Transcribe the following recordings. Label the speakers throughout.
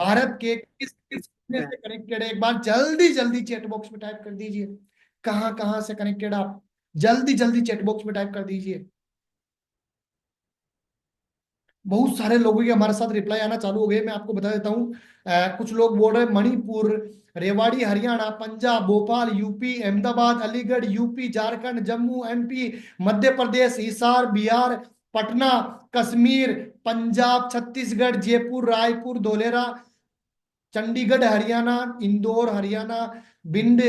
Speaker 1: भारत के किस किस कोने से कनेक्टेड है, एक बार जल्दी जल्दी चैट बॉक्स में टाइप कर दीजिए। कहाँ कहाँ से कनेक्टेड आप, जल्दी जल्दी चैट बॉक्स में टाइप कर दीजिए। बहुत सारे लोगों के हमारे साथ रिप्लाई आना चालू हो गए, मैं आपको बता देता हूँ। कुछ लोग बोल रहे हैं Manipur, Rewari Haryana, Punjab, Bhopal UP, Ahmedabad, Aligarh UP, Jharkhand, Jammu MP, Madhya Pradesh, Hisar Bihar, Patna, Kashmir, Punjab, Chhattisgarh, Jaipur, Raipur, Dholera, Chandigarh Haryana, Indore Haryana, Bhind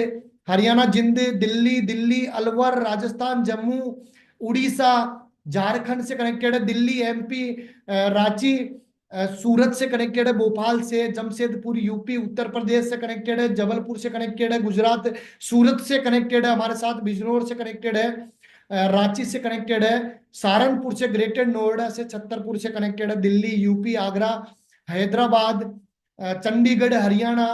Speaker 1: Haryana, Jind Delhi, Delhi Alwar Rajasthan, Jammu Orissa, Jharkhand से कनेक्टेड है, दिल्ली एमपी, रांची, सूरत से कनेक्टेड है, भोपाल से, जमशेदपुर यूपी, उत्तर प्रदेश से कनेक्टेड है, जबलपुर से कनेक्टेड है, गुजरात सूरत से कनेक्टेड है हमारे साथ, बिजनौर से कनेक्टेड है, रांची से कनेक्टेड है, सहारनपुर से, ग्रेटर नोएडा से, छतरपुर से कनेक्टेड है, दिल्ली यूपी, आगरा, हैदराबाद, चंडीगढ़ हरियाणा,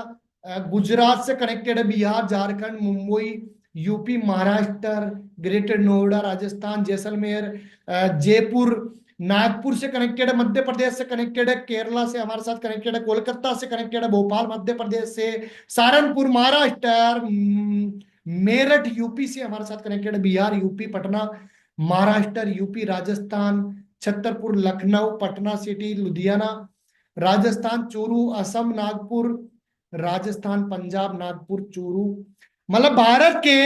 Speaker 1: गुजरात से कनेक्टेड है, बिहार झारखंड मुंबई यूपी, महाराष्ट्र, ग्रेटर नोएडा राजस्थान, जैसलमेर, जयपुर, नागपुर से कनेक्टेड है, मध्य प्रदेश से कनेक्टेड है, केरला से हमारे साथ कनेक्टेड है, कोलकाता से कनेक्टेड है, भोपाल मध्य प्रदेश से, सहारनपुर महाराष्ट्र, मेरठ यूपी से हमारे साथ कनेक्टेड है, Bihar UP, Patna Maharashtra UP, Rajasthan, Chhatarpur, Lucknow, Patna city, Ludhiana Rajasthan, Churu, Assam, Nagpur Rajasthan, Punjab, Nagpur, Churu, मतलब भारत के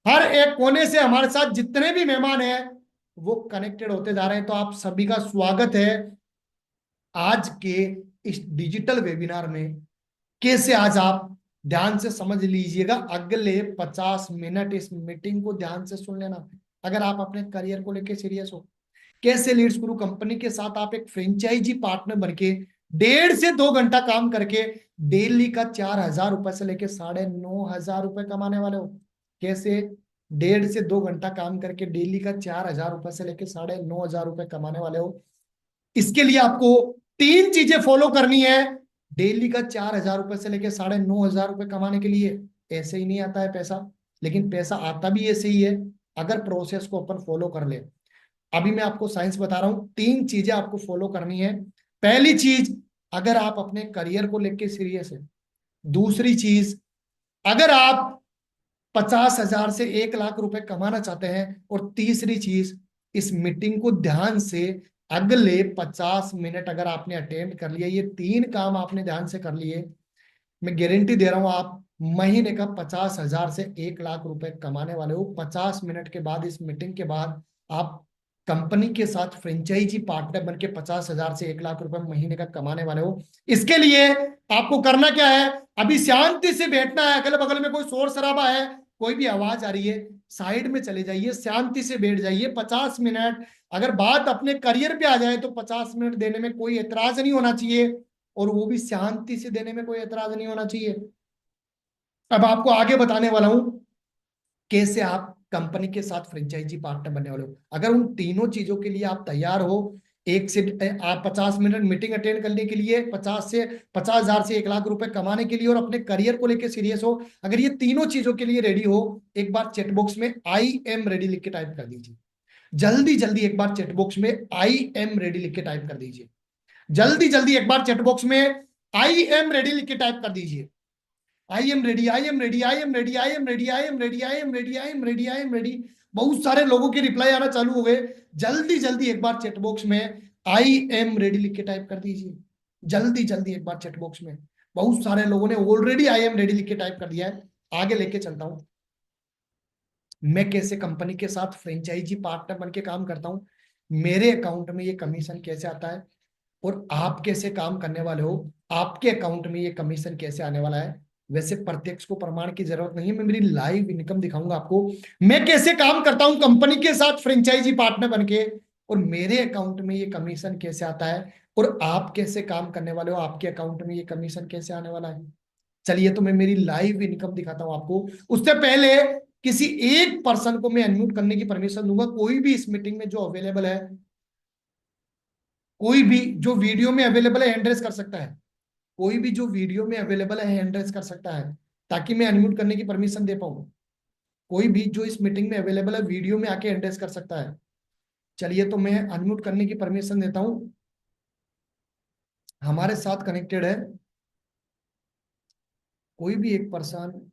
Speaker 1: हर एक कोने से हमारे साथ जितने भी मेहमान हैं वो कनेक्टेड होते जा रहे हैं। तो आप सभी का स्वागत है आज के इस डिजिटल वेबिनार में। कैसे आज आप ध्यान से समझ लीजिएगा, अगले 50 मिनट इस मीटिंग को ध्यान से सुन लेना। अगर आप अपने करियर को लेकर सीरियस हो, कैसे लीड्स गुरु कंपनी के साथ आप एक फ्रेंचाइजी पार्टनर बनके 1.5 से 2 घंटा काम करके डेली का 4,000 रुपए से लेके 9,500 रुपए कमाने वाले हो। कैसे 1.5 से 2 घंटा काम करके डेली का 4,000 रुपए से लेके 9,500 रुपए कमाने वाले हो। इसके लिए आपको 3 चीजें फॉलो करनी है। डेली का 4,000 रुपए से लेके 9,500 रुपए कमाने के लिए ऐसे ही नहीं आता है पैसा, लेकिन पैसा आता भी ऐसे ही है अगर प्रोसेस को अपन फॉलो कर ले। अभी मैं आपको साइंस बता रहा हूं, 3 चीजें आपको फॉलो करनी है। पहली चीज, अगर आप अपने करियर को लेके सीरियस है। दूसरी चीज, अगर आप 50,000 से 1 लाख रुपए कमाना चाहते हैं। और तीसरी चीज, इस मीटिंग को ध्यान से अगले 50 मिनट अगर आपने अटेंड कर लिया, ये 3 काम आपने ध्यान से कर लिए, मैं गारंटी दे रहा हूं आप महीने का 50,000 से 1 लाख रुपए कमाने वाले हो। 50 मिनट के बाद, इस मीटिंग के बाद, आप कंपनी के साथ फ्रेंचाइजी पार्टनर बनके 50,000 से 1 लाख रुपए महीने का कमाने वाले हो। इसके लिए आपको करना क्या है, अभी शांति से बैठना है। अगल बगल में कोई शोर शराबा है, कोई भी आवाज आ रही है, साइड में चले जाइए, शांति से बैठ जाइए 50 मिनट। अगर बात अपने करियर पे आ जाए तो 50 मिनट देने में कोई एतराज नहीं होना चाहिए, और वो भी शांति से देने में कोई एतराज नहीं होना चाहिए। अब आपको आगे बताने वाला हूं कैसे आप कंपनी के साथ फ्रेंचाइजी पार्टनर बनने वाले हो। अगर उन तीनों चीजों के लिए आप तैयार हो, एक से आप 50 मिनट मीटिंग अटेंड करने के लिए, 50,000 से 1 लाख रुपए कमाने के लिए, और अपने करियर को लेकर सीरियस हो, अगर ये तीनों चीजों के लिए रेडी हो, एक बार चैट बॉक्स में आई एम रेडी लिख के टाइप कर दीजिए। जल्दी जल्दी एक बार चैट बॉक्स में आई एम रेडी लिख के टाइप कर दीजिए। जल्दी जल्दी एक बार चैट बॉक्स में आई एम रेडी लिख के टाइप कर दीजिए। I am ready, I am ready, I am ready, I am ready, I am ready, I am ready, I am ready, I am ready. बहुत सारे लोगों के रिप्लाई आना चालू हो गए। जल्दी जल्दी एक बार चैट बॉक्स में आई एम रेडी लिख के टाइप कर दीजिए। जल्दी जल्दी एक बार चैट बॉक्स में, बहुत सारे लोगों ने ऑलरेडी आई एम रेडी लिख के टाइप कर दिया है। आगे लेके चलता हूं, मैं कैसे कंपनी के साथ फ्रेंचाइजी पार्टनर बन के काम करता हूं, मेरे अकाउंट में ये कमीशन कैसे आता है, और आप कैसे काम करने वाले हो, आपके अकाउंट में ये कमीशन कैसे आने वाला है। वैसे प्रत्यक्ष को प्रमाण की जरूरत नहीं है, मैं मेरी लाइव इनकम दिखाऊंगा आपको। मैं कैसे काम करता हूं कंपनी के साथ फ्रेंचाइजी पार्टनर बनके, और मेरे अकाउंट में ये कमीशन कैसे आता है, और आप कैसे काम करने वाले हो, आपके अकाउंट में ये कमीशन कैसे आने वाला है। चलिए, तो मैं मेरी लाइव इनकम दिखाता हूं आपको। उससे पहले किसी एक पर्सन को मैं अनम्यूट करने की परमिशन दूंगा, कोई भी इस मीटिंग में जो अवेलेबल है, कोई भी जो वीडियो में अवेलेबल है हैंड रेज कर सकता है। कोई भी जो वीडियो में अवेलेबल है हैंड रेज कर सकता है, ताकि मैं अनम्यूट करने की परमिशन दे पाऊँ। कोई भी जो इस मीटिंग में अवेलेबल है वीडियो में आके हैंड रेज कर सकता है। चलिए, तो मैं अनम्यूट करने की परमिशन देता हूँ। हमारे साथ कनेक्टेड है कोई भी एक पर्सन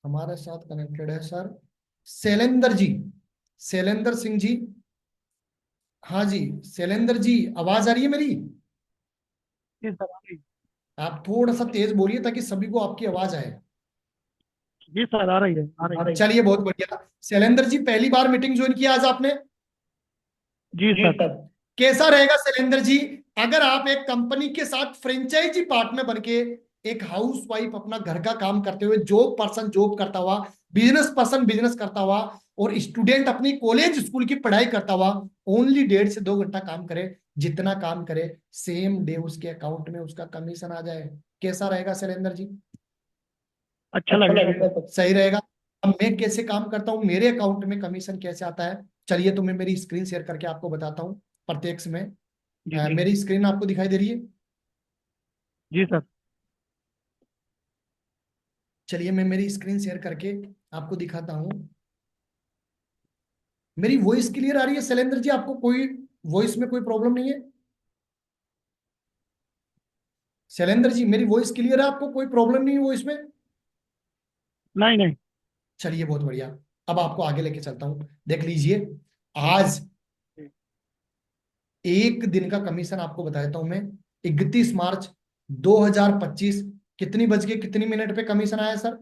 Speaker 1: हमारे साथ कनेक्टेड है सर। शैलेंद्र जी, शैलेंद्र सिंह जी। हाँ जी, शैलेंद्र जी, आवाज आ रही है मेरी?
Speaker 2: जी सर, आ रही है।
Speaker 1: आप थोड़ा सा तेज बोलिए ताकि सभी को आपकी आवाज आए।
Speaker 2: जी सर, आ रही है, आ रही है।
Speaker 1: चलिए बहुत बढ़िया। शैलेंद्र जी, पहली बार मीटिंग ज्वाइन किया आज आपने?
Speaker 2: जी
Speaker 1: जी
Speaker 2: सर।
Speaker 1: सर। कैसा रहेगा शैलेंद्र जी, अगर आप एक कंपनी के साथ फ्रेंचाइजी पार्टनर बनके एक हाउस वाइफ अपना घर का काम करते हुए, जॉब पर्सन जॉब करता हुआ, बिजनेस पर्सन बिजनेस करता हुआ, और स्टूडेंट अपनी कॉलेज स्कूल की पढ़ाई करता हुआ ओनली 1.5 से 2 घंटा काम करे, जितना काम करे सेम डे उसके अकाउंट में उसका कमीशन आ जाए, कैसा रहेगा शैलेंद्र जी?
Speaker 2: अच्छा
Speaker 1: अच्छा
Speaker 2: लगेगा
Speaker 1: लगेगा
Speaker 2: सर।
Speaker 1: तो सही रहेगा। अब मैं कैसे काम करता हूँ, मेरे अकाउंट में कमीशन कैसे आता है, चलिए तो मैं मेरी स्क्रीन शेयर करके आपको बताता हूँ प्रत्यक्ष में।
Speaker 2: जी सर।
Speaker 1: मेरी स्क्रीन आपको दिखाई दे रही है?
Speaker 2: जी सर।
Speaker 1: चलिए मैं मेरी स्क्रीन शेयर करके आपको दिखाता हूँ। मेरी वॉइस क्लियर आ रही है शैलेंद्र जी? आपको कोई वॉइस में कोई प्रॉब्लम नहीं है? शैलेंद्र जी, मेरी वॉइस क्लियर है? आपको कोई प्रॉब्लम नहीं है वॉइस में?
Speaker 2: नहीं नहीं।
Speaker 1: चलिए बहुत बढ़िया। अब आपको आगे लेके चलता हूँ, देख लीजिए। आज
Speaker 2: जी।
Speaker 1: एक दिन का कमीशन आपको बता देता हूं मैं। 31 मार्च 2025 कितनी बज के कितनी मिनट पे कमीशन आया सर?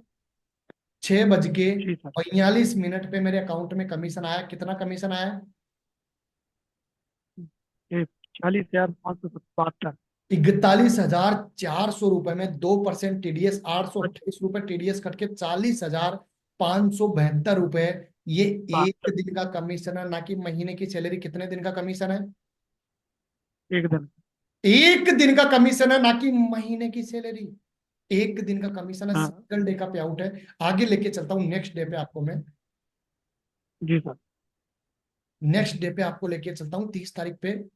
Speaker 1: 6 बज के
Speaker 2: जी सर।
Speaker 1: 42 मिनट पे मेरे अकाउंट में कमीशन आया। कितना कमीशन आया?
Speaker 2: ये 40,572।
Speaker 1: 41,400 रुपए में 2% टीडीएस, 828 रुपए टीडीएस कट के 40,572 रुपए। ये एक
Speaker 2: 72।
Speaker 1: दिन का कमीशन है, ना कि महीने की सैलरी। कितने दिन का कमीशन है?
Speaker 2: एक दिन।
Speaker 1: एक दिन का कमीशन है, ना कि महीने की सैलरी। एक दिन का कमीशन है,
Speaker 2: हाँ।
Speaker 1: सिंगल डे का पे आउट है। आगे लेके चलता हूँ नेक्स्ट डे पे आपको मैं।
Speaker 2: जी सर।
Speaker 1: नेक्स्ट डे पे आपको लेके चलता हूँ 30 तारीख पे।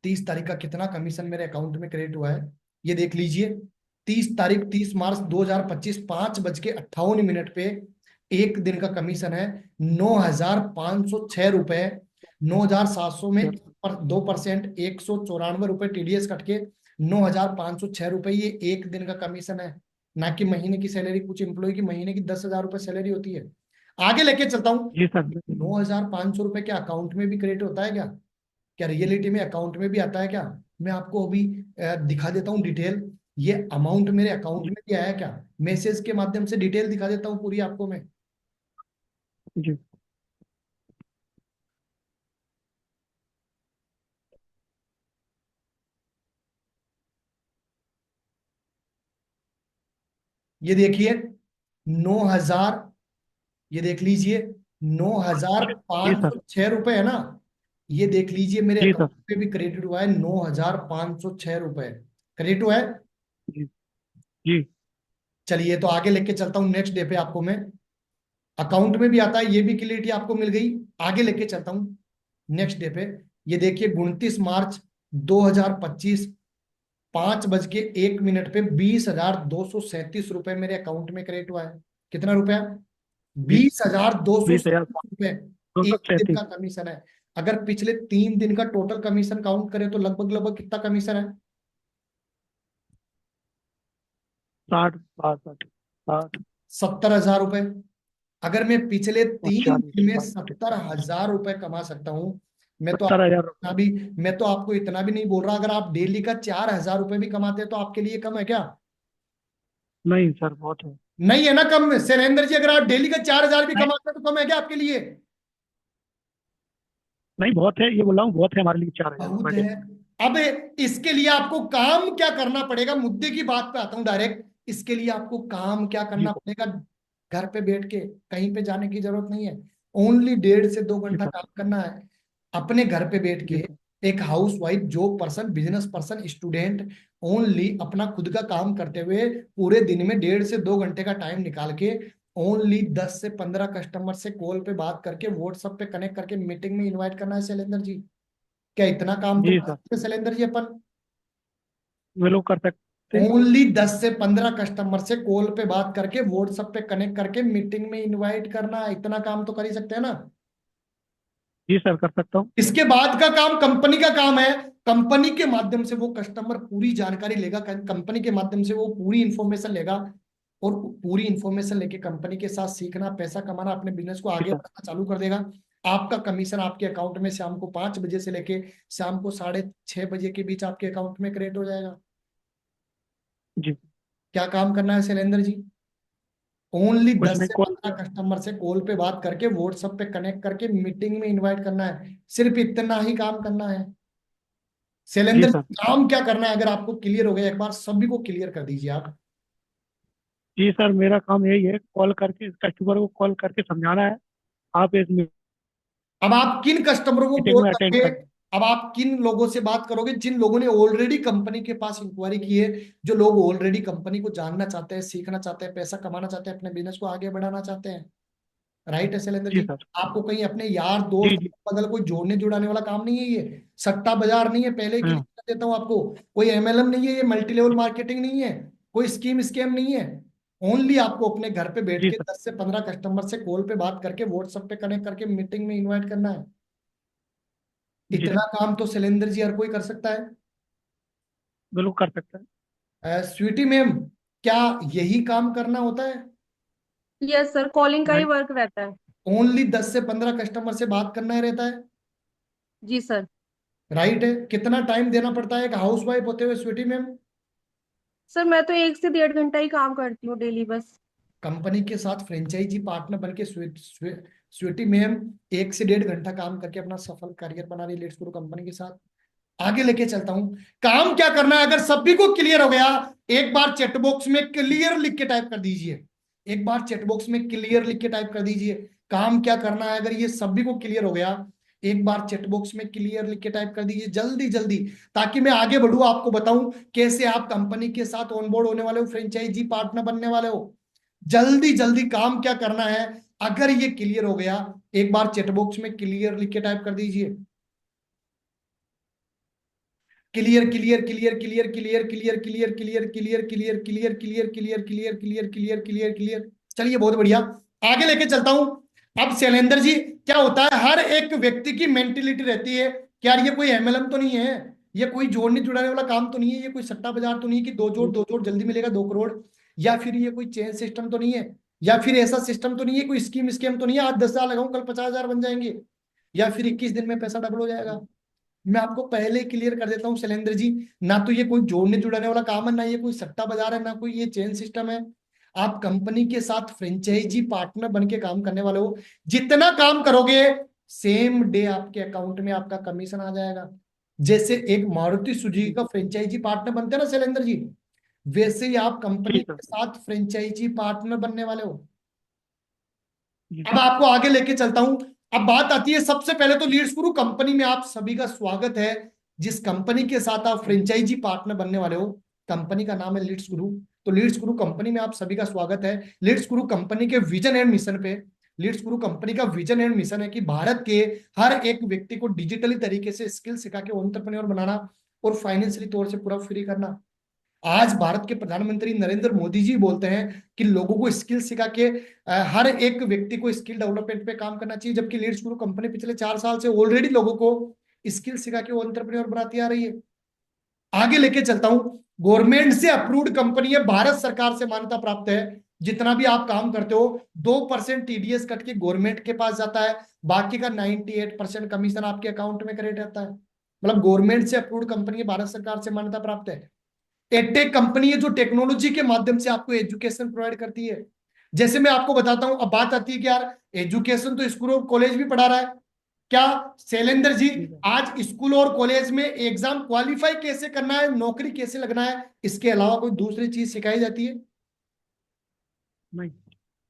Speaker 1: 30 तारीख का कितना कमीशन मेरे अकाउंट में क्रेडिट हुआ है, ये देख लीजिए। 30 तारीख, 30 मार्च 2025, 5 बज के 58 मिनट पे एक दिन का कमीशन है 9,506 रुपए। 9,700 में
Speaker 2: जी
Speaker 1: 2%, 194 रुपए टीडीएस कट के 9,506 रुपए, ये एक दिन का कमीशन है, ना कि महीने की सैलरी। कुछ एम्प्लॉय की महीने की 10,000 रुपए सैलरी होती है। आगे लेके चलता हूँ।
Speaker 2: जी सर।
Speaker 1: 9,500 रुपए के अकाउंट में भी क्रेडिट होता है क्या? क्या रियलिटी में अकाउंट में भी आता है क्या? मैं आपको अभी दिखा देता हूँ डिटेल। ये अमाउंट मेरे अकाउंट
Speaker 2: जी।
Speaker 1: में भी आया क्या, मैसेज के माध्यम से डिटेल दिखा देता हूँ पूरी आपको मैं।
Speaker 2: जी।
Speaker 1: ये देखिए 9,000, ये देख लीजिए नौ हजार
Speaker 2: जी
Speaker 1: पांच
Speaker 2: सर।
Speaker 1: सौ छह रुपए है ना। ये देख लीजिए मेरे
Speaker 2: जी
Speaker 1: अकाउंट
Speaker 2: सर।
Speaker 1: पे भी क्रेडिट हुआ है 9,506 रुपए क्रेडिट हुआ है।
Speaker 2: जी। जी।
Speaker 1: चलिए तो आगे लेके चलता हूँ नेक्स्ट डे पे आपको मैं। अकाउंट में भी आता है, ये भी क्लियरिटी आपको मिल गई। आगे लेके चलता हूँ नेक्स्ट डे पे। ये देखिए 29 मार्च 2025, 5 बज के 1 मिनट पे 20,237 रुपए मेरे अकाउंट में क्रेडिट हुआ है। कितना रुपया?
Speaker 2: जी।
Speaker 1: 20,237 रुपए।
Speaker 2: दो सौ
Speaker 1: एक दिन
Speaker 2: सैंतीस
Speaker 1: का कमीशन है। अगर पिछले 3 दिन का टोटल कमीशन काउंट करें तो लगभग लगभग कितना कमीशन है?
Speaker 2: 60 62 60
Speaker 1: 70,000 रुपए। अगर मैं पिछले
Speaker 2: और
Speaker 1: 3 दिन
Speaker 2: 40
Speaker 1: में
Speaker 2: 62
Speaker 1: 70,000 रुपए कमा सकता हूँ, मैं तो
Speaker 2: 70,000।
Speaker 1: इतना भी मैं तो आपको इतना भी नहीं बोल रहा। अगर आप डेली का 4,000 रुपए भी कमाते हैं तो आपके लिए कम है क्या?
Speaker 2: नहीं सर, बहुत है।
Speaker 1: नहीं है ना कम शैलेंद्र जी? अगर आप डेली का 4,000 भी कमाते हैं तो कम है क्या आपके लिए?
Speaker 2: नहीं, बहुत है, ये बोल रहा हूँ, बहुत है हमारे लिए 4,000
Speaker 1: बहुत
Speaker 2: पर डे।
Speaker 1: है। अब इसके लिए आपको काम क्या करना पड़ेगा, मुद्दे की बात पे आता हूं डायरेक्ट। इसके लिए आपको काम क्या
Speaker 2: जी
Speaker 1: करना
Speaker 2: सर।
Speaker 1: पड़ेगा? घर पे बैठ के कहीं पे जाने की जरूरत नहीं है। ओनली 1.5 से 2 घंटा
Speaker 2: जी
Speaker 1: काम करना है अपने घर पे बैठ के।
Speaker 2: सर।
Speaker 1: एक house wife, job person, business person, student only अपना खुद का काम करते हुए पूरे दिन में 1.5 से 2 घंटे का टाइम निकाल के ओनली 10 से 15 कस्टमर से कॉल पे बात करके व्हाट्सएप पे कनेक्ट करके मीटिंग में इनवाइट करना है शैलेंद्र जी। क्या इतना काम तो
Speaker 2: जी
Speaker 1: कर
Speaker 2: सर,
Speaker 1: सकते हैं शैलेंद्र जी अपन?
Speaker 2: वे लोग कर सकते हैं।
Speaker 1: ओनली 10 से 15 कस्टमर से कॉल पे बात करके व्हाट्सएप पे कनेक्ट करके मीटिंग में इनवाइट करना, इतना काम तो कर ही सकते हैं ना।
Speaker 2: जी सर, कर सकता हूँ।
Speaker 1: इसके बाद का काम कंपनी का काम है। कंपनी के माध्यम से वो कस्टमर पूरी जानकारी लेगा, कंपनी के माध्यम से वो पूरी इंफॉर्मेशन लेगा, और पूरी इंफॉर्मेशन लेके कंपनी के साथ सीखना, पैसा कमाना, अपने बिजनेस को
Speaker 2: जी
Speaker 1: आगे
Speaker 2: सर।
Speaker 1: बढ़ाना चालू कर देगा। आपका कमीशन आपके अकाउंट में शाम को 5 बजे से लेके शाम को 6:30 बजे के बीच आपके अकाउंट में क्रेडिट हो जाएगा।
Speaker 2: जी।
Speaker 1: क्या काम करना है शैलेंद्र जी? ओनली
Speaker 2: कुछ
Speaker 1: 10
Speaker 2: नहीं,
Speaker 1: से
Speaker 2: कॉल।
Speaker 1: 15 कस्टमर से कॉल पे बात करके, व्हाट्सएप पे कनेक्ट करके, मीटिंग में इनवाइट करना है। सिर्फ इतना ही काम करना है
Speaker 2: जी
Speaker 1: शैलेंद्र।
Speaker 2: सर।
Speaker 1: काम क्या करना है अगर आपको क्लियर हो गया, एक बार सभी को क्लियर कर दीजिए आप।
Speaker 2: जी सर, मेरा काम यही है, कॉल करके कस्टमर को कॉल करके समझाना है। आप इस
Speaker 1: अब आप किन कस्टमरों को
Speaker 2: मीटिंग
Speaker 1: कॉल
Speaker 2: में अटेंड
Speaker 1: करोगे?
Speaker 2: कर।
Speaker 1: अब आप किन लोगों से बात करोगे? जिन लोगों ने ऑलरेडी कंपनी के पास इंक्वायरी की है, जो लोग ऑलरेडी कंपनी को जानना चाहते हैं, सीखना चाहते हैं, पैसा कमाना चाहते हैं, अपने बिजनेस को आगे बढ़ाना चाहते हैं। राइट है शैलेंद्र
Speaker 2: जी
Speaker 1: जी?
Speaker 2: सर।
Speaker 1: आपको कहीं अपने यार
Speaker 2: जी
Speaker 1: दोस्त
Speaker 2: जी।
Speaker 1: बगल कोई जोड़ने जुड़ाने वाला काम नहीं है ये। सट्टा बाजार नहीं है, पहले ही क्लियर
Speaker 2: हाँ।
Speaker 1: कर देता हूँ आपको। कोई एमएलएम नहीं है ये, मल्टी लेवल मार्केटिंग नहीं है, कोई स्कीम स्कैम नहीं है। ओनली आपको अपने घर पे बैठ
Speaker 2: जी
Speaker 1: के
Speaker 2: सर।
Speaker 1: 10 से 15 कस्टमर से कॉल पे बात करके, व्हाट्सएप पे कनेक्ट करके, मीटिंग में इनवाइट करना है।
Speaker 2: जी
Speaker 1: इतना
Speaker 2: सर,
Speaker 1: काम तो शैलेंद्र जी हर कोई कर सकता है।
Speaker 2: बिल्कुल कर सकते हैं।
Speaker 1: स्वीटी मैम, क्या यही काम करना होता है?
Speaker 3: यस सर, कॉलिंग का ही
Speaker 2: नहीं।
Speaker 3: वर्क रहता है।
Speaker 1: ओनली 10 से 15 कस्टमर से बात करना ही रहता है?
Speaker 3: जी सर।
Speaker 1: राइट है। कितना टाइम देना पड़ता है एक हाउस वाइफ होते हुए स्वीटी मैम?
Speaker 3: सर मैं तो 1 से 1.5 घंटा ही काम करती हूँ डेली बस।
Speaker 1: कंपनी के साथ फ्रेंचाइजी पार्टनर बन के स्वीटी मैम 1 से 1.5 घंटा काम करके अपना सफल करियर बना रही है लेट्स ग्रो कंपनी के साथ। आगे लेके चलता हूं। काम क्या करना है अगर सभी को क्लियर हो गया? एक बार चैट बॉक्स में क्लियर लिख के टाइप कर दीजिए। एक बार चैट बॉक्स में क्लियर लिख के टाइप कर दीजिए। काम क्या करना है अगर ये सभी को क्लियर हो गया? एक बार चैट बॉक्स में क्लियर लिख के टाइप कर दीजिए जल्दी जल्दी, ताकि मैं आगे बढ़ूं, आपको बताऊं कैसे आप कंपनी के साथ ऑनबोर्ड होने वाले हो, फ्रेंचाइजी पार्टनर बनने वाले हो। जल्दी जल्दी काम क्या करना है अगर ये क्लियर हो गया? एक बार चैट बॉक्स में क्लियर लिख के टाइप कर दीजिए। Clear clear clear clear clear clear clear clear clear clear clear clear clear clear clear clear clear clear. चलिए बहुत बढ़िया, आगे लेके चलता हूं। अब शैलेंद्र जी, क्या होता है हर एक व्यक्ति की मेंटेलिटी रहती है कि यार ये कोई एमएलएम तो नहीं है, ये कोई जोड़ने जुड़ाने वाला काम तो नहीं है, ये कोई सट्टा बाजार तो नहीं है कि दो जोड़ जल्दी मिलेगा 2 करोड़, या फिर ये कोई चेन सिस्टम तो नहीं है, या फिर ऐसा सिस्टम तो नहीं है, कोई स्कीम स्कीम तो नहीं है, आज 10,000 लगाऊं कल 50,000 बन जाएंगे, या फिर 21 दिन में पैसा डबल हो जाएगा। मैं आपको पहले क्लियर कर देता हूँ शैलेंद्र जी, ना तो ये कोई जोड़ने जुड़ाने वाला काम है, ना ये कोई सट्टा बाजार है, ना कोई ये चेन सिस्टम है। आप कंपनी के साथ फ्रेंचाइजी पार्टनर बन के काम करने वाले हो। जितना काम करोगे सेम डे आपके अकाउंट में आपका कमीशन आ जाएगा। जैसे एक मारुति सुजुकी
Speaker 2: जी।
Speaker 1: का फ्रेंचाइजी पार्टनर बनते हैं ना शैलेंद्र जी, वैसे ही आप
Speaker 2: जी
Speaker 1: कंपनी
Speaker 2: सर।
Speaker 1: के साथ फ्रेंचाइजी पार्टनर बनने वाले हो।
Speaker 2: जी
Speaker 1: अब आपको आगे लेके चलता हूं। अब बात आती है, सबसे पहले तो लीड्स गुरु कंपनी में आप सभी का स्वागत है। जिस कंपनी के साथ आप फ्रेंचाइजी पार्टनर बनने वाले हो, कंपनी का नाम है लीड्स गुरु। तो लीड्स गुरु कंपनी में आप सभी का स्वागत है। लीड्स गुरु कंपनी के विजन एंड मिशन पे, लीड्स गुरु कंपनी का विजन एंड मिशन है कि भारत के हर एक व्यक्ति को डिजिटली तरीके से स्किल सिखा के एंटरप्रेन्योर बनाना और फाइनेंशियली तौर से पूरा फ्री करना। आज भारत के प्रधानमंत्री नरेंद्र मोदी जी बोलते हैं कि लोगों को स्किल सिखा के हर एक व्यक्ति को स्किल डेवलपमेंट पे काम करना चाहिए, जबकि लीड्स ग्रुप कंपनी पिछले 4 साल से ऑलरेडी लोगों को स्किल सिखा के वो एंटरप्रेन्योर बनाती आ रही है। आगे लेके चलता हूं। गवर्नमेंट से अप्रूव्ड कंपनी है, भारत सरकार से मान्यता प्राप्त है। जितना भी आप काम करते हो 2% टीडीएस कट के गवर्नमेंट के पास जाता है, बाकी का 98% कमीशन आपके अकाउंट में क्रेडिट रहता है। मतलब गवर्नमेंट से अप्रूव्ड कंपनी है, भारत सरकार से मान्यता प्राप्त है। एडटेक कंपनी है जो टेक्नोलॉजी के माध्यम से आपको एजुकेशन प्रोवाइड करती है। जैसे मैं आपको बताता हूं, अब बात आती है कि यार एजुकेशन तो स्कूल और कॉलेज भी पढ़ा रहा है, क्या शैलेंद्र जी
Speaker 2: जी सर।
Speaker 1: आज स्कूल और कॉलेज में एग्जाम क्वालिफाई कैसे करना है, नौकरी कैसे लगना है, इसके अलावा कोई दूसरी चीज सिखाई जाती है?
Speaker 2: नहीं।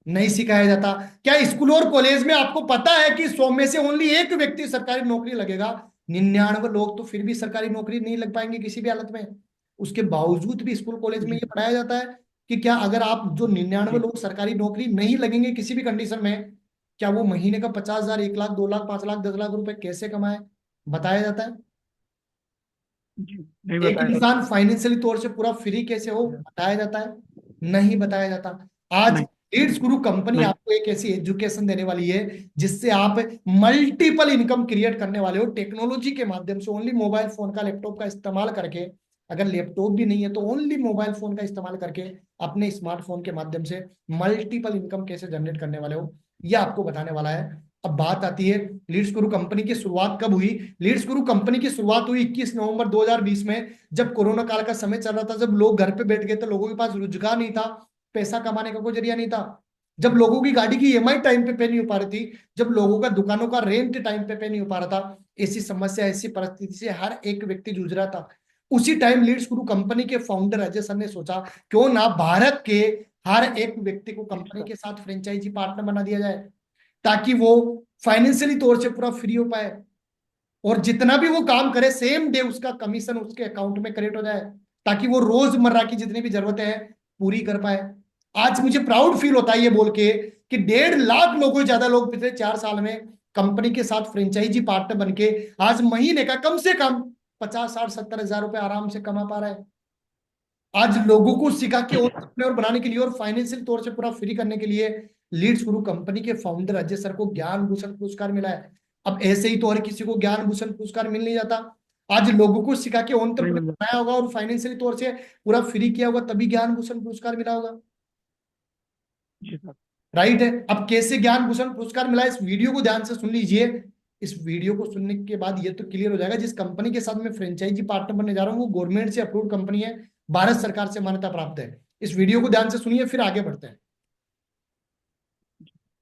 Speaker 1: नहीं सिखाया जाता। क्या स्कूल और कॉलेज में आपको पता है कि 100 में से ओनली एक व्यक्ति सरकारी नौकरी लगेगा? 99 लोग तो फिर भी सरकारी नौकरी नहीं लग पाएंगे किसी भी हालत में। उसके बावजूद भी स्कूल कॉलेज में
Speaker 2: जी
Speaker 1: ये
Speaker 2: सर।
Speaker 1: पढ़ाया जाता है कि क्या अगर आप जो 99
Speaker 2: जी।
Speaker 1: लोग सरकारी नौकरी नहीं लगेंगे किसी भी कंडीशन में, क्या वो महीने का 50,000, 1 लाख, 2 लाख, 5 लाख, 10 लाख रुपए कैसे कमाए? बताया जाता है।
Speaker 2: जी, नहीं
Speaker 1: एक
Speaker 2: बताया जाता।
Speaker 1: इंसान फाइनेंशियली तौर से पूरा फ्री कैसे हो, बताया जाता है? नहीं बताया जाता। आज
Speaker 2: नहीं।
Speaker 1: लीड्स गुरु कंपनी
Speaker 2: नहीं।
Speaker 1: आपको एक ऐसी एजुकेशन देने वाली है जिससे आप मल्टीपल इनकम क्रिएट करने वाले हो टेक्नोलॉजी के माध्यम से। ओनली मोबाइल फोन का, लैपटॉप का इस्तेमाल करके, अगर लैपटॉप भी नहीं है तो ओनली मोबाइल फोन का इस्तेमाल करके अपने स्मार्टफोन के माध्यम से मल्टीपल इनकम कैसे जनरेट करने वाले हो, ये आपको बताने वाला है। अब बात आती है लीड्स गुरु कंपनी की शुरुआत कब हुई। लीड्स गुरु कंपनी की शुरुआत हुई 21 नवंबर 2020 में, जब कोरोना काल का समय चल रहा था, जब लोग घर पे बैठ गए थे, लोगों के पास रोजगार नहीं था, पैसा कमाने का कोई जरिया नहीं था, जब लोगों की गाड़ी की ईएमआई टाइम पे नहीं हो पा रही थी, जब लोगों का दुकानों का रेंट टाइम पे नहीं हो पा रहा था। ऐसी समस्या, ऐसी परिस्थिति से हर एक व्यक्ति जूझ रहा था। उसी टाइम लीड्स गुरु कंपनी के फाउंडर अजय सर ने सोचा क्यों ना भारत के हर एक व्यक्ति को कंपनी के साथ फ्रेंचाइजी पार्टनर बना दिया जाए, ताकि वो फाइनेंशियली तौर से पूरा फ्री हो पाए, और जितना भी वो काम करे सेम डे उसका कमीशन उसके अकाउंट में क्रेडिट हो जाए, ताकि वो रोजमर्रा की जितनी भी जरूरतें हैं पूरी कर पाए। आज मुझे प्राउड फील होता है ये बोल के कि 1.5 लाख लोगों से ज्यादा लोग पिछले 4 साल में कंपनी के साथ फ्रेंचाइजी पार्टनर बनके आज महीने का कम से कम 50, 60, 70 हजार रुपए आराम से कमा पा रहा है। आज लोगों को सिखा के और अपने और बनाने के लिए और फाइनेंशियल तौर से पूरा फ्री करने के लिए लीड्स गुरु कंपनी के फाउंडर अजय सर को ज्ञान भूषण पुरस्कार मिला है। अब ऐसे ही तो और किसी को ज्ञान भूषण पुरस्कार मिल नहीं जाता। आज लोगों को सिखा के
Speaker 2: नहीं मिल
Speaker 1: बनाया होगा और फाइनेंशियली तौर से पूरा फ्री किया होगा, तभी ज्ञान भूषण पुरस्कार मिला होगा।
Speaker 2: जी सर।
Speaker 1: राइट है। अब कैसे ज्ञान भूषण पुरस्कार मिला, इस वीडियो को ध्यान से सुन लीजिए। इस वीडियो को सुनने के बाद ये तो क्लियर हो जाएगा, जिस कंपनी के साथ मैं फ्रेंचाइजी पार्टनर बनने जा रहा हूँ वो गवर्नमेंट से अप्रूव्ड कंपनी है, भारत सरकार से मान्यता प्राप्त है। इस वीडियो को ध्यान से सुनिए, फिर आगे बढ़ते हैं।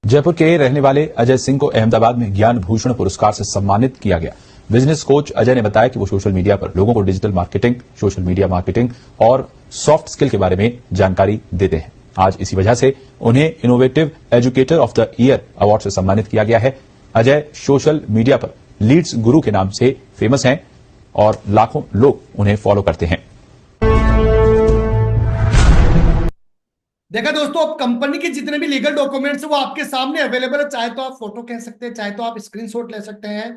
Speaker 4: जयपुर के रहने वाले अजय सिंह को अहमदाबाद में ज्ञान भूषण पुरस्कार से सम्मानित किया गया। बिजनेस कोच अजय ने बताया कि वो सोशल मीडिया पर लोगों को digital marketing, social media marketing और सॉफ्ट स्किल के बारे में जानकारी देते हैं। आज इसी वजह से उन्हें innovative educator of the year award से सम्मानित किया गया है। अजय सोशल मीडिया पर लीड्स गुरु के नाम से फेमस हैं और लाखों लोग उन्हें फॉलो करते हैं।
Speaker 1: देखा दोस्तों, अब कंपनी के जितने भी लीगल डॉक्यूमेंट्स है वो आपके सामने अवेलेबल है, चाहे तो आप फोटो कह सकते हैं, चाहे तो आप स्क्रीनशॉट ले सकते हैं।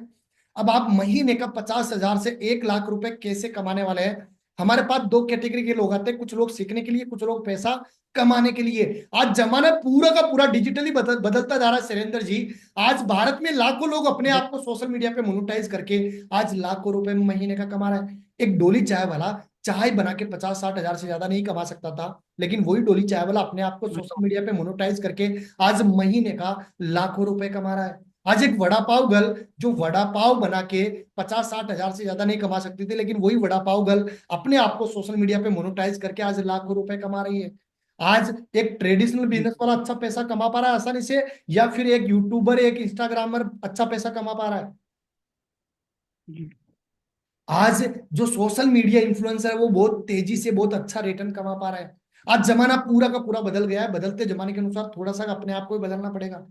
Speaker 1: अब आप महीने का 50,000 से 1 लाख रुपए कैसे कमाने वाले हैं। हमारे पास 2 कैटेगरी के लोग आते हैं, कुछ लोग सीखने के लिए, कुछ लोग पैसा कमाने के लिए। आज जमाना पूरा का पूरा डिजिटली बदलता जा रहा है शैलेंद्र जी। आज भारत में लाखों लोग अपने आप को सोशल मीडिया पे मोनेटाइज करके आज लाखों रुपए महीने का कमा रहा है। एक डोली चाय वाला चाय बना के 50-60 हजार से ज्यादा नहीं कमा सकता था, लेकिन वही डोली चाय वाला अपने आप को सोशल मीडिया पे मोनेटाइज करके आज महीने का लाखों रुपए कमा रहा है। आज एक वड़ा पाव गर्ल जो वड़ा पाव बना के 50-60 हजार से ज्यादा नहीं कमा सकती थी, लेकिन वही वड़ा पाव गर्ल अपने आप को सोशल मीडिया पे मोनेटाइज करके आज लाखों रुपए कमा रही है। आज एक ट्रेडिशनल बिजनेस वाला अच्छा पैसा कमा पा रहा है आसानी से, या फिर एक यूट्यूबर, एक इंस्टाग्रामर अच्छा पैसा कमा पा रहा है।
Speaker 2: जी।
Speaker 1: आज जो सोशल मीडिया इन्फ्लुएंसर है वो बहुत तेजी से बहुत अच्छा रिटर्न कमा पा रहा है। आज जमाना पूरा का पूरा बदल गया है, बदलते जमाने के अनुसार थोड़ा सा अपने आप को भी बदलना पड़ेगा।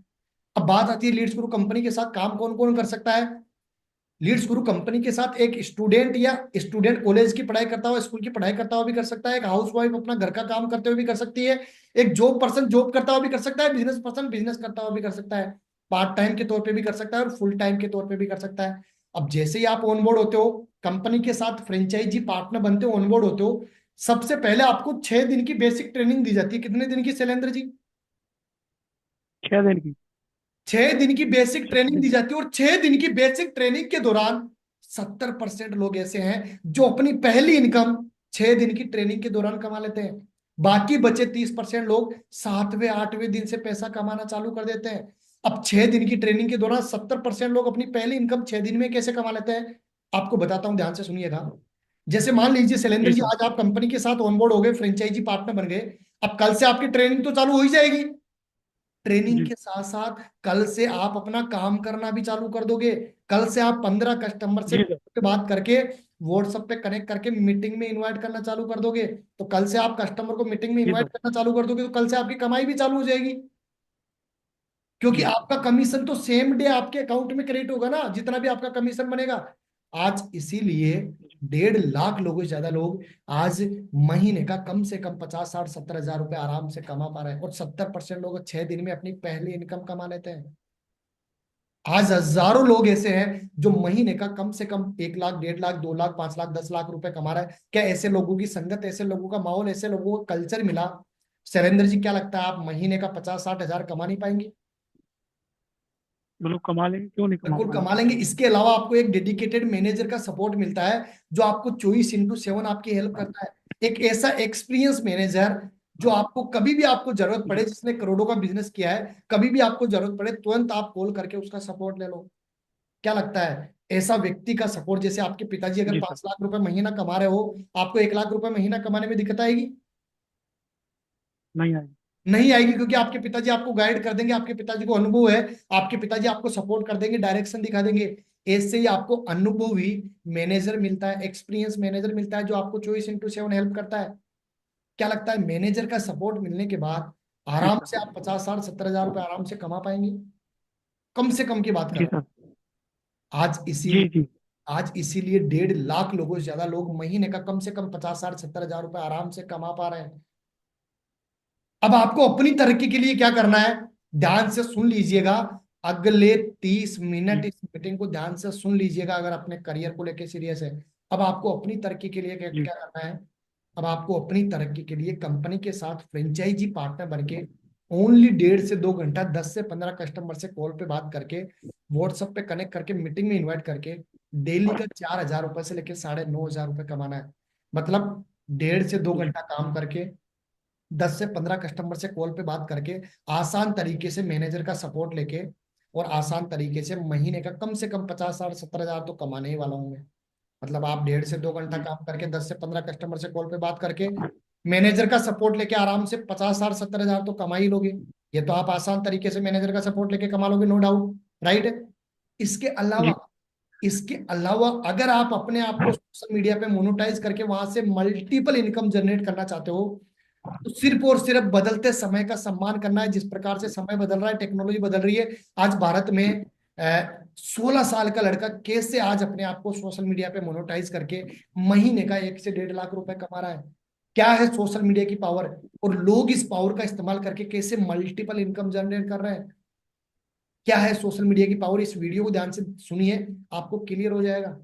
Speaker 1: अब बात आती है लीड्स गुरु कंपनी के साथ काम कौन कौन कर सकता है। लीड्स गुरु कंपनी के साथ एक स्टूडेंट या स्टूडेंट कॉलेज की पढ़ाई करता हुआ, स्कूल की पढ़ाई करता हुआ भी कर सकता है, एक हाउस वाइफ अपना घर का काम करते हुए भी कर सकती है, एक जॉब पर्सन जॉब करता हुआ भी कर सकता है, बिजनेस पर्सन बिजनेस करता हुआ भी कर सकता है, पार्ट टाइम के तौर पे भी कर सकता है और फुल टाइम के तौर पे भी कर सकता है। अब जैसे ही आप ऑनबोर्ड होते हो, कंपनी के साथ फ्रेंचाइजी पार्टनर बनते हो, ऑनबोर्ड होते हो, सबसे पहले आपको 6 दिन की बेसिक ट्रेनिंग दी जाती है। कितने दिन की शैलेंद्र जी?
Speaker 2: 6 दिन की।
Speaker 1: 6 दिन की बेसिक ट्रेनिंग दी जाती है, और 6 दिन की बेसिक ट्रेनिंग के दौरान 70% लोग ऐसे हैं जो अपनी पहली इनकम 6 दिन की ट्रेनिंग के दौरान कमा लेते हैं। बाकी बचे 30% लोग 7वें 8वें दिन से पैसा कमाना चालू कर देते हैं। अब 6 दिन की ट्रेनिंग के दौरान 70% लोग अपनी पहली इनकम 6 दिन में कैसे कमा लेते हैं, आपको बताता हूं, ध्यान से सुनिएगा। जैसे मान लीजिए शैलेंद्र
Speaker 2: जी
Speaker 1: जी,
Speaker 2: सर।
Speaker 1: आज आप कंपनी के साथ ऑनबोर्ड हो गए, फ्रेंचाइजी पार्टनर बन गए। अब कल से आपकी ट्रेनिंग तो चालू हो ही जाएगी। ट्रेनिंग
Speaker 2: जी।
Speaker 1: के साथ साथ कल से आप अपना काम करना भी चालू कर दोगे। कल से आप 15 कस्टमर से
Speaker 2: जी सर।
Speaker 1: बात करके व्हाट्सएप पे कनेक्ट करके मीटिंग में इनवाइट करना चालू कर दोगे। तो कल से आप कस्टमर को मीटिंग में
Speaker 2: जी
Speaker 1: इनवाइट
Speaker 2: सर।
Speaker 1: करना चालू कर दोगे, तो कल से आपकी कमाई भी चालू हो जाएगी, क्योंकि
Speaker 2: जी।
Speaker 1: आपका कमीशन तो सेम डे आपके अकाउंट में क्रेडिट होगा ना, जितना भी आपका कमीशन बनेगा। आज इसीलिए 1.5 लाख लोगों से ज्यादा लोग आज महीने का कम से कम 50, 60, 70 हजार रुपए आराम से कमा पा रहे हैं, और 70% लोग 6 दिन में अपनी पहली इनकम कमा लेते हैं। आज हजारों लोग ऐसे हैं जो महीने का कम से कम 1 लाख, 1.5 लाख, 2 लाख, 5 लाख, 10 लाख रुपए कमा रहा है। क्या ऐसे लोगों की संगत, ऐसे लोगों का माहौल, ऐसे लोगों का कल्चर मिला शैलेंद्र जी, क्या लगता है आप महीने का 50-60 हजार कमा नहीं पाएंगे?
Speaker 2: बिल्कुल कमा लेंगे, क्यों नहीं कमा
Speaker 1: बिल्कुल
Speaker 2: पाएंगे।
Speaker 1: कमा लेंगे। इसके अलावा आपको एक डेडिकेटेड मैनेजर का सपोर्ट मिलता है जो आपको 24/7 आपकी हेल्प करता है। एक ऐसा एक्सपीरियंस मैनेजर जो आपको कभी भी आपको जरूरत पड़े, जिसने करोड़ों का बिजनेस किया है, कभी भी आपको जरूरत पड़े तुरंत आप कॉल करके उसका सपोर्ट ले लो। क्या लगता है ऐसा व्यक्ति का सपोर्ट? जैसे आपके पिताजी अगर
Speaker 2: जी सर।
Speaker 1: 5 लाख रुपए महीना कमा रहे हो, आपको 1 लाख रुपए महीना कमाने में दिक्कत आएगी?
Speaker 2: नहीं आएगी।
Speaker 1: नहीं आएगी, क्योंकि आपके पिताजी आपको गाइड कर देंगे, आपके पिताजी को अनुभव है, आपके पिताजी आपको सपोर्ट कर देंगे, डायरेक्शन दिखा देंगे। ऐसे ही आपको अनुभवी मैनेजर मिलता है, एक्सपीरियंस मैनेजर मिलता है जो आपको 24/7 हेल्प करता है। क्या लगता है मैनेजर का सपोर्ट मिलने के बाद
Speaker 2: जी
Speaker 1: आराम से
Speaker 2: सर।
Speaker 1: आप 50-60-70 हजार रुपए आराम से कमा पाएंगे? कम से कम की बात कर
Speaker 2: जी
Speaker 1: रहा हूं।
Speaker 2: सर।
Speaker 1: आज इसी
Speaker 2: जी जी।
Speaker 1: आज इसीलिए 1.5 लाख लोगों से ज्यादा लोग महीने का कम से कम 50-60-70 हजार रुपए आराम से कमा पा रहे हैं। अब आपको अपनी तरक्की के लिए क्या करना है, ध्यान से सुन लीजिएगा। अगले 30 मिनट
Speaker 2: जी
Speaker 1: इस मीटिंग को ध्यान से सुन लीजिएगा, अगर अपने करियर को लेकर सीरियस है। अब आपको अपनी तरक्की के लिए क्या
Speaker 2: जी।
Speaker 1: क्या करना है? अब आपको अपनी तरक्की के लिए कंपनी के साथ फ्रेंचाइजी पार्टनर बन के ओनली 1.5 से 2 घंटा 10 से 15 कस्टमर से कॉल पे बात करके, व्हाट्सएप पे कनेक्ट करके, मीटिंग में इन्वाइट करके डेली का 4 हजार रुपए से लेकर 9.5 हजार रुपए कमाना है। मतलब 1.5 से 2 घंटा काम करके 10 से 15 कस्टमर से कॉल पे बात करके आसान तरीके से मैनेजर का सपोर्ट लेके और आसान तरीके से महीने का कम से कम 50-60-70 हजार तो कमाने ही वाला हूं मैं। मतलब आप 1.5 से 2 घंटा
Speaker 2: जी।
Speaker 1: काम करके 10 से 15 कस्टमर से कॉल पे बात करके मैनेजर का सपोर्ट लेके आराम से 50-60-70 हजार तो कमा ही लोगे। ये तो आप आसान तरीके से मैनेजर का सपोर्ट लेके कमा लोगे, नो डाउट, राइट। इसके
Speaker 2: जी
Speaker 1: अलावा इसके अलावा अगर आप अपने आप को सोशल मीडिया पे मोनेटाइज करके वहां से मल्टीपल इनकम जनरेट करना चाहते हो, तो सिर्फ और सिर्फ बदलते समय का सम्मान करना है। जिस प्रकार से समय बदल रहा है, टेक्नोलॉजी बदल रही है, आज भारत में 16 साल का लड़का कैसे आज अपने आप को सोशल मीडिया पे मोनेटाइज करके महीने का 1 से 1.5 लाख रुपए कमा रहा है। क्या है सोशल मीडिया की पावर, और लोग इस पावर का इस्तेमाल करके कैसे मल्टीपल इनकम जनरेट कर रहे हैं। क्या है सोशल मीडिया की पावर, इस वीडियो को ध्यान से सुनिए, आपको क्लियर हो जाएगा।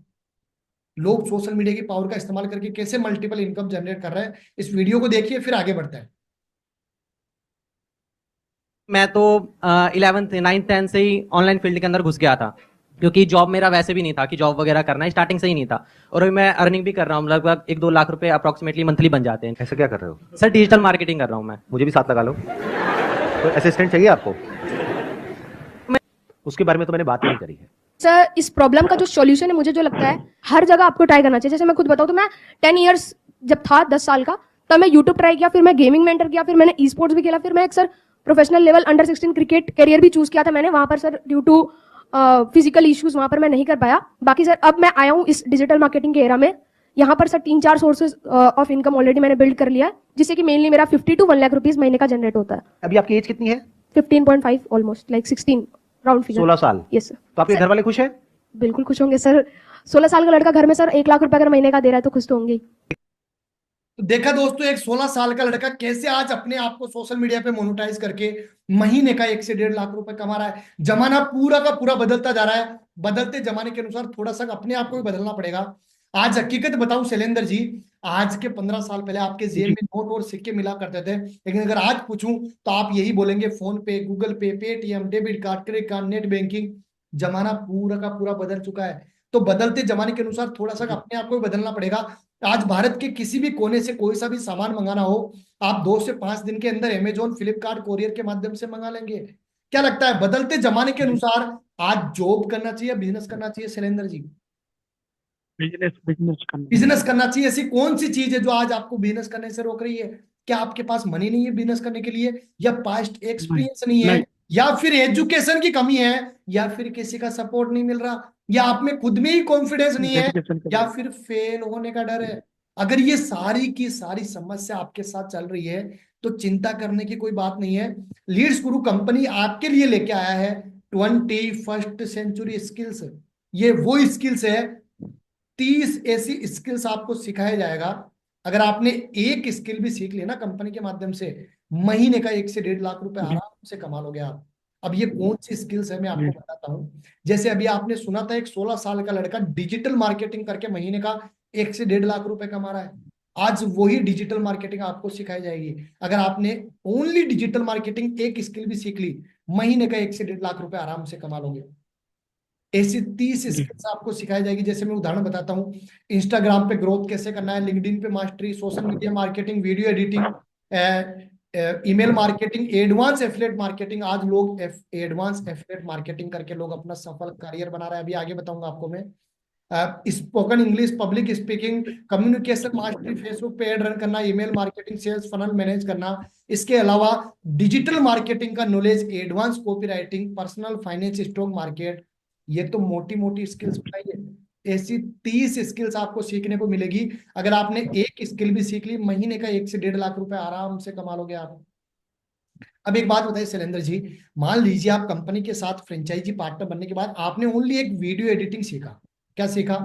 Speaker 1: लोग सोशल मीडिया की पावर का इस्तेमाल करके कैसे मल्टीपल इनकम जनरेट कर रहे हैं, इस वीडियो को देखिए फिर आगे बढ़ते हैं।
Speaker 5: मैं तो 11th 9th 10th से ही ऑनलाइन फील्ड के अंदर घुस गया था, क्योंकि जॉब मेरा वैसे भी नहीं था कि जॉब वगैरह करना है, स्टार्टिंग से ही नहीं था। और अभी मैं अर्निंग भी कर रहा हूँ, लगभग 1-2 लाख रुपए अप्रोक्सीमेटली मंथली बन जाते हैं।
Speaker 6: ऐसा क्या कर रहे हो?
Speaker 5: सर डिजिटल मार्केटिंग कर रहा हूँ मैं।
Speaker 6: मुझे भी साथ लगा लो। कोई असिस्टेंट चाहिए आपको? उसके बारे में तो मैंने बात ही नहीं करी है।
Speaker 7: सर इस प्रॉब्लम का जो सॉल्यूशन है, मुझे जो लगता है हर जगह आपको ट्राई करना चाहिए। जैसे मैं खुद बताऊं तो मैं 10 इयर्स जब था, 10 साल का, तब मैं यूट्यूब ट्राई किया, फिर मैं गेमिंग में एंटर किया, फिर मैंने ई स्पोर्ट्स भी खेला, फिर मैं एक sir professional level under 16 cricket career भी चूज किया था मैंने। वहां पर sir due to physical issues वहां पर मैं नहीं कर पाया। बाकी सर अब मैं आया हूँ इस डिजिटल मार्केटिंग के एरा में। यहाँ पर sir 3-4 sources of income already मैंने बिल्ड कर लिया है, जिससे कि मेनली मेरा 50 to 1 लाख रुपीज महीने का जनरेट होता है।
Speaker 6: अभी आपकी एज कितनी है?
Speaker 7: 15.5 ऑलमोस्ट, लाइक 16 राउंड फिगर।
Speaker 6: 16 साल।
Speaker 7: Yes sir.
Speaker 6: तो आपके घर वाले खुश हैं?
Speaker 7: बिल्कुल खुश होंगे सर। 16 साल का लड़का घर में सर 1 लाख रुपए अगर महीने का दे रहा है तो खुश तो होंगे ही।
Speaker 1: तो देखा दोस्तों, एक 16 साल का लड़का कैसे आज अपने आप को सोशल मीडिया पे मोनेटाइज करके महीने का 1 से 1.5 लाख रुपए कमा रहा है। जमाना पूरा का पूरा बदलता जा रहा है, बदलते जमाने के अनुसार थोड़ा सा अपने आप को भी बदलना पड़ेगा। आज हकीकत बताऊं शैलेंद्र जी, आज के 15 साल पहले आपके जेब में नोट और सिक्के मिला करते थे, लेकिन अगर आज पूछूं तो आप यही बोलेंगे, फोन पे, गूगल पे, Paytm, debit card, credit card, net banking. जमाना पूरा का पूरा बदल चुका है। तो बदलते जमाने के अनुसार थोड़ा सा अपने आप को भी बदलना पड़ेगा। आज भारत के किसी भी कोने से कोई सा भी सामान मंगाना हो, आप 2 से 5 दिन के अंदर अमेजोन, फ्लिपकार्ट, कोरियर के माध्यम से मंगा लेंगे। क्या लगता है बदलते जमाने के अनुसार आज जॉब करना चाहिए, बिजनेस करना चाहिए शैलेंद्र जी? बिजनेस करना चाहिए। ऐसी कौन सी चीज है जो आज आपको बिजनेस करने से रोक रही है? क्या आपके पास मनी नहीं है बिजनेस करने के लिए, या पास्ट एक्सपीरियंस नहीं है, या फिर एजुकेशन की कमी है, या फिर किसी का सपोर्ट नहीं मिल रहा, या आप में खुद में ही कॉन्फिडेंस नहीं है, या फिर फेल होने का डर है? अगर ये सारी की सारी समस्या आपके साथ चल रही है तो चिंता करने की कोई बात नहीं है। लीड्स गुरु कंपनी आपके लिए लेके आया है 21st सेंचुरी स्किल्स। ये वो स्किल्स है, 30 ऐसी स्किल्स आपको सिखाया जाएगा। अगर आपने एक स्किल भी सीख ली ना कंपनी के माध्यम से, महीने का 1 से 1.5 लाख रुपए आराम से कमा लोगे आप। अब ये कौन सी स्किल्स है मैं आपको बताता हूँ। जैसे अभी आपने सुना था एक 16 साल का लड़का डिजिटल मार्केटिंग करके महीने का 1 से 1.5 लाख रुपए कमा रहा है। आज वही डिजिटल मार्केटिंग आपको सिखाई जाएगी। अगर आपने ओनली डिजिटल मार्केटिंग एक स्किल भी सीख ली, महीने का 1 से 1.5 लाख रुपए आराम से कमा लोगे। ऐसी 30
Speaker 2: जी
Speaker 1: स्किल्स आपको सिखाई जाएगी। जैसे मैं उदाहरण बताता हूँ, इंस्टाग्राम पे ग्रोथ कैसे करना है, लिंक्डइन पे mastery, social media marketing, video editing, email marketing, advance affiliate marketing. आज लोग एडवांस एफिलिएट मार्केटिंग करके लोग अपना सफल करियर बना रहे हैं। अभी आगे बताऊंगा आपको मैं। Spoken English, public speaking, communication mastery, Facebook पे एड रन करना, email marketing, sales funnel manage करना। इसके अलावा डिजिटल मार्केटिंग का knowledge, advance copy writing, personal finance, stock market. ये तो मोटी मोटी स्किल्स बताइए। ऐसी 30 स्किल्स आपको सीखने को मिलेगी। अगर आपने एक स्किल भी सीख ली, महीने का 1 से 1.5 लाख रुपए आराम से कमा लोगे आप। अब एक बात बताइए शैलेंद्र जी, मान लीजिए आप कंपनी के साथ फ्रेंचाइजी पार्टनर बनने के बाद आपने ओनली एक वीडियो एडिटिंग सीखा। क्या सीखा?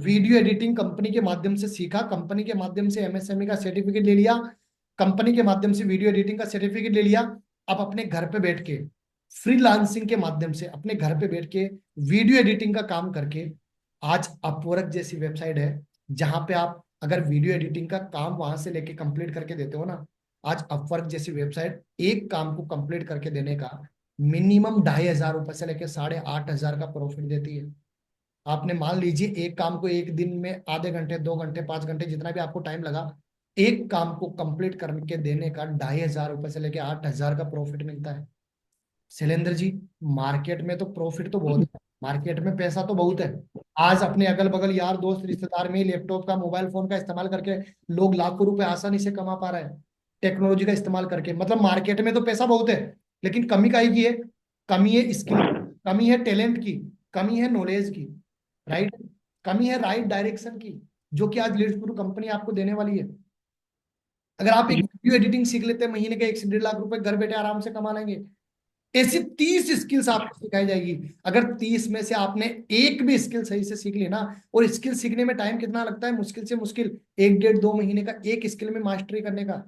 Speaker 1: वीडियो एडिटिंग कंपनी के माध्यम से सीखा, कंपनी के माध्यम से एमएसएमई का सर्टिफिकेट ले लिया, कंपनी के माध्यम से वीडियो एडिटिंग का सर्टिफिकेट ले लिया। अब अपने घर पे बैठ के फ्रीलांसिंग के माध्यम से अपने घर पे बैठ के वीडियो एडिटिंग का काम करके, आज अपवर्क जैसी वेबसाइट है जहां पे आप अगर वीडियो एडिटिंग का काम वहां से लेके कंप्लीट करके देते हो ना, आज अपवर्क जैसी वेबसाइट एक काम को कंप्लीट करके देने का मिनिमम 2,500 से लेके 8,500 का प्रॉफिट देती है। आपने मान लीजिए एक काम को एक दिन में आधे घंटे, 2 घंटे, 5 घंटे, जितना भी आपको टाइम लगा, एक काम को कंप्लीट करके देने का 2,500 से लेके 8,000 का प्रॉफिट मिलता है। शैलेंद्र जी, मार्केट में तो प्रॉफिट तो बहुत है, मार्केट में पैसा तो बहुत है। आज अपने अगल बगल यार दोस्त रिश्तेदार में लैपटॉप का, मोबाइल फोन का इस्तेमाल करके लोग लाखों रुपए आसानी से कमा पा रहे हैं, टेक्नोलॉजी का इस्तेमाल करके। मतलब मार्केट में तो पैसा बहुत है, लेकिन कमी का ही है। कमी है स्किल, कमी है टैलेंट की, कमी है नॉलेज की, राइट, कमी है राइट डायरेक्शन की, जो कि आज लीड्स गुरु कंपनी आपको देने वाली है। अगर आप एक वीडियो एडिटिंग सीख लेते हैं, महीने के 1 से 1.5 लाख रुपए घर बैठे आराम से कमा लेंगे। ऐसी 30 स्किल्स आपको सिखाई जाएगी। अगर 30 में से आपने एक भी स्किल सही से सीख ली ना, और स्किल सीखने में टाइम कितना लगता है? मुश्किल से मुश्किल 1, 1.5, 2 महीने का एक स्किल में मास्टरी करने का।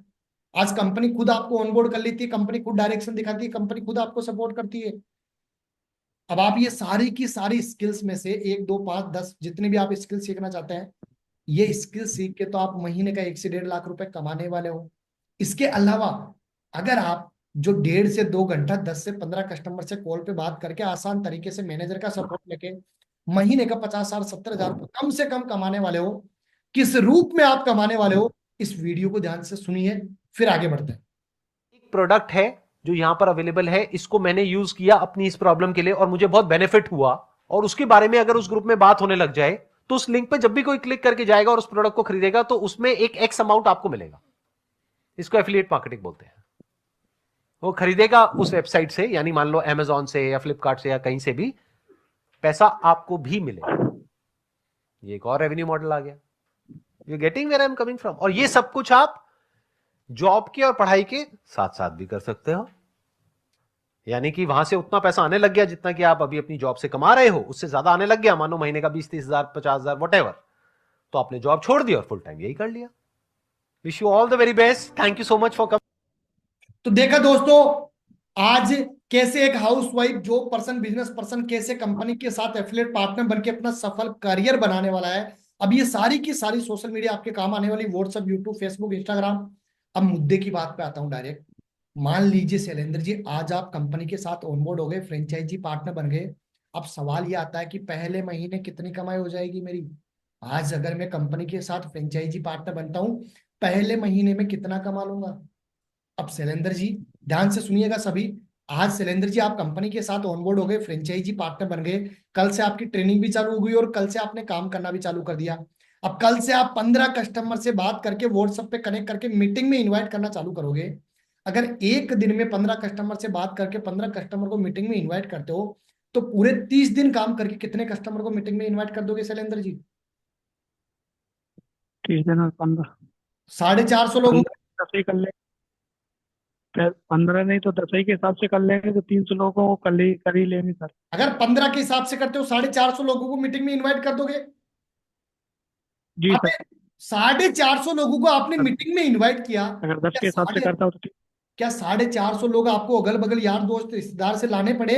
Speaker 1: आज कंपनी खुद आपको ऑनबोर्ड कर लेती है, कंपनी खुद डायरेक्शन दिखाती है, कंपनी खुद आपको सपोर्ट करती है। अब आप ये सारी की सारी स्किल्स में से 1, 2, 5, 10 जितने भी आप स्किल सीखना चाहते हैं, ये स्किल सीख के तो आप महीने का 1 से 1.5 लाख रुपए कमाने वाले हो। इसके अलावा अगर आप जो 1.5 से 2 घंटा 10 से 15 कस्टमर से कॉल पे बात करके आसान तरीके से मैनेजर का सपोर्ट लेके महीने का 50,000 70,000 कम से कम कमाने वाले हो, किस रूप में आप कमाने वाले हो, इस वीडियो को ध्यान से सुनिए, फिर आगे बढ़ते हैं।
Speaker 6: एक प्रोडक्ट है जो यहां पर अवेलेबल है, इसको मैंने यूज किया अपनी इस प्रॉब्लम के लिए और मुझे बहुत बेनिफिट हुआ, और उसके बारे में अगर उस ग्रुप में बात होने लग जाए तो उस लिंक पे जब भी कोई क्लिक करके जाएगा और उस प्रोडक्ट को खरीदेगा तो उसमें एक एक्स अमाउंट आपको मिलेगा। इसको एफिलिएट मार्केटिंग बोलते हैं। वो खरीदेगा उस वेबसाइट से, यानी मान लो अमेजॉन से या फ्लिपकार्ट से या कहीं से भी, पैसा आपको भी मिलेगा। ये एक और रेवेन्यू मॉडल आ गया। You getting where I am coming from. और ये सब कुछ आप जॉब के और पढ़ाई के साथ साथ भी कर सकते हो। यानी कि वहां से उतना पैसा आने लग गया जितना कि आप अभी अपनी जॉब से कमा रहे हो, उससे ज्यादा आने लग गया, मानो महीने का 20-30 हजार, 50,000 वॉटेवर, तो आपने जॉब छोड़ दी और फुल टाइम यही कर लिया। Wish you all the very best. Thank you so much for coming.
Speaker 1: तो देखा दोस्तों, आज कैसे एक housewife job person, business person कैसे कंपनी के साथ एफिलिएट पार्टनर बनके अपना सफल करियर बनाने वाला है। अब ये सारी की सारी सोशल मीडिया आपके काम आने वाली, व्हाट्सएप, यूट्यूब, फेसबुक, इंस्टाग्राम। अब मुद्दे की बात पे आता हूं डायरेक्ट। मान लीजिए शैलेंद्र जी, आज आप कंपनी के साथ ऑनबोर्ड हो गए, फ्रेंचाइजी पार्टनर बन गए। अब सवाल ये आता है कि पहले महीने कितनी कमाई हो जाएगी मेरी। आज अगर मैं कंपनी के साथ फ्रेंचाइजी पार्टनर बनता हूं, पहले महीने में कितना कमा लूंगा। अब शैलेंद्र जी ध्यान से सुनिएगा सभी। आज शैलेंद्र जी आप कंपनी के साथ ऑनबोर्ड हो गए, फ्रेंचाइजी पार्टनर बन गए, कल से आपकी ट्रेनिंग भी चालू हो गई और कल से आपने काम करना भी चालू कर दिया। अब कल से आप 15 कस्टमर से बात करके व्हाट्सएप पे कनेक्ट करके मीटिंग में इन्वाइट करना चालू करोगे। अगर एक दिन में 15 कस्टमर से बात करके 15 कस्टमर को मीटिंग में इन्वाइट करते हो, तो पूरे 30 दिन काम करके कितने कस्टमर को मीटिंग में इन्वाइट कर दोगे शैलेंद्र जी?
Speaker 2: 30 दिन और 15,
Speaker 1: 450 लोगों को।
Speaker 2: 10 ही कर ले, 15 नहीं तो 10 ही के हिसाब से कर लेंगे तो 300 लोगों को कर ही लेंगे सर।
Speaker 1: अगर 15 के हिसाब से करते हो, 450 लोगों को मीटिंग में इन्वाइट कर दोगे।
Speaker 2: जी सर।
Speaker 1: 450 लोगों को आपने मीटिंग में इन्वाइट किया।
Speaker 2: अगर 10 के हिसाब से करता हूँ तो
Speaker 1: क्या 450 लोग आपको अगल बगल यार दोस्त रिश्तेदार से लाने पड़े,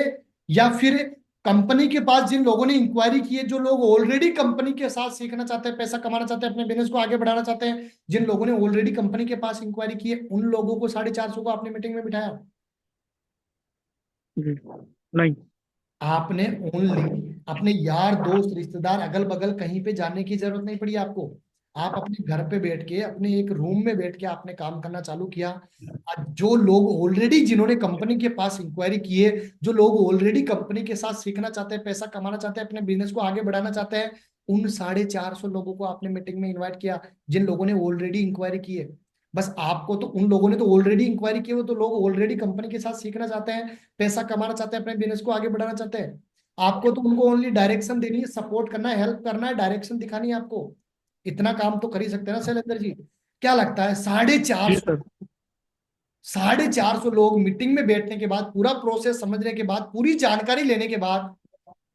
Speaker 1: या फिर कंपनी के पास जिन लोगों ने इंक्वायरी की है, जो लोग ऑलरेडी कंपनी के साथ सीखना चाहते हैं, पैसा कमाना चाहते हैं, अपने बिजनेस को आगे बढ़ाना चाहते हैं, जिन लोगों ने ऑलरेडी कंपनी के पास इंक्वायरी की है, उन लोगों को 450 को आपने मीटिंग में बिठाया?
Speaker 2: जी नहीं।
Speaker 1: आपने ओनली अपने यार दोस्त रिश्तेदार अगल बगल कहीं पे जाने की जरूरत नहीं पड़ी आपको। आप अपने घर पे बैठ के, अपने एक रूम में बैठ के आपने काम करना चालू किया। आज जो लोग ऑलरेडी, जिन्होंने कंपनी के पास इंक्वायरी की है, जो लोग ऑलरेडी कंपनी के साथ सीखना चाहते हैं, पैसा कमाना चाहते हैं, अपने बिजनेस को आगे बढ़ाना चाहते हैं, उन 450 लोगों को आपने मीटिंग में इन्वाइट किया, जिन लोगों ने ऑलरेडी इंक्वायरी की है। बस आपको तो, उन लोगों ने तो ऑलरेडी इंक्वायरी की है, वो तो लोग ऑलरेडी कंपनी के साथ सीखना चाहते हैं, पैसा कमाना चाहते हैं, अपने बिजनेस को आगे बढ़ाना चाहते हैं। आपको तो उनको ओनली डायरेक्शन देनी है, सपोर्ट करना है, हेल्प करना है, डायरेक्शन दिखानी है आपको। इतना काम तो कर ही सकते हैं ना शैलेंद्र जी? क्या लगता है,
Speaker 2: जी सर।
Speaker 1: 450 लोग मीटिंग में बैठने के बाद, पूरा प्रोसेस समझने के बाद, पूरी जानकारी लेने के बाद,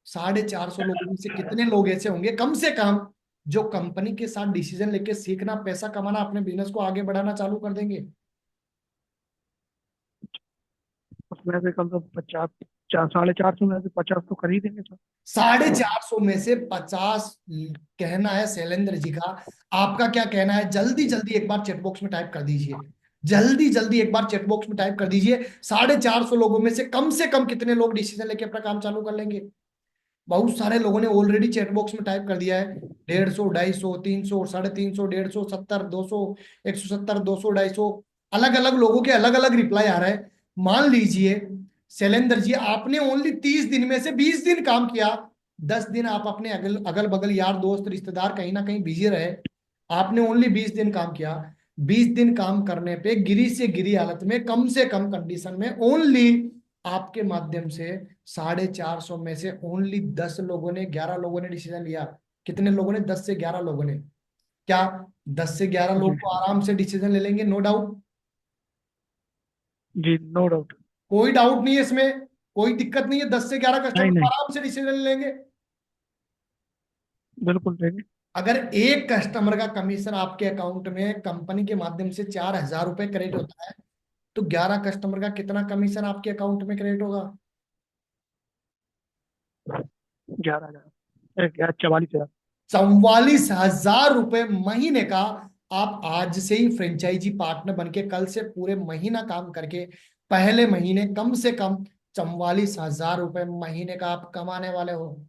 Speaker 1: 450 लोगों में से कितने लोग ऐसे होंगे कम से कम जो कंपनी के साथ डिसीजन लेके सीखना, पैसा कमाना, अपने बिजनेस को आगे बढ़ाना चालू कर देंगे?
Speaker 2: उसमें से कम से कम 50, 450 में से 50 तो कर ही देंगे सर।
Speaker 1: 450 में से 50 कहना है शैलेंद्र जी का। आपका क्या कहना है? जल्दी जल्दी एक बार चैट बॉक्स में टाइप कर दीजिए, जल्दी जल्दी एक बार चैट बॉक्स में टाइप कर दीजिए। 450 लोगों में से कम कितने लोग डिसीजन लेके अपना काम चालू कर लेंगे? बहुत सारे लोगों ने ऑलरेडी चैट बॉक्स में टाइप कर दिया है। 150, 250, 300, 350, 150, 70, 200, 170, 200, 250, अलग अलग लोगों के अलग अलग रिप्लाई आ रहा है। मान लीजिए शैलेंद्र जी, आपने ओनली 30 दिन में से 20 दिन काम किया, 10 दिन आप अपने अगल बगल यार दोस्त रिश्तेदार कहीं ना कहीं बिजी रहे, आपने ओनली 20 दिन काम किया। 20 दिन काम करने पे गिरी से गिरी हालत में, कम से कम कंडीशन में, ओनली आपके माध्यम से 450 में से ओनली 10 लोगों ने, 11 लोगों ने डिसीजन लिया। कितने लोगों ने? 10 से 11 लोगों ने। क्या 10 से 11 लोग तो आराम से डिसीजन ले लेंगे? No doubt.
Speaker 2: जी नो डाउट।
Speaker 1: कोई डाउट नहीं है इसमें, कोई दिक्कत नहीं है। 10 से 11
Speaker 2: नहीं
Speaker 1: कस्टमर
Speaker 2: नहीं,
Speaker 1: आराम से डिसीजन ले लेंगे।
Speaker 2: बिल्कुल देंगे।
Speaker 1: अगर एक कस्टमर का कमीशन आपके अकाउंट में कंपनी के माध्यम से 4,000 रुपए क्रेडिट होता है, तो 11 कस्टमर का कितना कमीशन आपके अकाउंट में क्रेडिट होगा?
Speaker 2: 11,000, 44,000।
Speaker 1: 44,000 रुपए महीने का। आप आज से ही फ्रेंचाइजी पार्टनर बनके, कल से पूरे महीना काम करके, पहले महीने कम से कम 44,000 रुपए महीने का आप कमाने वाले हो।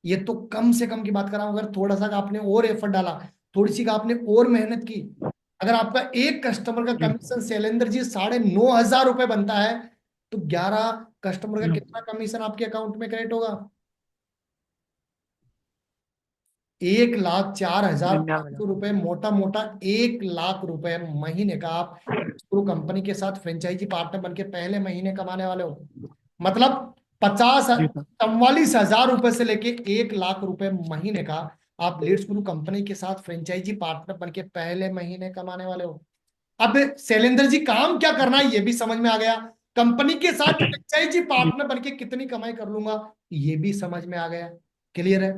Speaker 1: ये तो कम से कम की बात कर रहा हूं। अगर थोड़ा सा का आपने और एफर्ट डाला, थोड़ी सी का आपने और मेहनत की, अगर आपका एक कस्टमर का
Speaker 2: जी
Speaker 1: कमीशन शैलेंद्र जी 9,500 रुपए बनता है, तो 11 कस्टमर का
Speaker 2: जी
Speaker 1: कितना कमीशन आपके अकाउंट में क्रेडिट होगा? 1,04,500 रुपए, मोटा मोटा 1 लाख रुपए महीने का आप स्क्रू कंपनी के साथ फ्रेंचाइजी पार्टनर बनके पहले महीने कमाने वाले हो। मतलब 44,000 रुपए से लेके 1 लाख रुपए महीने का आप लीड्स गुरु कंपनी के साथ फ्रेंचाइजी पार्टनर बनके पहले महीने कमाने वाले हो। अब शैलेंद्र जी, काम क्या करना है ये भी समझ में आ गया, कंपनी के साथ फ्रेंचाइजी पार्टनर बनके कितनी कमाई कर लूंगा ये भी समझ में आ गया। क्लियर है?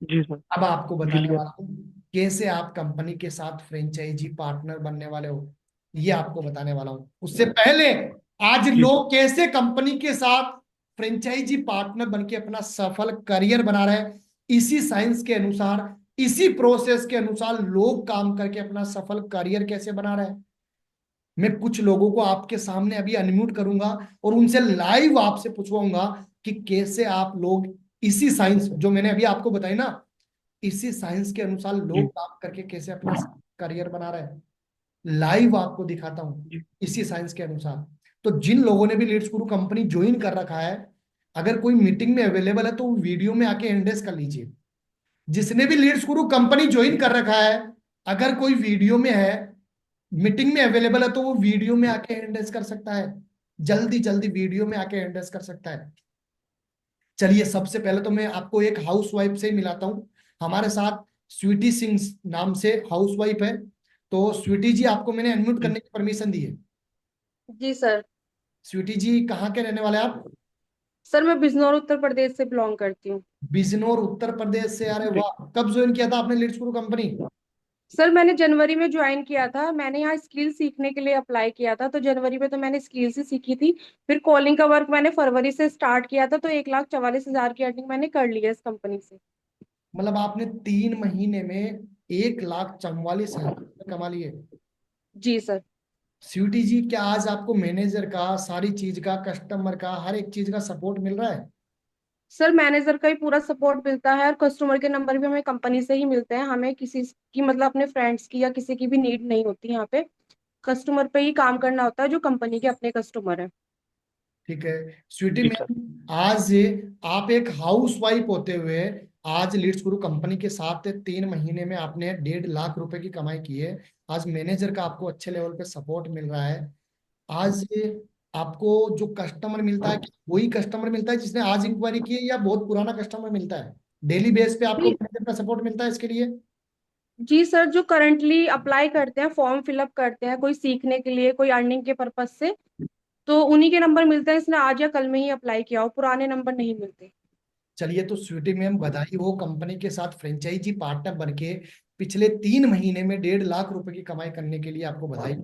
Speaker 2: जी सर।
Speaker 1: अब आपको बताने
Speaker 2: क्लियर।
Speaker 1: वाला हूँ कैसे आप कंपनी के साथ फ्रेंचाइजी पार्टनर बनने वाले हो, ये आपको बताने वाला हूँ। उससे पहले आज
Speaker 2: जी
Speaker 1: लोग कैसे कंपनी के साथ फ्रेंचाइजी पार्टनर बनके अपना सफल करियर बना रहे हैं, इसी साइंस के अनुसार, इसी प्रोसेस के अनुसार लोग काम करके अपना सफल करियर कैसे बना रहे हैं। मैं कुछ लोगों को आपके सामने अभी अनम्यूट करूंगा और उनसे लाइव आपसे पूछवाऊंगा कि कैसे आप लोग इसी साइंस जो मैंने अभी आपको बताई ना, इसी साइंस के अनुसार
Speaker 2: जी
Speaker 1: लोग काम करके कैसे अपना करियर बना रहे हैं। लाइव आपको दिखाता हूं
Speaker 2: जी
Speaker 1: इसी साइंस के अनुसार। तो जिन लोगों ने भी लीड्स गुरु कंपनी ज्वाइन कर रखा है, अगर कोई मीटिंग में अवेलेबल है तो वीडियो में आके एंडेस कर लीजिए। जिसने भी लीड्स गुरु कंपनी ज्वाइन कर रखा है, अगर कोई वीडियो में है, मीटिंग में अवेलेबल है, तो वो वीडियो में आके एंडेस कर सकता है, जल्दी जल्दी वीडियो में आके एंडेस कर सकता है। चलिए सबसे पहले तो मैं आपको एक हाउस वाइफ से ही मिलाता हूँ। हमारे साथ स्वीटी सिंह नाम से हाउस वाइफ है। तो स्वीटी जी, आपको मैंने अनम्यूट करने की परमिशन दी है।
Speaker 3: जी सर।
Speaker 1: स्वीटी जी, कहाँ के रहने वाले हैं आप?
Speaker 3: सर मैं बिजनौर उत्तर प्रदेश से बिलोंग करती हूँ।
Speaker 1: बिजनौर उत्तर प्रदेश से? अरे
Speaker 2: जी
Speaker 1: वाह, कब ज्वाइन किया था आपने लीड्स गुरु कंपनी?
Speaker 3: सर मैंने जनवरी में ज्वाइन किया था, मैंने यहाँ स्किल सीखने के लिए अप्लाई किया था, तो जनवरी में तो मैंने स्किल्स ही सीखी थी। फिर कॉलिंग का वर्क मैंने फरवरी से स्टार्ट किया था, तो 1,44,000 की अर्निंग मैंने कर ली है इस कंपनी से।
Speaker 1: मतलब आपने 3 महीने में 1,44,000 कमा लिए।
Speaker 3: जी सर।
Speaker 1: स्वीटी जी, क्या आज आपको मैनेजर का, सारी चीज का, कस्टमर का, हर एक चीज का सपोर्ट मिल रहा है?
Speaker 3: सर मैनेजर का ही पूरा सपोर्ट मिलता है, और कस्टमर के नंबर भी हमें कंपनी से ही मिलते हैं, हमें किसी की मतलब अपने फ्रेंड्स की या किसी की भी नीड नहीं होती यहाँ पे। कस्टमर पे ही काम करना होता है जो कंपनी के अपने कस्टमर है।
Speaker 1: ठीक है स्वीटी
Speaker 6: जी सर।
Speaker 1: मैम, आज आप एक हाउस वाइफ होते हुए आज लीड्स गुरु कंपनी के साथ 3 महीने में आपने 1.5 लाख रुपए की कमाई की है। आज मैनेजर का आपको अच्छे लेवल पे सपोर्ट मिल रहा है। आज आपको जो कस्टमर मिलता है, क्या वही कस्टमर मिलता है जिसने आज इंक्वायरी की है, या बहुत पुराना कस्टमर मिलता है? डेली बेस पे आपको
Speaker 3: जी।
Speaker 1: मैनेजर का सपोर्ट मिलता है इसके लिए?
Speaker 3: जी सर, जो करंटली अप्लाई करते हैं, फॉर्म फिलअप करते हैं, कोई सीखने के लिए, कोई अर्निंग के पर्पज से, तो उन्हीं के नंबर मिलते हैं, इसने आज या कल में ही अप्लाई किया हो, पुराने नंबर नहीं मिलते।
Speaker 1: चलिए, तो स्वीटी मैम, बधाई हो, कंपनी के साथ फ्रेंचाइजी पार्टनर बन के पिछले 3 महीने में 1.5 लाख रुपए की कमाई करने के लिए आपको बधाई।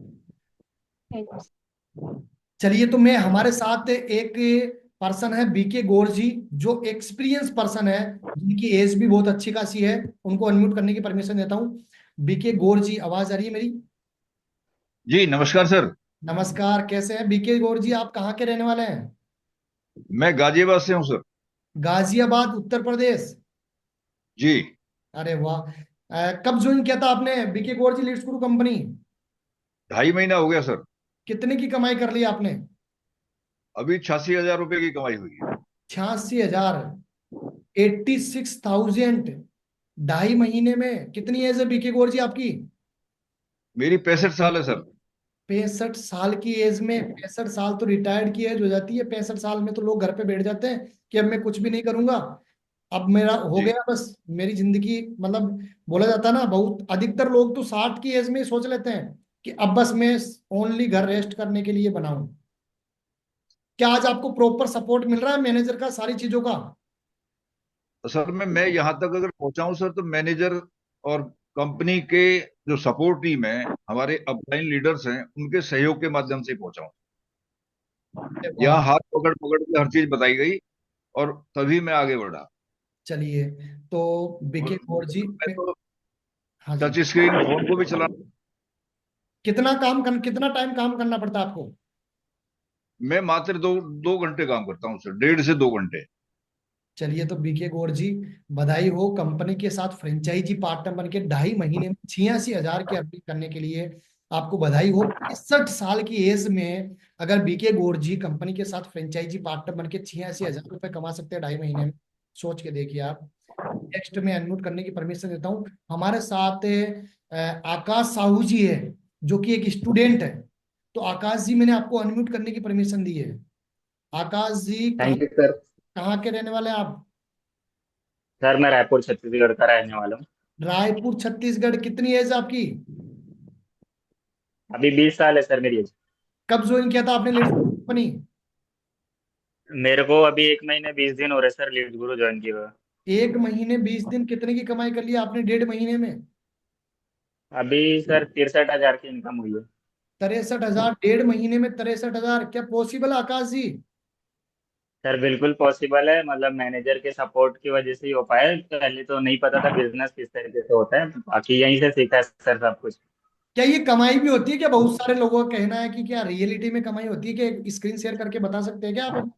Speaker 3: Thank you.
Speaker 1: चलिए, तो मैं, हमारे साथ एक पर्सन है बीके गौर जी, जो एक्सपीरियंस पर्सन है, जिनकी एज भी बहुत अच्छी खासी है। उनको अनम्यूट करने की परमिशन देता हूँ। बीके गौर जी, आवाज आ रही है मेरी?
Speaker 8: जी नमस्कार सर।
Speaker 1: नमस्कार, कैसे हैं बीके गौर जी? आप कहाँ के रहने वाले हैं?
Speaker 8: मैं गाजियाबाद से हूँ सर।
Speaker 1: गाजियाबाद, उत्तर प्रदेश।
Speaker 8: जी।
Speaker 1: अरे वाह। कब ज्वाइन किया था आपने बीके गौर जी लीड्स गुरु कंपनी?
Speaker 8: 2.5 महीना हो गया सर।
Speaker 1: कितने की कमाई कर ली आपने?
Speaker 8: अभी 86,000 रुपए की कमाई हुई है।
Speaker 1: 86,000, 86,000, 2.5 महीने में। कितनी एज है बीके गौर जी आपकी?
Speaker 8: मेरी 65 साल है सर।
Speaker 1: 65 साल की एज में? 65 साल तो रिटायर्ड की एज हो जाती है। 65 साल में तो लोग घर पे बैठ जाते हैं कि अब मैं कुछ भी नहीं करूंगा, अब मेरा हो
Speaker 8: जी।
Speaker 1: गया, बस मेरी जिंदगी, मतलब बोला जाता है ना, बहुत अधिकतर लोग तो 60 की एज में ही सोच लेते हैं कि अब बस मैं ओनली घर रेस्ट करने के लिए बनाऊं। क्या आज आपको प्रॉपर सपोर्ट मिल रहा है मैनेजर का, सारी चीजों का?
Speaker 8: तो सर मैं यहाँ तक अगर पहुंचाऊं सर, तो मैनेजर और कंपनी के जो सपोर्ट टीम है, हमारे अपलाइन लीडर्स हैं, उनके सहयोग के माध्यम से पहुंचाऊं।
Speaker 1: अरे वाह।
Speaker 8: यहाँ हाथ पकड़ पकड़ के हर चीज बताई गई और तभी मैं आगे बढ़ा।
Speaker 1: चलिए, तो बीके
Speaker 8: और
Speaker 1: गौर जी
Speaker 8: मैं तो
Speaker 1: हाँ जी।
Speaker 8: टच स्क्रीन फोन को भी चला।
Speaker 1: कितना टाइम काम करना पड़ता है आपको?
Speaker 8: मैं मात्र 2 घंटे काम करता हूँ सर, 1.5 से 2 घंटे।
Speaker 1: चलिए, तो बीके गौर जी, बधाई हो, कंपनी के साथ फ्रेंचाइजी पार्टनर बन के 2.5 महीने में 86,000 की अर्निंग करने के लिए आपको बधाई हो। 65 साल की एज में अगर बीके गौर जी कंपनी के साथ फ्रेंचाइजी पार्टनर बन के 86,000 रुपए कमा सकते हैं 2.5 महीने में, सोच के देखिए आप। नेक्स्ट में अनम्यूट करने की परमिशन देता हूँ। हमारे साथ आकाश साहू जी है, जो कि एक स्टूडेंट है। तो आकाश जी, मैंने आपको अनम्यूट करने की परमिशन दी है। आकाश जी, कहाँ
Speaker 9: थैंक यू सर।
Speaker 1: कहाँ के रहने वाले हैं आप?
Speaker 9: सर मैं रायपुर छत्तीसगढ़ का रहने वाला हूँ।
Speaker 1: रायपुर छत्तीसगढ़। कितनी एज आपकी?
Speaker 9: अभी 20 साल है सर मेरी एज।
Speaker 1: कब ज्वाइन किया था आपने लीड्स कंपनी?
Speaker 9: मेरे को अभी 1 महीने 20 दिन हो रहे सर लीड गुरु ज्वाइन किए हुए।
Speaker 1: 1 महीने 20 दिन, कितने की कमाई कर ली आपने 1.5 महीने में?
Speaker 9: अभी सर 63,000 की इनकम हुई है।
Speaker 1: 63,000, 1.5 महीने में 63,000, क्या पॉसिबल है आकाश जी?
Speaker 9: सर बिल्कुल पॉसिबल है, मतलब मैनेजर के सपोर्ट की वजह से ही हो पाया। पहले तो नहीं पता था बिजनेस किस तरीके से होता है, बाकी यहीं से सीखा है सर सब कुछ।
Speaker 1: क्या ये कमाई भी होती है? क्या बहुत सारे लोगों का कहना है कि क्या रियलिटी में कमाई होती है? क्या स्क्रीन शेयर करके बता सकते हैं क्या आप?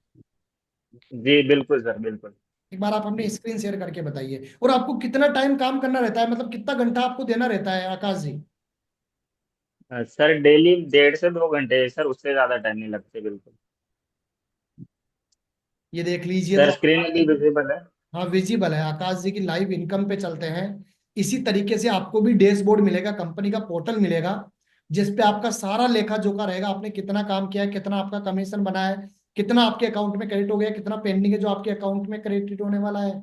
Speaker 9: जी बिल्कुल सर बिल्कुल।
Speaker 1: एक बार आप अपने स्क्रीन शेयर करके बताइए। और आपको कितना टाइम काम करना रहता है, मतलब कितना घंटा आपको देना रहता है आकाश जी?
Speaker 9: सर डेली 1.5 से 2 घंटे सर, उससे ज्यादा टाइम नहीं लगते बिल्कुल।
Speaker 1: ये देख लीजिए,
Speaker 9: सर
Speaker 1: तो
Speaker 9: स्क्रीन भी विजिबल है।
Speaker 1: हाँ, विजिबल है। आकाश जी की लाइव इनकम पे चलते हैं। इसी तरीके से आपको भी डैशबोर्ड मिलेगा, कंपनी का पोर्टल मिलेगा, जिस पे आपका सारा लेखा जोखा रहेगा। आपने कितना काम किया है, कितना आपका कमीशन बना है, कितना आपके अकाउंट में क्रेडिट हो गया, कितना पेंडिंग है जो आपके अकाउंट में क्रेडिट होने वाला है।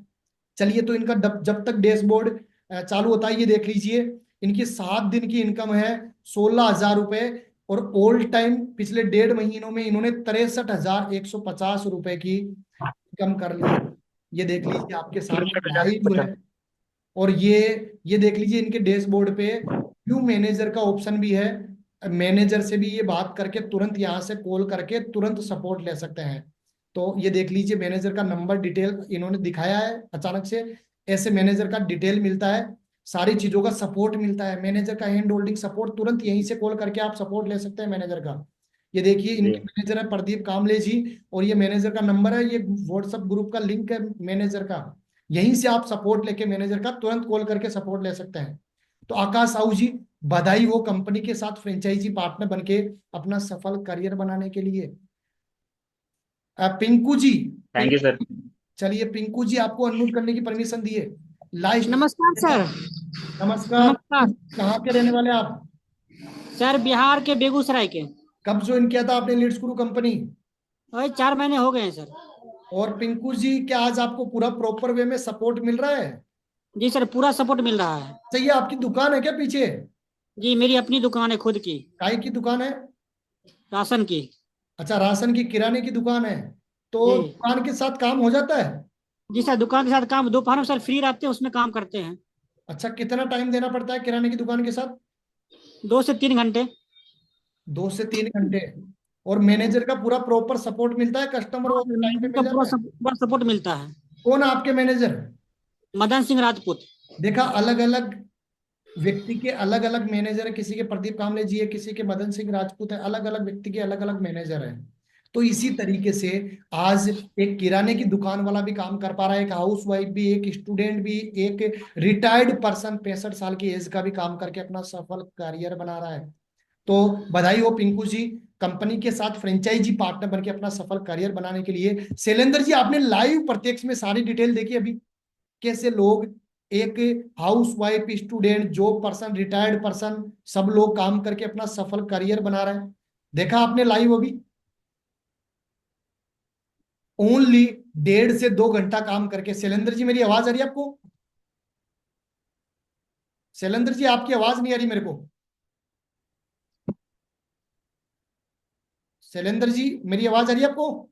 Speaker 1: चलिए, तो इनका जब तक डैशबोर्ड चालू होता है, ये देख लीजिए। इनकी 7 दिन की इनकम है 16,000 रुपए। और ऑल टाइम पिछले 1.5 महीनों में इन्होंने 63,150 रुपए की इनकम कर ली है। ये देख लीजिए आपके सामने लाइव है। और ये देख लीजिए इनके डैशबोर्ड पे व्यू मैनेजर का ऑप्शन भी है। मैनेजर से भी ये बात करके तुरंत यहाँ से कॉल करके तुरंत सपोर्ट ले सकते हैं। तो ये देख लीजिए मैनेजर का नंबर डिटेल इन्होंने दिखाया है अचानक से। ऐसे मैनेजर का डिटेल मिलता है, सारी चीजों का सपोर्ट मिलता है, मैनेजर का हैंड होल्डिंग सपोर्ट तुरंत यहीं से कॉल करके आप सपोर्ट ले सकते हैं मैनेजर का। ये देखिए इनके
Speaker 9: जी
Speaker 1: मैनेजर है प्रदीप कामले जी, और ये मैनेजर का नंबर है, ये व्हाट्सएप ग्रुप का लिंक है मैनेजर का। यहीं से आप सपोर्ट लेके मैनेजर का तुरंत कॉल करके सपोर्ट ले सकते हैं। तो आकाश साहू जी, बधाई हो कंपनी के साथ फ्रेंचाइजी पार्टनर बनके अपना सफल करियर बनाने के लिए। पिंकू जी,
Speaker 9: थैंक यू सर।
Speaker 1: चलिए पिंकू जी आपको अनम्यूट करने की परमिशन दिए। लाइव
Speaker 10: नमस्कार सर।
Speaker 1: नमस्कार।
Speaker 10: नमस्कार
Speaker 1: कहाँ के रहने वाले आप?
Speaker 10: सर, बिहार के बेगूसराय के।
Speaker 1: कब ज्वाइन किया था आपने लीड्स गुरु कंपनी?
Speaker 10: वही 4 महीने हो गए हैं सर।
Speaker 1: और पिंकू जी, क्या आज आपको पूरा प्रॉपर वे में सपोर्ट मिल रहा है?
Speaker 10: जी सर, पूरा सपोर्ट मिल रहा है।
Speaker 1: सही है। आपकी दुकान है क्या पीछे?
Speaker 10: जी, मेरी अपनी दुकान है, खुद की।
Speaker 1: काय की दुकान है?
Speaker 10: राशन की।
Speaker 1: अच्छा, राशन की, किराने की दुकान है। तो
Speaker 10: जी
Speaker 1: दुकान के साथ काम हो जाता है?
Speaker 10: जी सर, दुकान के साथ काम दोपहर में सर फ्री रहते हैं, उसमें काम करते हैं।
Speaker 1: अच्छा, कितना टाइम देना पड़ता है किराने की दुकान के साथ?
Speaker 10: 2 से 3 घंटे।
Speaker 1: 2 से 3 घंटे। और मैनेजर का पूरा प्रॉपर सपोर्ट मिलता है, कस्टमर वो टाइम पे
Speaker 10: उनका
Speaker 1: मिल जाता है?
Speaker 10: पूरा सपोर्ट मिलता है।
Speaker 1: कौन है आपके मैनेजर?
Speaker 10: मदन सिंह राजपूत।
Speaker 1: देखा, अलग अलग व्यक्ति के अलग अलग मैनेजर है। किसी के प्रदीप कामले जी है, किसी के मदन सिंह राजपूत है। अलग अलग व्यक्ति के अलग अलग मैनेजर है। तो इसी तरीके से आज एक किराने की दुकान वाला भी काम कर पा रहा है, एक हाउस वाइफ भी, एक स्टूडेंट भी, एक रिटायर्ड पर्सन 65 साल की एज का भी काम करके अपना सफल करियर बना रहा है। तो बधाई हो पिंकू जी, कंपनी के साथ फ्रेंचाइजी पार्टनर बनके अपना सफल करियर बनाने के लिए। शैलेंद्र जी, आपने लाइव प्रत्यक्ष में सारी डिटेल देखी अभी, कैसे लोग, एक house wife, student, job person, retired person, सब लोग काम करके अपना सफल करियर बना रहे हैं। देखा आपने लाइव अभी? ओनली 1.5 से 2 घंटा काम करके। शैलेंद्र जी, मेरी आवाज आ रही है आपको? शैलेंद्र जी, आपकी आवाज नहीं आ रही मेरे को। शैलेंद्र जी, मेरी आवाज आ रही है आपको?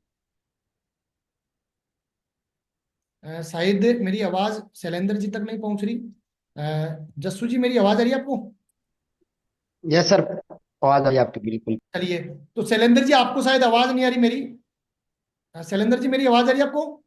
Speaker 1: शायद मेरी आवाज शैलेंद्र जी तक नहीं पहुंच रही। जस्सू जी, मेरी आवाज आ रही है आपको?
Speaker 11: यस सर, आवाज आ रही है आपकी बिल्कुल।
Speaker 1: चलिए, तो शैलेंद्र जी आपको शायद आवाज नहीं आ रही मेरी। शैलेंद्र जी, मेरी आवाज आ रही है आपको?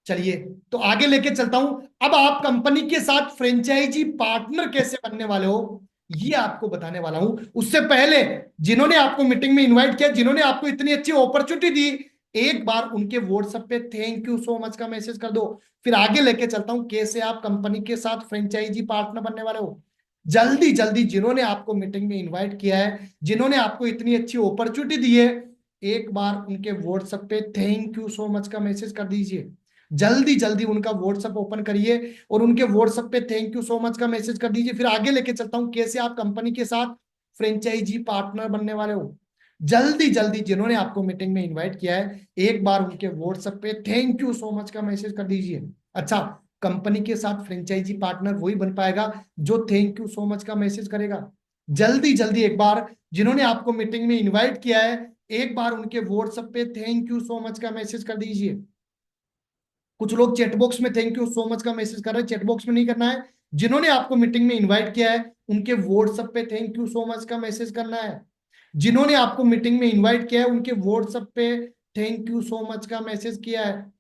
Speaker 1: चलिए, तो आगे लेके चलता हूं। अब आप कंपनी के साथ फ्रेंचाइजी पार्टनर कैसे बनने वाले हो, ये आपको बताने वाला हूं। उससे पहले, जिन्होंने आपको मीटिंग में इनवाइट किया, जिन्होंने आपको इतनी अच्छी अपॉर्चुनिटी दी, एक बार उनके व्हाट्सएप पे थैंक यू सो मच का मैसेज कर दो। फिर आगे लेके चलता हूं कैसे आप कंपनी के साथ फ्रेंचाइजी पार्टनर बनने वाले हो। जल्दी जल्दी जिन्होंने आपको मीटिंग में इन्वाइट किया है, जिन्होंने आपको इतनी अच्छी अपॉर्चुनिटी दी है, एक बार उनके व्हाट्सएप पे थैंक यू सो मच का मैसेज कर दीजिए। जल्दी जल्दी उनका व्हाट्सएप ओपन करिए और उनके व्हाट्सएप पे थैंक यू सो मच का मैसेज कर दीजिए। फिर आगे लेके चलता हूं कैसे आप कंपनी के साथ फ्रेंचाइजी पार्टनर बनने वाले हो। जल्दी जल्दी जिन्होंने आपको मीटिंग में इनवाइट किया है, एक बार उनके व्हाट्सएप पे थैंक यू सो मच का मैसेज कर दीजिए। अच्छा, कंपनी के साथ फ्रेंचाइजी पार्टनर वही बन पाएगा जो थैंक यू सो मच का मैसेज करेगा। जल्दी जल्दी एक बार जिन्होंने आपको मीटिंग में इनवाइट किया है, एक बार उनके व्हाट्सएप पे थैंक यू सो मच का मैसेज कर दीजिए। कुछ लोग चैट बॉक्स में थैंक यू सो मच का मैसेज कर रहे हैं, चैट बॉक्स में नहीं करना है। जिन्होंने आपको मीटिंग में इनवाइट किया है, उनके व्हाट्सएप पे थैंक यू सो मच का मैसेज करना है। जिन्होंने आपको मीटिंग में इनवाइट किया है, उनके व्हाट्सएप पे थैंक यू सो मच का मैसेज किया है।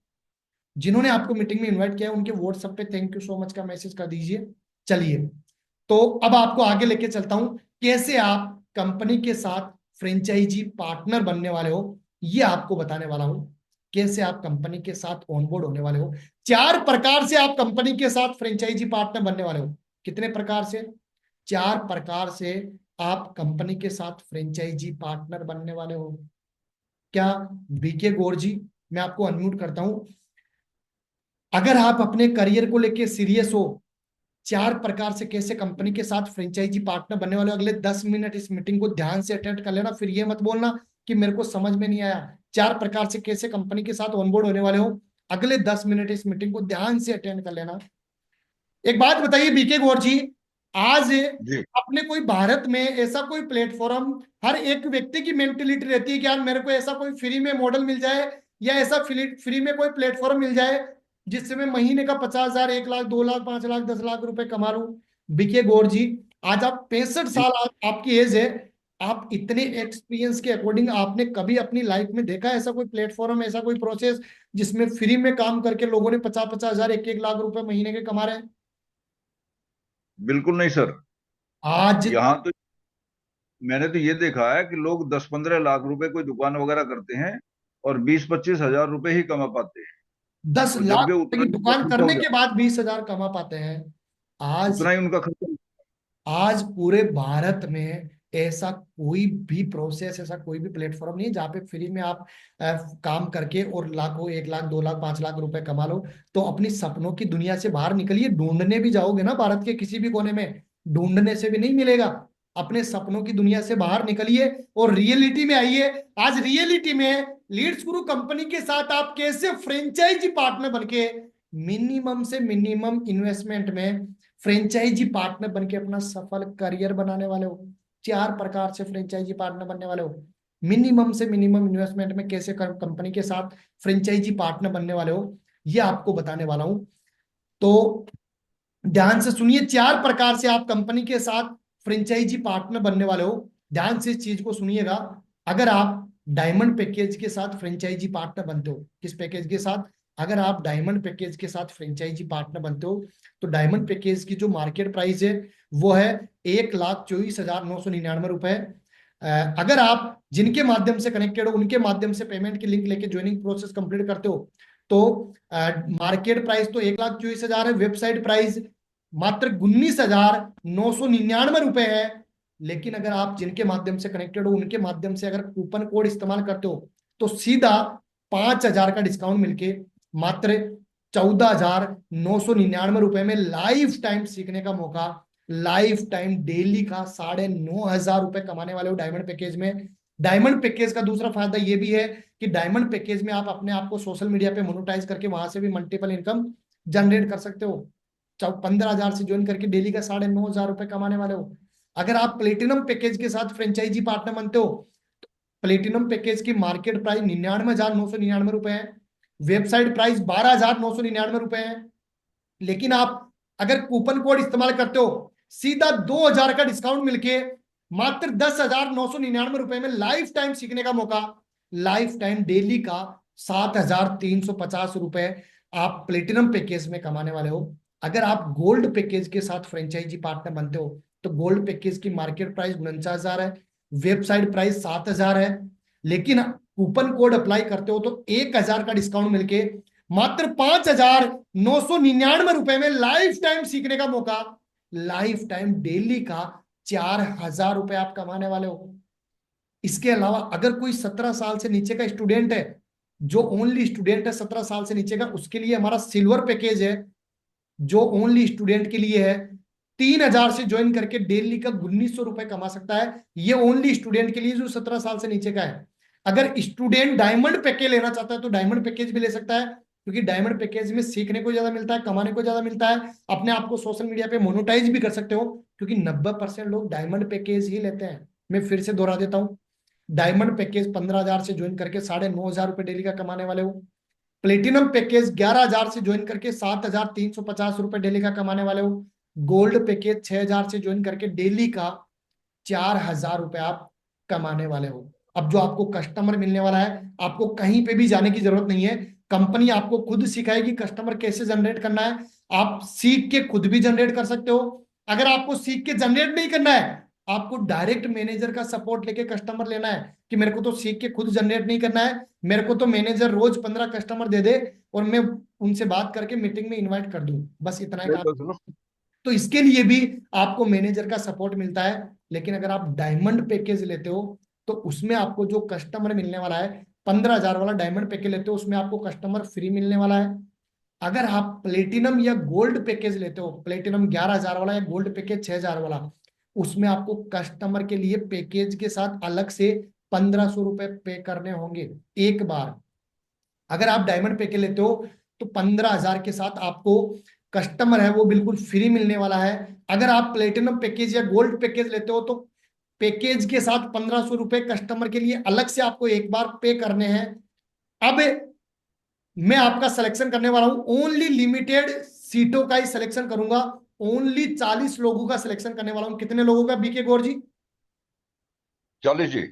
Speaker 1: जिन्होंने आपको मीटिंग में इनवाइट किया है, उनके व्हाट्सएप पे थैंक यू सो मच का मैसेज कर दीजिए। चलिए, तो अब आपको आगे लेके चलता हूं कैसे आप कंपनी के साथ फ्रेंचाइजी पार्टनर बनने वाले हो, ये आपको बताने वाला हूं। कैसे आप कंपनी के साथ ऑनबोर्ड होने वाले हो। 4 प्रकार से आप कंपनी के साथ फ्रेंचाइजी पार्टनर बनने वाले हो। कितने प्रकार से? 4 प्रकार से आप कंपनी के साथ फ्रेंचाइजी पार्टनर बनने वाले हो। क्या बीके गौर जी, मैं आपको अनम्यूट करता हूं। अगर आप अपने करियर को लेके सीरियस हो, 4 प्रकार से कैसे कंपनी के साथ फ्रेंचाइजी पार्टनर बनने वाले हो, अगले 10 मिनट इस मीटिंग को ध्यान से अटेंड कर लेना। फिर ये मत बोलना कि मेरे को समझ में नहीं आया। 4 प्रकार से कैसे कंपनी के साथ ऑनबोर्ड होने वाले हो, अगले 10 मिनट इस मीटिंग को ध्यान से अटेंड कर लेना। एक बात बताइए बीके गौर जी, आज अपने कोई भारत में ऐसा कोई प्लेटफॉर्म, हर एक व्यक्ति की मेंटेलिटी रहती है कि यार मेरे को ऐसा कोई फ्री में मॉडल मिल जाए या ऐसा फ्री में कोई प्लेटफॉर्म मिल जाए जिससे मैं महीने का 50,000, 1 लाख, 2 लाख, 5 लाख, 10 लाख रुपए कमा लूं। बीके गौर जी, आज आप 65 साल आपकी एज है, आप इतने एक्सपीरियंस के अकॉर्डिंग आपने कभी अपनी लाइफ में देखा है ऐसा कोई प्लेटफॉर्म, ऐसा कोई प्रोसेस जिसमें फ्री में काम करके लोगों ने 50,000, 1 लाख रुपए महीने के कमा रहे हैं?
Speaker 8: बिल्कुल नहीं सर।
Speaker 1: आज
Speaker 8: यहाँ तो मैंने तो ये देखा है कि लोग 10-15 लाख रुपए कोई दुकान वगैरह करते हैं और 20-25 हजार रुपए ही कमा पाते हैं।
Speaker 1: 10
Speaker 8: और
Speaker 1: लाख
Speaker 8: जबकि
Speaker 1: रुपए
Speaker 8: उतना
Speaker 1: की
Speaker 8: ही उनका
Speaker 1: दुकान
Speaker 8: खर्चा हो
Speaker 1: करने के
Speaker 8: जाता
Speaker 1: बाद 20,000 कमा पाते हैं।
Speaker 8: है,
Speaker 1: आज
Speaker 8: उतना ही उनका खर्चा।
Speaker 1: आज पूरे भारत में ऐसा कोई भी प्रोसेस, ऐसा कोई भी प्लेटफॉर्म नहीं है जहाँ पे फ्री में आप काम करके और लाखों, 1 लाख, 2 लाख, 5 लाख रुपए कमा लो। तो अपनी सपनों की दुनिया से बाहर निकलिए। ढूंढने भी जाओगे ना भारत के किसी भी कोने में, ढूंढने से भी नहीं मिलेगा। अपने सपनों की दुनिया से बाहर निकलिए और रियलिटी में आइए। आज रियलिटी में लीड्स गुरु कंपनी के साथ आप कैसे फ्रेंचाइजी पार्टनर बनके मिनिमम से मिनिमम इन्वेस्टमेंट में फ्रेंचाइजी पार्टनर बनके अपना सफल करियर बनाने वाले हो। 4 प्रकार से फ्रेंचाइजी पार्टनर बनने वाले हो। मिनिमम से मिनिमम इन्वेस्टमेंट में कैसे कंपनी के साथ फ्रेंचाइजी पार्टनर बनने वाले हो, ये आपको बताने वाला हूं। तो ध्यान से सुनिए, 4 प्रकार से आप कंपनी के साथ फ्रेंचाइजी पार्टनर बनने वाले हो। ध्यान से इस चीज को सुनिएगा। अगर आप डायमंड पैकेज के साथ फ्रेंचाइजी पार्टनर बनते हो, किस पैकेज के साथ? अगर आप डायमंड पैकेज के साथ फ्रेंचाइजी पार्टनर बनते हो तो डायमंड पैकेज की जो मार्केट प्राइस है वो है 1,24,999 रुपए। अगर आप जिनके माध्यम से कनेक्टेड हो उनके माध्यम से पेमेंट की लिंक लेके ज्वाइनिंग प्रोसेस कंप्लीट करते हो तो मार्केट प्राइस तो 1,24,000 है, वेबसाइट प्राइस मात्र 19,999 रुपए है। लेकिन अगर आप जिनके माध्यम से कनेक्टेड हो उनके माध्यम से अगर कूपन कोड इस्तेमाल करते हो तो सीधा 5,000 का डिस्काउंट मिलके मात्र 14,999 रुपए में लाइफ टाइम सीखने का मौका, लाइफ टाइम डेली का 9,500 रुपए कमाने वाले हो डायमंड पैकेज में। डायमंड पैकेज का दूसरा फायदा ये भी है कि डायमंड पैकेज में आप अपने आप को सोशल मीडिया पे मोनेटाइज करके वहां से भी मल्टीपल इनकम जनरेट कर सकते हो। 15,000 से ज्वाइन करके डेली का 9,500 रुपए कमाने वाले हो। अगर आप प्लेटिनम पैकेज के साथ फ्रेंचाइजी पार्टनर बनते हो तो प्लेटिनम पैकेज की मार्केट प्राइस 99,999 रुपए है, वेबसाइट प्राइस 12,999 रुपए है। लेकिन आप अगर कूपन कोड इस्तेमाल करते हो सीधा 2,000 का डिस्काउंट मिलके मात्र 10,999 रुपए में लाइफ टाइम सीखने का मौका, लाइफ टाइम डेली का 7,350 रुपए आप प्लेटिनम पैकेज में कमाने वाले हो। अगर आप गोल्ड पैकेज के साथ फ्रेंचाइजी पार्टनर बनते हो तो गोल्ड पैकेज की मार्केट प्राइस 49,000 है, वेबसाइट प्राइस 7,000 है। लेकिन कूपन कोड अप्लाई करते हो तो 1,000 का डिस्काउंट मिलके मात्र 5,999 रुपए में लाइफ टाइम सीखने का मौका, लाइफ टाइम डेली का 4,000 रुपए आप कमाने वाले हो। इसके अलावा अगर कोई 17 साल से नीचे का स्टूडेंट है, जो ओनली स्टूडेंट है 17 साल से नीचे का, उसके लिए हमारा सिल्वर पैकेज है जो ओनली स्टूडेंट के लिए है। 3,000 से ज्वाइन करके डेली का 1,900 रुपए कमा सकता है। ये ओनली स्टूडेंट के लिए जो 17 साल से नीचे का है। अगर स्टूडेंट डायमंड पैकेज लेना चाहता है तो डायमंड पैकेज भी ले सकता है, क्योंकि डायमंड पैकेज में सीखने को ज्यादा मिलता है, कमाने को ज्यादा मिलता है, अपने आप को सोशल मीडिया पे मोनेटाइज भी कर सकते हो, क्योंकि 90% लोग डायमंड पैकेज ही लेते हैं। मैं फिर से दोहरा देता हूँ, डायमंड पैकेज 15,000 से ज्वाइन करके 9,500 रुपए डेली का कमाने वाले हो। प्लेटिनम पैकेज 11,000 से ज्वाइन करके 7,350 रुपए डेली का कमाने वाले हो। गोल्ड पैकेज 6,000 से ज्वाइन करके डेली का 4,000 रुपए आप कमाने वाले हो। अब जो आपको कस्टमर मिलने वाला है, आपको कहीं पे भी जाने की जरूरत नहीं है। कंपनी आपको खुद सिखाएगी कस्टमर कैसे जनरेट करना है। आप सीख के खुद भी जनरेट कर सकते हो। अगर आपको सीख के जनरेट नहीं करना है, आपको डायरेक्ट मैनेजर का सपोर्ट लेके कस्टमर लेना है कि मेरे को तो सीख के खुद जनरेट नहीं करना है, मेरे को तो मैनेजर रोज 15 कस्टमर दे दे और मैं उनसे बात करके मीटिंग में इनवाइट कर दूं, बस इतना ही काम। तो इसके लिए भी आपको मैनेजर का सपोर्ट मिलता है। लेकिन अगर आप डायमंड पैकेज लेते हो तो उसमें आपको जो कस्टमर मिलने वाला है, 15,000 वाला डायमंड पैकेज लेते हो उसमें आपको कस्टमर फ्री मिलने वाला है। अगर आप प्लेटिनम या गोल्ड पैकेज लेते हो, प्लेटिनम 11,000 वाला या गोल्ड पैकेज 6,000 वाला, उसमें आपको कस्टमर के लिए पैकेज के साथ अलग से 1,500 रुपए पे करने होंगे एक बार। अगर आप डायमंड पैकेज लेते हो तो 15,000 के साथ आपको कस्टमर है वो बिल्कुल फ्री मिलने वाला है। अगर आप प्लेटिनम पैकेज या गोल्ड पैकेज लेते हो तो पैकेज के साथ 1,500 रुपए कस्टमर के लिए अलग से आपको एक बार पे करने हैं। अब मैं आपका सिलेक्शन करने वाला हूं, ओनली लिमिटेड सीटों का ही सिलेक्शन करूंगा, ओनली 40 लोगों का सिलेक्शन करने वाला हूं। कितने लोगों का बीके गौर जी?
Speaker 8: 40 जी।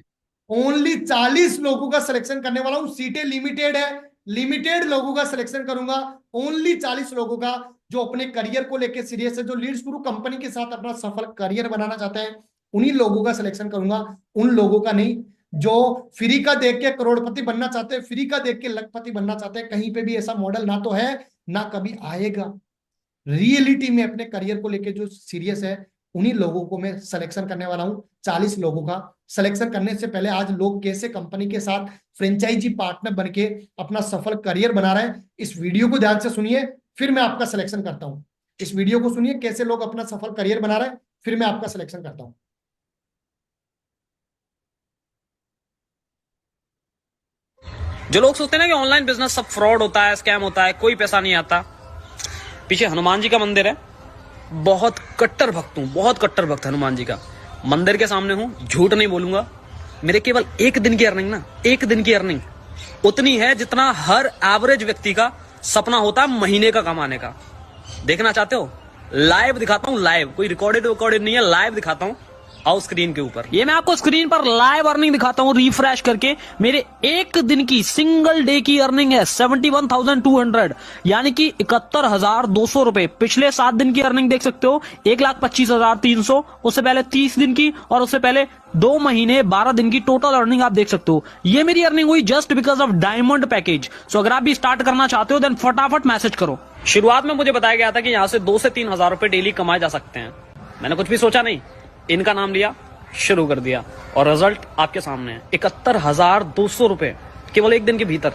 Speaker 1: ओनली 40 लोगों का सिलेक्शन करने वाला हूं, सीटें लिमिटेड है, लिमिटेड लोगों का सिलेक्शन करूंगा, ओनली 40 लोगों का, जो अपने करियर को लेकर सीरियस है, जो लीड्स गुरु कंपनी के साथ अपना सफल करियर बनाना चाहते हैं, उन्हीं लोगों का सिलेक्शन करूंगा, उन लोगों का नहीं जो फ्री का देख के करोड़पति बनना चाहते हैं, फ्री का देख के लखपति बनना चाहते हैं। कहीं पे भी ऐसा मॉडल ना तो है ना कभी आएगा। रियलिटी में अपने करियर को लेके जो सीरियस है, उन्हीं लोगों को मैं सिलेक्शन करने वाला हूं, 40 लोगों का। सिलेक्शन करने से पहले आज लोग कैसे कंपनी के साथ फ्रेंचाइजी पार्टनर बनके अपना सफल करियर बना रहे हैं, इस वीडियो को ध्यान से सुनिए, फिर मैं आपका सिलेक्शन करता हूं। इस वीडियो को सुनिए, कैसे लोग अपना सफल करियर बना रहे हैं, फिर मैं आपका सिलेक्शन करता हूं।
Speaker 12: जो लोग सोचते हैं ना कि ऑनलाइन बिजनेस सब फ्रॉड होता है, स्कैम होता है, कोई पैसा नहीं आता, पीछे हनुमान जी का मंदिर है, बहुत कट्टर भक्त हूं, बहुत कट्टर भक्त हनुमान जी का। मंदिर के सामने हूं, झूठ नहीं बोलूंगा। मेरे केवल एक दिन की अर्निंग ना, एक दिन की अर्निंग उतनी है जितना हर एवरेज व्यक्ति का सपना होता है महीने का कमाने का। देखना चाहते हो? लाइव दिखाता हूं, लाइव, कोई रिकॉर्डेड नहीं है, लाइव दिखाता हूं। आओ स्क्रीन के ऊपर, ये मैं आपको स्क्रीन पर लाइव अर्निंग दिखाता हूं, रिफ्रेश करके। मेरे एक दिन की सिंगल डे की अर्निंग है 71,200, यानी कि 71,200 रुपए। पिछले 7 दिन की अर्निंग देख सकते हो, 1,25,300, उससे पहले 30 दिन की, और उससे पहले 2 महीने 12 दिन की टोटल अर्निंग आप देख सकते हो। ये मेरी अर्निंग हुई just because of diamond package. So अगर आप भी स्टार्ट करना चाहते हो देन फटाफट मैसेज करो। शुरुआत में मुझे बताया गया था कि यहाँ से 2 से 3 हजार रुपए डेली कमाए जा सकते हैं। मैंने कुछ भी सोचा नहीं, इनका नाम लिया, शुरू कर दिया, और रिजल्ट आपके सामने है। 71,200 रुपए केवल एक दिन के भीतर।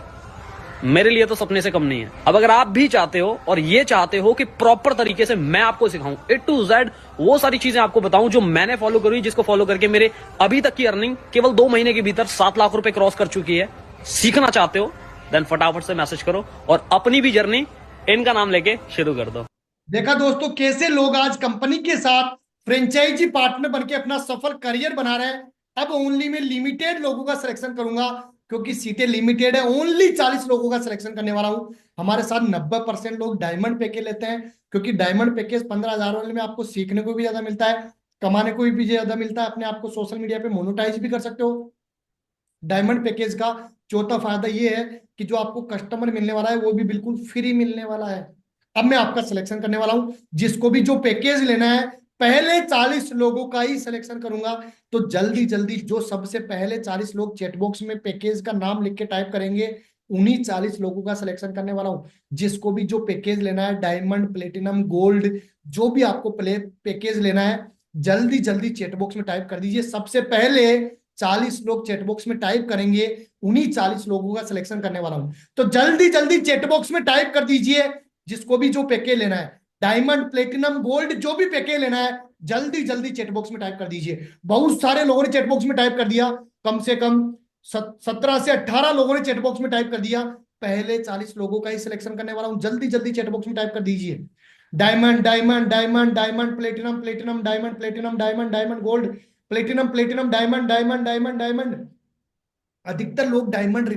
Speaker 12: मेरे लिए तो सपने से कम नहीं है। अब अगर आप भी चाहते हो और ये चाहते हो कि प्रॉपर तरीके से मैं आपको सिखाऊं, A to Z वो सारी चीजें आपको बताऊं जो मैंने फॉलो करी, जिसको फॉलो करके मेरे अभी तक की अर्निंग केवल 2 महीने के भीतर 7 लाख रुपए क्रॉस कर चुकी है, सीखना चाहते हो देन फटाफट से मैसेज करो और अपनी भी जर्नी इनका नाम लेके शुरू कर दो।
Speaker 1: देखा दोस्तों, कैसे लोग आज कंपनी के साथ फ्रेंचाइजी पार्टनर बनके अपना सफल करियर बना रहे हैं। अब ओनली मैं लिमिटेड लोगों का सिलेक्शन करूंगा, क्योंकि सीटें लिमिटेड है, ओनली 40 लोगों का सिलेक्शन करने वाला हूं। हमारे साथ 90% लोग डायमंड पैकेज लेते हैं, क्योंकि डायमंड पैकेज 15,000 वाले में आपको सीखने को भी ज्यादा मिलता है, कमाने को भी ज्यादा मिलता है, अपने आप को सोशल मीडिया पे मोनेटाइज भी कर सकते हो। डायमंड पैकेज का चौथा फायदा ये है कि जो आपको कस्टमर मिलने वाला है वो भी बिल्कुल फ्री मिलने वाला है। अब मैं आपका सिलेक्शन करने वाला हूं, जिसको भी जो पैकेज लेना है, पहले 40 लोगों का ही सिलेक्शन करूंगा। तो जल्दी जल्दी जो सबसे पहले 40 लोग चैट बॉक्स में पैकेज का नाम लिख के टाइप करेंगे, उन्हीं 40 लोगों का सिलेक्शन करने वाला हूं। जिसको भी जो पैकेज लेना है, डायमंड, प्लेटिनम, गोल्ड, जो भी आपको पैकेज लेना है, जल्दी जल्दी चैट बॉक्स में टाइप कर दीजिए। सबसे पहले 40 लोग चैट बॉक्स में टाइप करेंगे, उन्हीं 40 लोगों का सिलेक्शन करने वाला हूं। तो जल्दी जल्दी चैट बॉक्स में टाइप कर दीजिए, जिसको भी जो पैकेज लेना है, डायमंड, प्लेटिनम, गोल्ड, जो भी पैकेज लेना है, जल्दी जल्दी चैट बॉक्स में टाइप कर दीजिए। बहुत सारे लोगों ने चैट बॉक्स में टाइप कर दिया, कम से कम 17 से 18 लोगों ने चैट बॉक्स में टाइप कर दिया। पहले 40 लोगों का ही सिलेक्शन करने वाला हूं, जल्दी जल्दी चैट बॉक्स में टाइप कर दीजिए। Diamond, diamond, diamond, diamond, platinum, platinum, diamond, platinum, diamond, diamond, gold, platinum, platinum, diamond, diamond, diamond, diamond. अधिकतर लोग डायमंड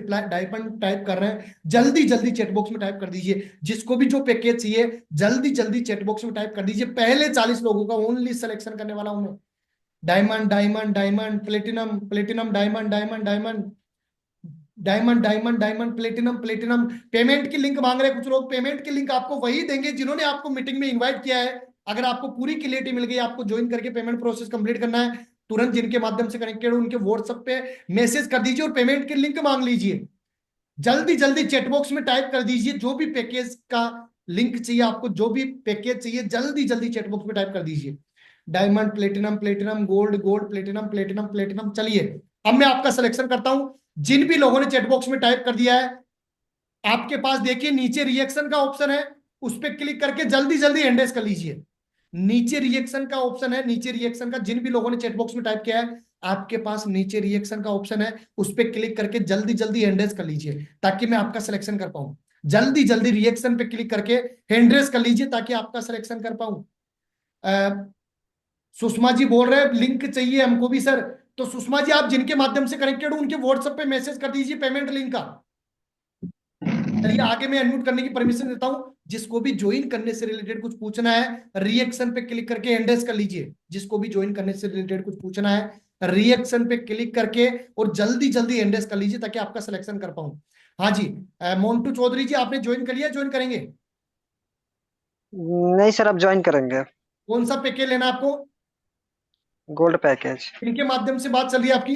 Speaker 1: टाइप कर रहे हैं, जल्दी जल्दी चैट बॉक्स में टाइप कर दीजिए। जिसको भी जो पैकेज चाहिए, जल्दी जल्दी चैट बॉक्स में टाइप कर दीजिए। पहले 40 लोगों का ओनली सिलेक्शन करने वाला हूं मैं। Diamond, diamond, diamond, platinum, platinum, diamond, diamond, diamond, diamond, diamond, diamond, platinum, platinum. Payment की लिंक मांग रहे हैं कुछ लोग, पेमेंट की लिंक आपको वही देंगे जिन्होंने आपको मीटिंग में इन्वाइट किया है। अगर आपको पूरी क्लियरिटी मिल गई, आपको ज्वाइन करके पेमेंट प्रोसेस कंप्लीट करना है, तुरंत जिनके माध्यम से कनेक्टेड हो उनके व्हाट्सएप पे मैसेज कर दीजिए और पेमेंट की लिंक मांग लीजिए। जल्दी जल्दी चैट बॉक्स में टाइप कर दीजिए, जो भी पैकेज का लिंक चाहिए आपको, जो भी पैकेज चाहिए, जल्दी जल्दी चैट बॉक्स में टाइप कर दीजिए। Diamond, platinum, platinum, gold, gold, platinum, platinum, platinum. चलिए अब मैं आपका सिलेक्शन करता हूं। जिन भी लोगों ने चैट बॉक्स में टाइप कर दिया है, आपके पास देखिए नीचे रिएक्शन का ऑप्शन है, उस पर क्लिक करके जल्दी जल्दी एंडेस कर लीजिए। नीचे रिएक्शन का ऑप्शन है, नीचे रिएक्शन का, जिन भी लोगों ने चैट बॉक्स में टाइप किया है, आपके पास नीचे रिएक्शन का ऑप्शन है, उस पर क्लिक करके जल्दी जल्दी हैंड कर लीजिए, ताकि मैं आपका सिलेक्शन कर पाऊं। जल्दी जल्दी रिएक्शन पे क्लिक करके हैंड रेस कर लीजिए, ताकि आपका सिलेक्शन कर पाऊं। सुषमा जी बोल रहे हैं लिंक चाहिए हमको भी सर। तो सुषमा जी, आप जिनके माध्यम से कनेक्टेड हो उनके व्हाट्सएप पे मैसेज कर दीजिए पेमेंट लिंक का। चलिए आगे मैं अनम्यूट करने की परमिशन देता हूं। जिसको भी ज्वाइन करने से रिलेटेड कुछ पूछना है रिएक्शन पे क्लिक करके एंडेस कर लीजिए। जिसको भी ज्वाइन करने से रिलेटेड कुछ पूछना है रिएक्शन पे क्लिक करके और जल्दी जल्दी एंडेस कर लीजिए ताकि आपका सिलेक्शन कर पाऊं। हाँ जी, मोन्टू चौधरी जी आपने ज्वाइन कर लिया, ज्वाइन करेंगे?
Speaker 11: नहीं सर, अब ज्वाइन करेंगे।
Speaker 1: कौन सा पैकेज लेना है आपको?
Speaker 11: Gold package.
Speaker 1: इनके माध्यम से बात चल रही है आपकी?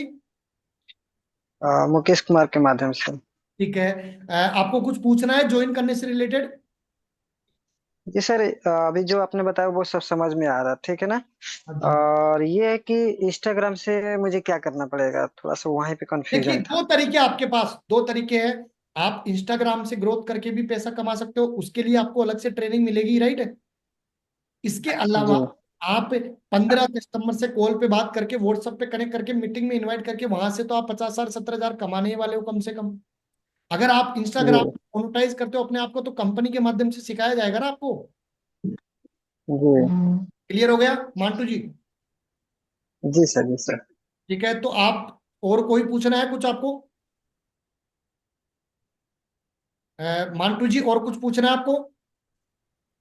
Speaker 11: मुकेश कुमार के माध्यम से।
Speaker 1: ठीक है। आपको कुछ पूछना है ज्वाइन करने से रिलेटेड?
Speaker 11: जी सर, अभी जो आपने बताया वो सब समझ में आ रहा, ठीक है ना। और ये है कि इंस्टाग्राम से मुझे क्या करना पड़ेगा, थोड़ा सा वहीं पे
Speaker 1: देखिए
Speaker 11: कंफ्यूजन था।
Speaker 1: दो तरीके आपके पास, दो तरीके हैं। आप इंस्टाग्राम से ग्रोथ करके भी पैसा कमा सकते हो, उसके लिए आपको अलग से ट्रेनिंग मिलेगी, राइट। इसके अलावा
Speaker 11: जी
Speaker 1: आप 15 कस्टमर से कॉल पे बात करके व्हाट्सएप पे कनेक्ट करके मीटिंग में इनवाइट करके वहां से तो आप 50,000 17,000 कमाने वाले हो कम से कम। अगर आप इंस्टाग्राम
Speaker 11: जी
Speaker 1: मोनेटाइज करते हो अपने आप को तो कंपनी के माध्यम से सिखाया जाएगा ना आपको।
Speaker 11: जी
Speaker 1: क्लियर हो गया मांटू जी?
Speaker 11: जी सर, जी सर।
Speaker 1: ठीक है, तो आप और कोई पूछना है कुछ आपको? मांटू जी और कुछ पूछना है आपको?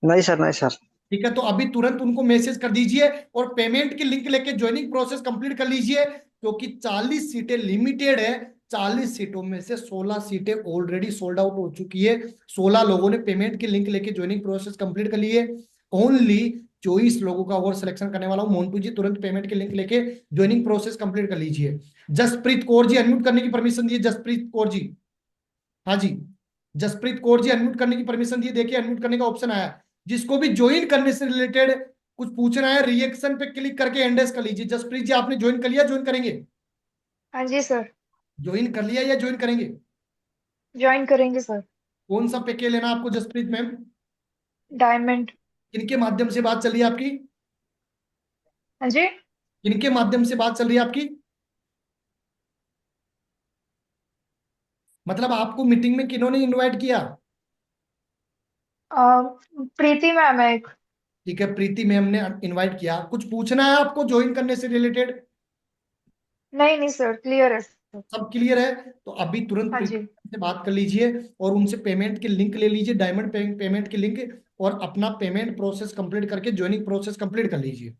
Speaker 11: नहीं सर, नहीं सर।
Speaker 1: ठीक है, तो अभी तुरंत उनको मैसेज कर दीजिए और पेमेंट की लिंक लेके ज्वाइनिंग प्रोसेस कंप्लीट कर लीजिए क्योंकि 40 सीटें लिमिटेड है। 40 सीटों में से 16 सीटें ऑलरेडी सोल्ड आउट हो चुकी है। 16 लोगों ने पेमेंट की लिंक लेके ज्वाइनिंग प्रोसेस कंप्लीट कर ली है। ओनली 24 लोगों का और सिलेक्शन करने वाला हूं। मोन्टू जी तुरंत पेमेंट की लिंक लेके ज्वाइनिंग प्रोसेस कंप्लीट कर लीजिए। जसप्रीत कौर जी अनम्यूट करने की परमिशन दिए। जसप्रीत कौर जी, हाँ जी, जसप्रीत कौर जी अनम्यूट करने की परमिशन दिए। देखिए अनम्यूट करने का ऑप्शन आया। जिसको भी ज्वाइन करने से रिलेटेड कुछ पूछना है रिएक्शन पे क्लिक करके एंडेस कर लीजिए। जसप्रीत जी आपने ज्वाइन कर लिया, ज्वाइन करेंगे?
Speaker 13: हाँ जी सर,
Speaker 1: ज्वाइन कर लिया या ज्वाइन करेंगे?
Speaker 13: ज्वाइन करेंगे सर।
Speaker 1: कौन सा पैकेज लेना आपको जसप्रीत मैम?
Speaker 13: डायमंड।
Speaker 1: इनके माध्यम से बात चल रही है आपकी?
Speaker 13: हाँ जी।
Speaker 1: इनके माध्यम से बात चल रही है आपकी? मतलब आपको मीटिंग में किन्होंने इनवाइट किया?
Speaker 13: प्रीति मैम है एक।
Speaker 1: ठीक है, प्रीति मैम ने इनवाइट किया। कुछ पूछना है आपको ज्वाइन करने से रिलेटेड?
Speaker 13: नहीं नहीं सर, क्लियर है सर।
Speaker 1: सब क्लियर है? तो अभी तुरंत
Speaker 13: हाँ जी।
Speaker 1: प्रीति से बात कर लीजिए और उनसे पेमेंट की लिंक ले लीजिए, डायमंड पेमेंट की लिंक, और अपना पेमेंट प्रोसेस कंप्लीट करके ज्वाइनिंग प्रोसेस कंप्लीट कर लीजिए।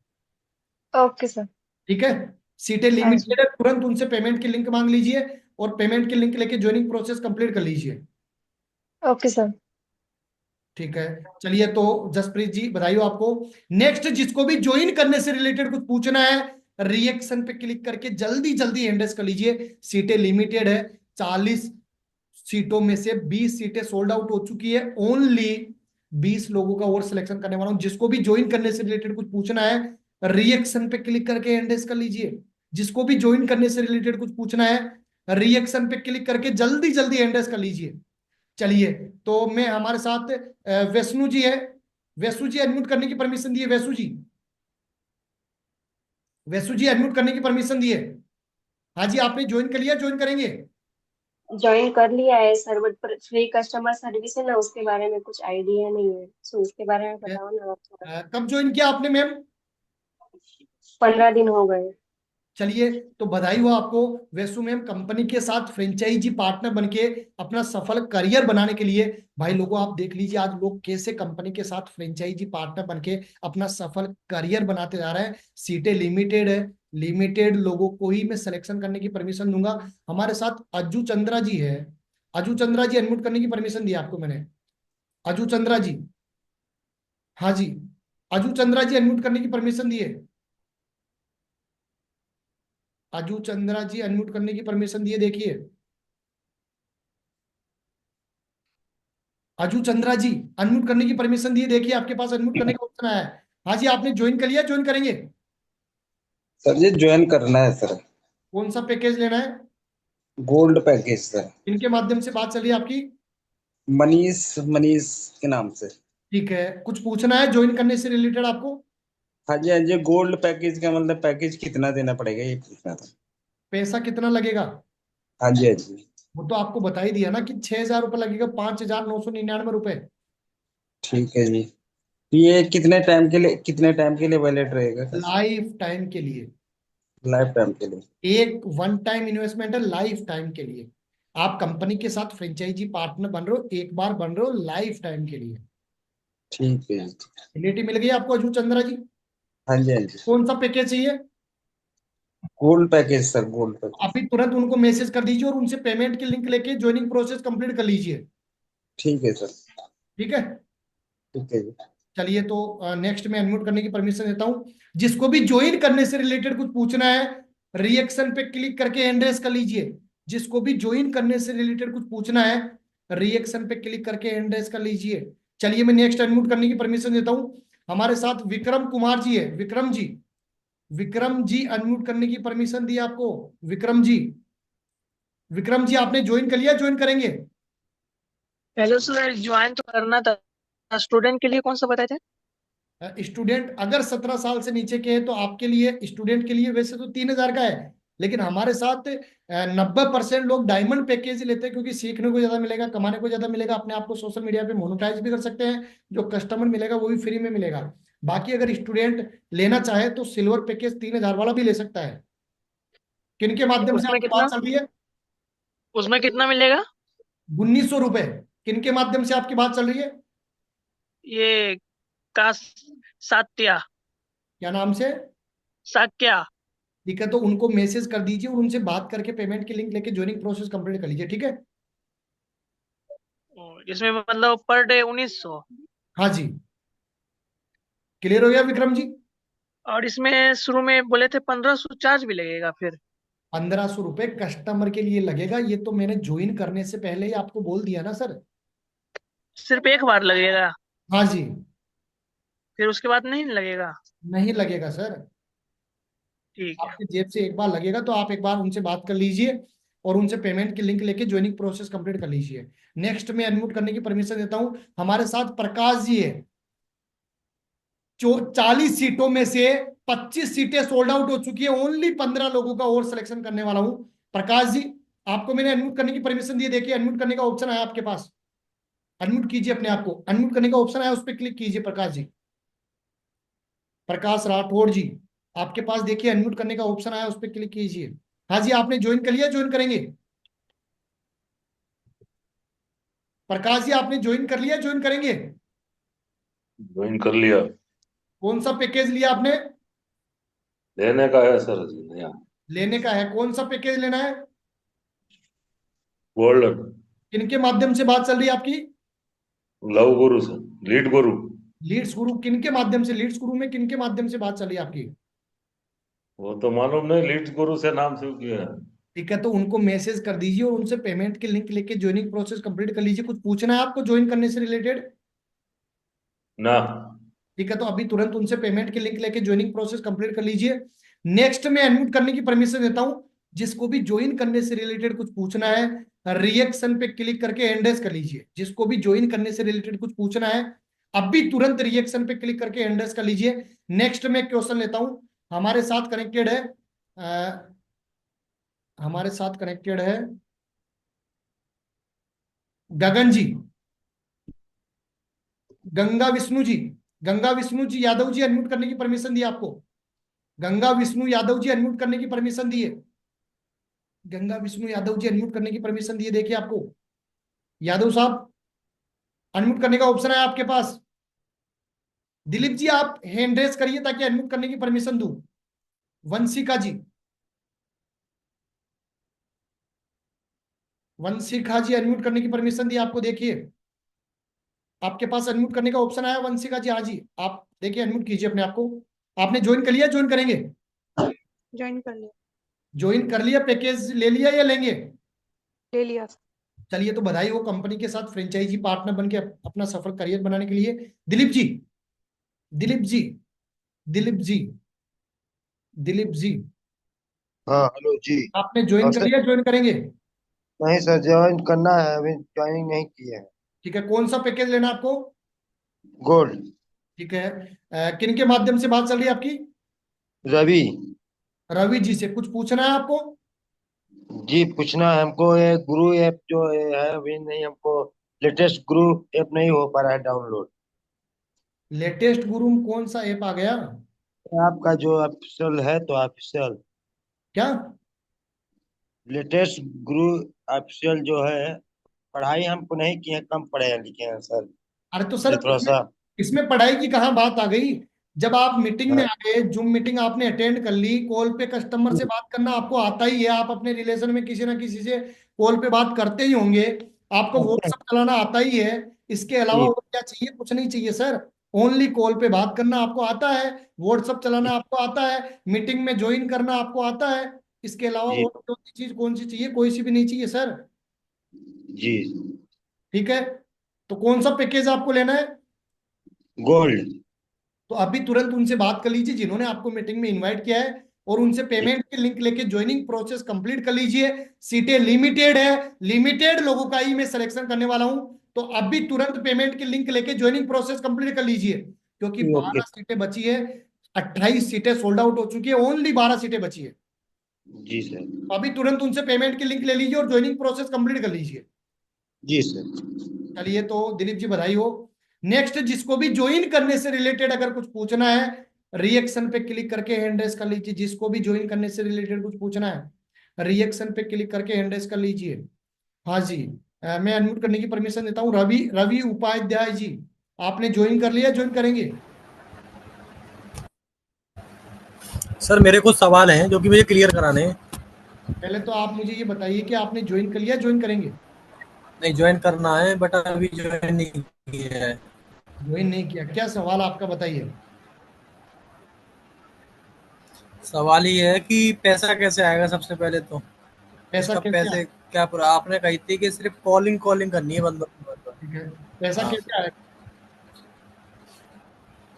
Speaker 13: Okay sir.
Speaker 1: ठीक है, सीटें
Speaker 13: हाँ जी।
Speaker 1: लिमिटेड है, तुरंत उनसे पेमेंट की लिंक मांग लीजिए और पेमेंट की लिंक लेके ज्वाइनिंग प्रोसेस कंप्लीट कर लीजिए।
Speaker 13: Okay sir.
Speaker 1: ठीक है, चलिए तो जसप्रीत जी बधाई हो आपको। नेक्स्ट जिसको भी ज्वाइन करने से रिलेटेड कुछ पूछना है रिएक्शन पे क्लिक करके जल्दी जल्दी एंडेस कर लीजिए। सीटें लिमिटेड है। 40 सीटों में से 20 सीटें सोल्ड आउट हो चुकी है। ओनली 20 लोगों का और सिलेक्शन करने वाला हूं। जिसको भी ज्वाइन करने से रिलेटेड कुछ पूछना है रिएक्शन पे क्लिक करके एंडेस कर लीजिए। जिसको भी ज्वाइन करने से रिलेटेड कुछ पूछना है रिएक्शन पे क्लिक करके जल्दी जल्दी एंडेस कर लीजिए। चलिए, तो मैं हमारे साथ वैष्णु जी है। वैष्णु जी अनम्यूट करने की परमिशन दिए। वैष्णु जी, वैष्णु जी अनम्यूट करने की परमिशन दिए। हाँ जी, आपने ज्वाइन कर लिया, ज्वाइन करेंगे?
Speaker 14: ज्वाइन कर लिया है sir, but free customer service है ना, उसके बारे में कुछ आइडिया नहीं है, सो उसके बारे में बताओ ना आप थोड़ा।
Speaker 1: कब ज्वाइन किया आपने मैम?
Speaker 14: 15 दिन हो गए।
Speaker 1: चलिए, तो बधाई हो आपको वैसु मैम। कंपनी के साथ फ्रेंचाइजी पार्टनर बनके अपना सफल करियर बनाने के लिए, भाई लोगों आप देख लीजिए आज लोग कैसे कंपनी के साथ फ्रेंचाइजी पार्टनर बनके अपना सफल करियर बनाते जा रहे हैं। सीटें लिमिटेड है, लिमिटेड लोगों को ही मैं सिलेक्शन करने की परमिशन दूंगा। हमारे साथ अज्जू चंद्रा जी है। अज्जू चंद्रा जी अनम्यूट करने की परमिशन दी आपको मैंने। अज्जू चंद्रा जी, हाँ जी, अज्जू चंद्रा जी अनम्यूट करने की परमिशन दी है। अजू चंद्रा जी अनम्यूट करने की परमिशन दिए, देखिए अजू चंद्रा जी अनम्यूट करने की परमिशन दिए, देखिए आपके पास अनम्यूट करने का ऑप्शन आया है। हाँ जी, आपने ज्वाइन कर लिया, ज्वाइन करेंगे?
Speaker 15: सर जी ज्वाइन करना है सर।
Speaker 1: कौन सा पैकेज लेना है?
Speaker 15: Gold package sir.
Speaker 1: इनके माध्यम से बात चल रही है आपकी?
Speaker 15: मनीष, मनीष के नाम से।
Speaker 1: ठीक है, कुछ पूछना है ज्वाइन करने से रिलेटेड आपको?
Speaker 15: हाँ जी, हाँ जी, गोल्ड पैकेज का मतलब पैकेज कितना देना पड़ेगा ये पूछना था।
Speaker 1: पैसा कितना लगेगा?
Speaker 15: हाँ जी, हाँ जी।
Speaker 1: वो तो आपको बता ही दिया ना कि 6,000 रुपये लगेगा, 5,999 रुपए।
Speaker 15: ठीक है जी। ये कितने टाइम के लिए वैलिड रहेगा?
Speaker 1: लाइफ टाइम के लिए।
Speaker 15: लाइफ टाइम के लिए।
Speaker 1: एक वन टाइम इन्वेस्टमेंट है लाइफ टाइम के लिए। आप कंपनी के साथ फ्रेंचाइजी पार्टनर बन रहे हो, एक बार बन रहे हो, लाइफ टाइम के लिए।
Speaker 15: ठीक है।
Speaker 1: एलिजिबिलिटी मिल गई आपको अजू चंद्रा जी।
Speaker 15: हाँ जी, हाँ जी।
Speaker 1: कौन सा पैकेज चाहिए?
Speaker 15: Gold package sir, gold package.
Speaker 1: अभी तुरंत उनको मैसेज कर दीजिए और उनसे पेमेंट की लिंक लेके ज्वाइनिंग प्रोसेस कंप्लीट कर लीजिए।
Speaker 15: ठीक है सर।
Speaker 1: ठीक है,
Speaker 15: ठीक है जी।
Speaker 1: चलिए तो नेक्स्ट में अनम्यूट करने की परमिशन देता हूं। जिसको भी ज्वाइन करने से रिलेटेड कुछ पूछना है, रिएक्शन पे क्लिक करके हैंड रेज कर लीजिए। जिसको भी ज्वाइन करने से रिलेटेड कुछ पूछना है, रिएक्शन पे क्लिक करके हैंड रेज कर लीजिए। चलिए मैं नेक्स्ट अनम्यूट करने की परमिशन देता हूं। हमारे साथ विक्रम कुमार जी है। विक्रम जी, विक्रम जी अनम्यूट करने की परमिशन दी आपको। विक्रम जी, विक्रम जी आपने ज्वाइन कर लिया, ज्वाइन करेंगे?
Speaker 16: हेलो सर, ज्वाइन तो करना था। स्टूडेंट के लिए कौन सा बताए थे?
Speaker 1: स्टूडेंट अगर 17 साल से नीचे के हैं तो आपके लिए, स्टूडेंट के लिए वैसे तो 3,000 का है, लेकिन हमारे साथ 90% लोग डायमंड पैकेज लेते हैं, क्योंकि सीखने को ज्यादा मिलेगा, कमाने को ज्यादा मिलेगा, अपने आप को सोशल मीडिया पे मोनेटाइज भी कर सकते हैं, जो कस्टमर मिलेगा वो भी फ्री में मिलेगा। बाकी अगर स्टूडेंट लेना चाहे तो सिल्वर पैकेज 3,000 वाला भी ले सकता है। किनके माध्यम से
Speaker 16: उसमें
Speaker 1: आपकी
Speaker 16: कितना
Speaker 1: बात चल रही है?
Speaker 16: उसमें कितना मिलेगा?
Speaker 1: 1,900 रुपए। किनके माध्यम से आपकी बात चल रही है?
Speaker 16: ये का सात्या
Speaker 1: क्या नाम से?
Speaker 16: साक्या।
Speaker 1: ठीक है, तो उनको मैसेज कर दीजिए और उनसे बात करके पेमेंट की लिंक लेके ज्वाइनिंग प्रोसेस कंप्लीट कर लीजिए। ठीक है,
Speaker 16: इसमें मतलब पर डे 1900।
Speaker 1: हाँ जी, क्लियर हो गया विक्रम जी?
Speaker 16: और इसमें शुरू में बोले थे 1500 चार्ज भी लगेगा फिर?
Speaker 1: 1,500 रुपए कस्टमर के लिए लगेगा। ये तो मैंने ज्वाइन करने से पहले ही आपको बोल दिया ना सर।
Speaker 16: सिर्फ एक बार लगेगा?
Speaker 1: हाँ जी,
Speaker 16: फिर उसके बाद नहीं लगेगा?
Speaker 1: नहीं लगेगा सर।
Speaker 16: ठीक है।
Speaker 1: आपकी जेब से एक बार लगेगा, तो आप एक बार उनसे बात कर लीजिए और उनसे पेमेंट की लिंक लेके ज्वाइनिंग प्रोसेस कंप्लीट कर लीजिए। नेक्स्ट में अनम्यूट करने की परमिशन देता हूं। हमारे साथ प्रकाश जी है। 40 सीटों में से 25 सीटें सोल्ड आउट हो चुकी है। ओनली 15 लोगों का और सिलेक्शन करने वाला हूं। प्रकाश जी, आपको मैंने अनम्यूट करने की परमिशन दी है। देखिए अनम्यूट करने का ऑप्शन आया आपके पास, अनम्यूट कीजिए अपने आप को। अनम्यूट करने का ऑप्शन आया, उस पर क्लिक कीजिए। प्रकाश जी, प्रकाश राठौड़ जी, आपके पास देखिए अनम्यूट करने का ऑप्शन आया, उस पर क्लिक कीजिए। हाँ जी, आपने ज्वाइन कर लिया, ज्वाइन करेंगे? प्रकाश जी आपने ज्वाइन कर लिया, ज्वाइन करेंगे?
Speaker 17: ज्वाइन कर लिया।
Speaker 1: कौन सा पैकेज लिया आपने?
Speaker 17: लेने का है सर अभी नया।
Speaker 1: लेने का है। कौन सा पैकेज लेना है?
Speaker 17: गोल्ड।
Speaker 1: किनके माध्यम से बात चल रही है आपकी?
Speaker 17: लव गुरु सर, लीड गुरु।
Speaker 1: लीड्स गुरु किनके माध्यम से? लीड्स गुरु में किनके माध्यम से बात चल रही है आपकी?
Speaker 17: वो तो मालूम नहीं, लीड गुरु से नाम सेव किया है।
Speaker 1: ठीक है, तो उनको मैसेज कर दीजिए और उनसे पेमेंट की लिंक लेके ज्वाइनिंग प्रोसेस कंप्लीट कर लीजिए। कुछ पूछना है आपको ज्वाइन करने से रिलेटेड?
Speaker 17: ना।
Speaker 1: ठीक है, तो अभी तुरंत उनसे पेमेंट की लिंक लेके ज्वाइनिंग प्रोसेस कंप्लीट कर लीजिए। नेक्स्ट में अनम्यूट करने की परमिशन देता हूं। जिसको भी ज्वाइन करने से रिलेटेड कुछ पूछना है, रिएक्शन पे क्लिक करके हैंड रेज कर लीजिए। जिसको भी ज्वाइन करने से रिलेटेड कुछ पूछना है, अभी तुरंत रिएक्शन पे क्लिक करके हैंड रेज कर लीजिए। नेक्स्ट में क्वेश्चन लेता हूं। हमारे साथ कनेक्टेड है हमारे साथ कनेक्टेड है गगन जी, गंगा विष्णु जी। गंगा विष्णु जी यादव जी अनम्यूट करने की परमिशन दी आपको। गंगा विष्णु यादव जी अनम्यूट करने की परमिशन दी है। गंगा विष्णु यादव जी अनम्यूट करने की परमिशन दी है, देखिए आपको। यादव साहब, अनम्यूट करने का ऑप्शन है आपके पास। दिलीप जी आप हैंड रेज करिए ताकि अनम्यूट करने की परमिशन दूं। वंशिका जी, वंशिका जी अनम्यूट करने की परमिशन दी आपको, देखिए आपके पास अनम्यूट करने का ऑप्शन आया। वंशिका जी, हाँ जी, आप देखिए अनम्यूट कीजिए अपने आप को। आपने ज्वाइन कर लिया, ज्वाइन करेंगे?
Speaker 3: ज्वाइन कर लिया।
Speaker 1: ज्वाइन कर लिया, पैकेज ले लिया या लेंगे?
Speaker 3: ले लिया।
Speaker 1: चलिए तो बधाई हो कंपनी के साथ फ्रेंचाइजी पार्टनर बन के अपना सफल करियर बनाने के लिए। दिलीप जी, दिलीप जी, दिलीप जी, दिलीप जी,
Speaker 18: हाँ हेलो जी।
Speaker 1: आपने ज्वाइन कर
Speaker 18: सर,
Speaker 1: लिया, ज्वाइन करेंगे?
Speaker 18: नहीं सर, ज्वाइन करना है, अभी ज्वाइनिंग नहीं किया है।
Speaker 1: ठीक है, कौन सा पैकेज लेना है आपको?
Speaker 18: गोल्ड।
Speaker 1: ठीक है, किन के माध्यम से बात चल रही है आपकी?
Speaker 18: रवि
Speaker 1: रवि जी से कुछ पूछना है आपको?
Speaker 18: जी, पूछना है हमको। ये गुरु ऐप जो है अभी नहीं, हमको लेटेस्ट गुरु ऐप नहीं हो पा रहा है डाउनलोड।
Speaker 1: लेटेस्ट गुरु में कौन सा ऐप आ गया?
Speaker 18: आपका जो ऑफिशियल है तो ऑफिशियल।
Speaker 1: क्या?
Speaker 18: लेटेस्ट गुरु ऑफिशियल जो है, पढ़ाई हमको नहीं किए हैं, कम पढ़े लिखे हैं सर।
Speaker 1: अरे तो
Speaker 18: ये
Speaker 1: सर
Speaker 18: थोड़ा
Speaker 1: इसमें
Speaker 18: सा
Speaker 1: इसमें पढ़ाई की कहाँ बात आ गई? जब आप मीटिंग में
Speaker 18: हाँ,
Speaker 1: आ गए, जूम मीटिंग आपने अटेंड कर ली, कॉल पे कस्टमर से बात करना आपको आता ही है, आप अपने रिलेशन में किसी ना किसी से कॉल पे बात करते ही होंगे, आपको
Speaker 18: करते हैं
Speaker 1: व्हाट्सअप चलाना आता ही है। इसके अलावा
Speaker 18: जी।
Speaker 1: और क्या चाहिए? कुछ नहीं चाहिए सर। ओनली कॉल पे बात करना आपको आता है, व्हाट्सअप चलाना आपको आता है, मीटिंग में ज्वाइन करना आपको आता है। इसके अलावा
Speaker 18: जी।
Speaker 1: और चौथी चीज कौन सी चाहिए? कोई सी भी नहीं चाहिए सर।
Speaker 18: जी।
Speaker 1: ठीक है, तो कौन सा पैकेज आपको लेना है?
Speaker 18: गोल्ड।
Speaker 1: तो अभी तुरंत उनसे बात कर लीजिए जिन्होंने आपको मीटिंग में इनवाइट किया है, और उनसे पेमेंट की लिंक लेके ज्वाइनिंग प्रोसेस कंप्लीट कर लीजिए। सीटें लिमिटेड है, लिमिटेड लोगों का ही मैं सिलेक्शन करने वाला हूं। तो अभी तुरंत पेमेंट की लिंक लेके ज्वाइनिंग प्रोसेस कंप्लीट कर लीजिए, क्योंकि
Speaker 18: ओके
Speaker 1: 12 सीटें बची है। 28 सीटें सोल्ड आउट हो चुकी है, ओनली 12 सीटें बची है।
Speaker 18: जी सर।
Speaker 1: तो अभी तुरंत उनसे पेमेंट की लिंक ले लीजिए और ज्वाइनिंग प्रोसेस कंप्लीट कर लीजिए।
Speaker 18: जी सर।
Speaker 1: चलिए, तो दिलीप जी बधाई हो। नेक्स्ट, जिसको भी ज्वाइन करने से रिलेटेड अगर कुछ पूछना है, रिएक्शन पे क्लिक करके हैंड रेस कर लीजिए। जिसको भी ज्वाइन करने से रिलेटेड कुछ पूछना है, रिएक्शन पे क्लिक करके हैंड रेस कर लीजिए। हाँ जी, मैं अनम्यूट करने की परमिशन देता हूँ। रवि रवि उपाध्याय जी, आपने ज्वाइन कर लिया? ज्वाइन करेंगे?
Speaker 19: सर मेरे कुछ सवाल हैं जो कि मुझे क्लियर कराने हैं।
Speaker 1: पहले तो आप मुझे ये बताइए कि आपने ज्वाइन कर लिया, ज्वाइन करेंगे?
Speaker 19: नहीं, ज्वाइन करना है बट अभी ज्वाइन नहीं किया है।
Speaker 1: ज्वाइन नहीं किया? क्या सवाल आपका, बताइए।
Speaker 19: सवाल ये है कि पैसा कैसे आएगा सबसे पहले तो।
Speaker 1: पैसा
Speaker 19: इसका
Speaker 1: कैसे
Speaker 19: पैसे क्या पूरा आपने कही थी कि सिर्फ कॉलिंग कॉलिंग करनी है बंदों को।
Speaker 1: ठीक है, पैसा
Speaker 19: हाँ,
Speaker 1: कैसे आएगा?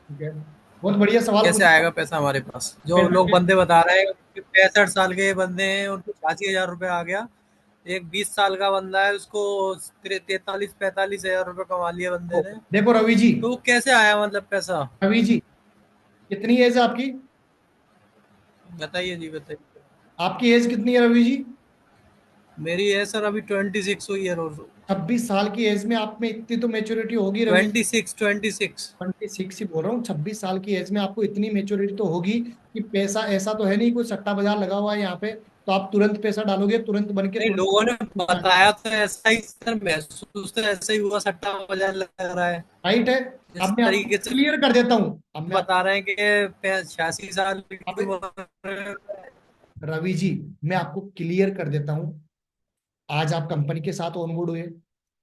Speaker 1: ठीक है, बहुत बढ़िया सवाल
Speaker 19: कैसे
Speaker 1: पूछा।
Speaker 19: आएगा पैसा हमारे पास? जो
Speaker 1: पैसा
Speaker 19: लोग
Speaker 1: कैसे?
Speaker 19: बंदे बता रहे हैं कि 65 साल के बंदे हैं उनको 86,000 रुपये आ गया। एक 20 साल का बंदा है उसको 43-45,000 रुपये कमा लिया बंदे ने।
Speaker 1: देखो रवि जी,
Speaker 19: तो वो कैसे आया मतलब पैसा?
Speaker 1: रवि जी, कितनी एज है आपकी?
Speaker 19: बताइए जी, बताइए।
Speaker 1: आपकी एज कितनी है रवि जी?
Speaker 19: मेरी है सर अभी 26 हुई है।
Speaker 1: 26 साल की एज में आप में इतनी तो मेच्योरिटी होगी रवि।
Speaker 19: 26।
Speaker 1: 26 ही बोल रहा हूँ, 26 साल की एज में आपको इतनी मेच्योरिटी तो होगी कि पैसा ऐसा तो है नहीं कोई सट्टा बाजार लगा हुआ है यहाँ पे, तो आप तुरंत पैसा डालोगे, तुरंत बन के
Speaker 19: नहीं,
Speaker 1: तुरंत।
Speaker 19: लोगों ने बताया तो ऐसा ही सर, महसूस तो ऐसा ही हुआ, सट्टा बाजार लग रहा है
Speaker 1: राइट है।
Speaker 19: जिस
Speaker 1: अब मैं आपको
Speaker 19: तरीके से
Speaker 1: क्लियर कर देता हूँ, अब मैं
Speaker 19: बता रहे हैं कि 86 साल की
Speaker 1: अब
Speaker 19: उम्र।
Speaker 1: रवि जी, मैं आपको क्लियर कर देता हूँ। आज आप कंपनी के साथ ऑनबोर्ड हुए,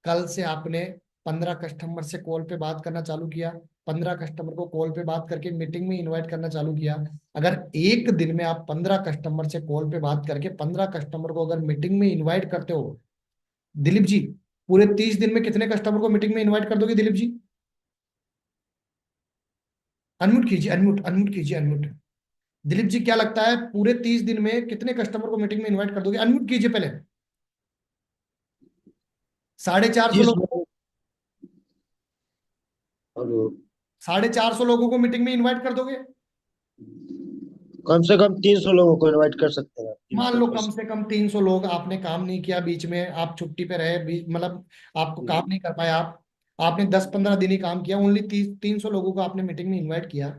Speaker 1: कल से आपने 15 कस्टमर से कॉल पे बात करना चालू किया, 15 कस्टमर को कॉल पे बात करके मीटिंग में इनवाइट करना चालू किया। अगर एक दिन में आप 15 कस्टमर से कॉल पे बात करके 15 कस्टमर को अगर मीटिंग में इनवाइट करते हो दिलीप जी, पूरे 30 दिन में कितने कस्टमर को मीटिंग में इनवाइट कर दोगे दिलीप जी? अनम्यूट कीजिए, अनम्यूट अनम्यूट कीजिए, अनम्यूट। दिलीप जी, क्या लगता है पूरे 30 दिन में कितने कस्टमर को मीटिंग में इनवाइट कर दोगे? अनम्यूट कीजिए पहले। 450 लोगों को,
Speaker 18: हेलो।
Speaker 1: 450 लोगों को मीटिंग में इनवाइट कर दोगे?
Speaker 18: कम से कम 300 लोगों को इनवाइट कर सकते हैं।
Speaker 1: मान लो कम से कम 300 लोग, आपने काम नहीं किया, बीच में आप छुट्टी पे रहे, मतलब आपको काम नहीं कर पाए, आपने 10-15 दिन ही काम किया, ओनली 300 लोगों को आपने मीटिंग में इनवाइट किया।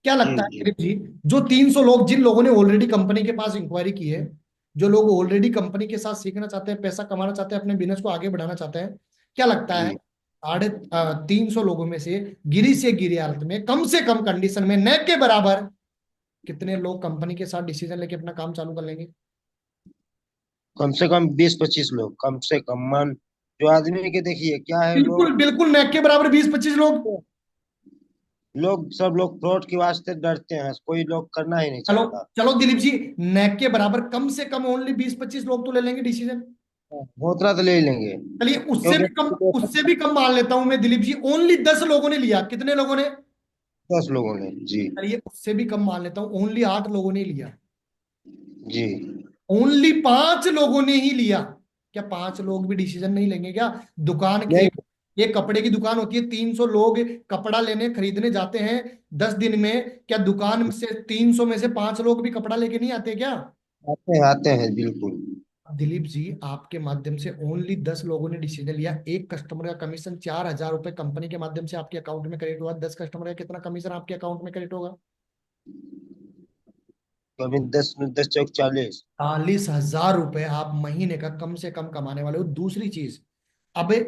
Speaker 1: क्या
Speaker 18: जी
Speaker 1: लगता है
Speaker 18: जी।
Speaker 1: दिलीप जी, जो 300 लोग, जिन लोगों ने ऑलरेडी कंपनी के पास इंक्वायरी की है, जो लोग ऑलरेडी कंपनी के साथ सीखना चाहते हैं, पैसा कमाना चाहते हैं, अपने बिजनेस को आगे बढ़ाना चाहते हैं, क्या लगता है
Speaker 18: जी
Speaker 1: 350 लोगों में से गिरी से गिरी हालत में, कम से कम कंडीशन में, न के बराबर, कितने लोग कंपनी के साथ डिसीजन लेके अपना काम चालू कर लेंगे?
Speaker 18: कम से कम 20-25 लोग, कम से कम। मान जो आदमी के देखिए क्या है,
Speaker 1: बिल्कुल बिल्कुल, न के बराबर 20-25 लोग।
Speaker 18: सब लोग फ्रॉड के वास्ते डरते हैं, कोई लोग करना ही नहीं
Speaker 1: चलो
Speaker 18: चाहता।
Speaker 1: चलो दिलीप जी, न के बराबर कम से कम ओनली 20-25 लोग तो ले लेंगे डिसीजन।
Speaker 18: उतना तो ले ही लेंगे,
Speaker 1: चलिए,
Speaker 18: क्योंकि
Speaker 1: उससे भी कम मान लेता हूं मैं दिलीप जी, ओनली 10 लोगों ने लिया। कितने लोगों ने?
Speaker 18: 10 लोगों ने। जी
Speaker 1: चलिए, उससे भी कम मान लेता हूं, ओनली 8 लोगों ने लिया।
Speaker 18: जी।
Speaker 1: ओनली 5 लोगों ने ही लिया। क्या 5 लोग भी डिसीजन नहीं लेंगे क्या? दुकान की,
Speaker 18: नहीं,
Speaker 1: एक कपड़े की दुकान होती है, 300 लोग कपड़ा लेने खरीदने जाते हैं 10 दिन में, क्या दुकान से 300 में से 5 लोग भी कपड़ा लेके नहीं आते क्या?
Speaker 18: आते हैं बिल्कुल।
Speaker 1: दिलीप जी, आपके माध्यम से ओनली 10 लोगों ने डिसीजन लिया, एक कस्टमर का कमीशन 4,000 रुपए कंपनी के माध्यम से आपके अकाउंट में क्रेडिट हुआ, 10 कस्टमर का कितना कमीशन आपके अकाउंट में क्रेडिट होगा?
Speaker 18: तो अभी 10 चौक 40।
Speaker 1: 40,000 रुपए आप महीने का कम से कम कमाने वाले हो। दूसरी चीज, अबे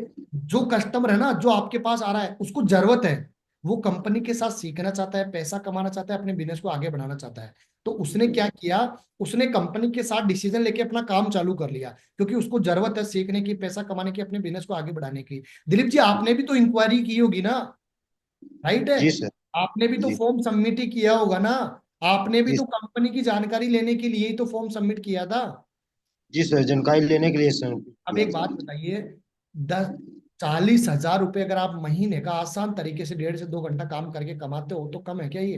Speaker 1: जो कस्टमर है ना, जो आपके पास आ रहा है, उसको जरूरत है, वो कंपनी के साथ सीखना चाहता है, पैसा कमाना चाहता है, अपने बिजनेस को आगे बढ़ाना चाहता है। तो उसने क्या किया, उसने कंपनी के साथ डिसीजन लेके अपना काम चालू कर लिया, क्योंकि उसको जरूरत है सीखने की, पैसा कमाने की, अपने बिजनेस को आगे बढ़ाने की। दिलीप जी, आपने भी तो इंक्वायरी की होगी ना, राइट है?
Speaker 18: जी सर।
Speaker 1: आपने भी तो
Speaker 18: जी
Speaker 1: फॉर्म सबमिट ही किया होगा ना, आपने भी
Speaker 18: जी
Speaker 1: तो कंपनी की जानकारी लेने के लिए ही तो फॉर्म सबमिट किया था।
Speaker 18: जी सर, जानकारी लेने के लिए सर
Speaker 1: अब
Speaker 18: किया
Speaker 1: एक
Speaker 18: था।
Speaker 1: बात बताइए, 40,000 रुपए अगर आप महीने का आसान तरीके से 1.5 से 2 घंटा काम करके कमाते हो, तो कम है क्या ये?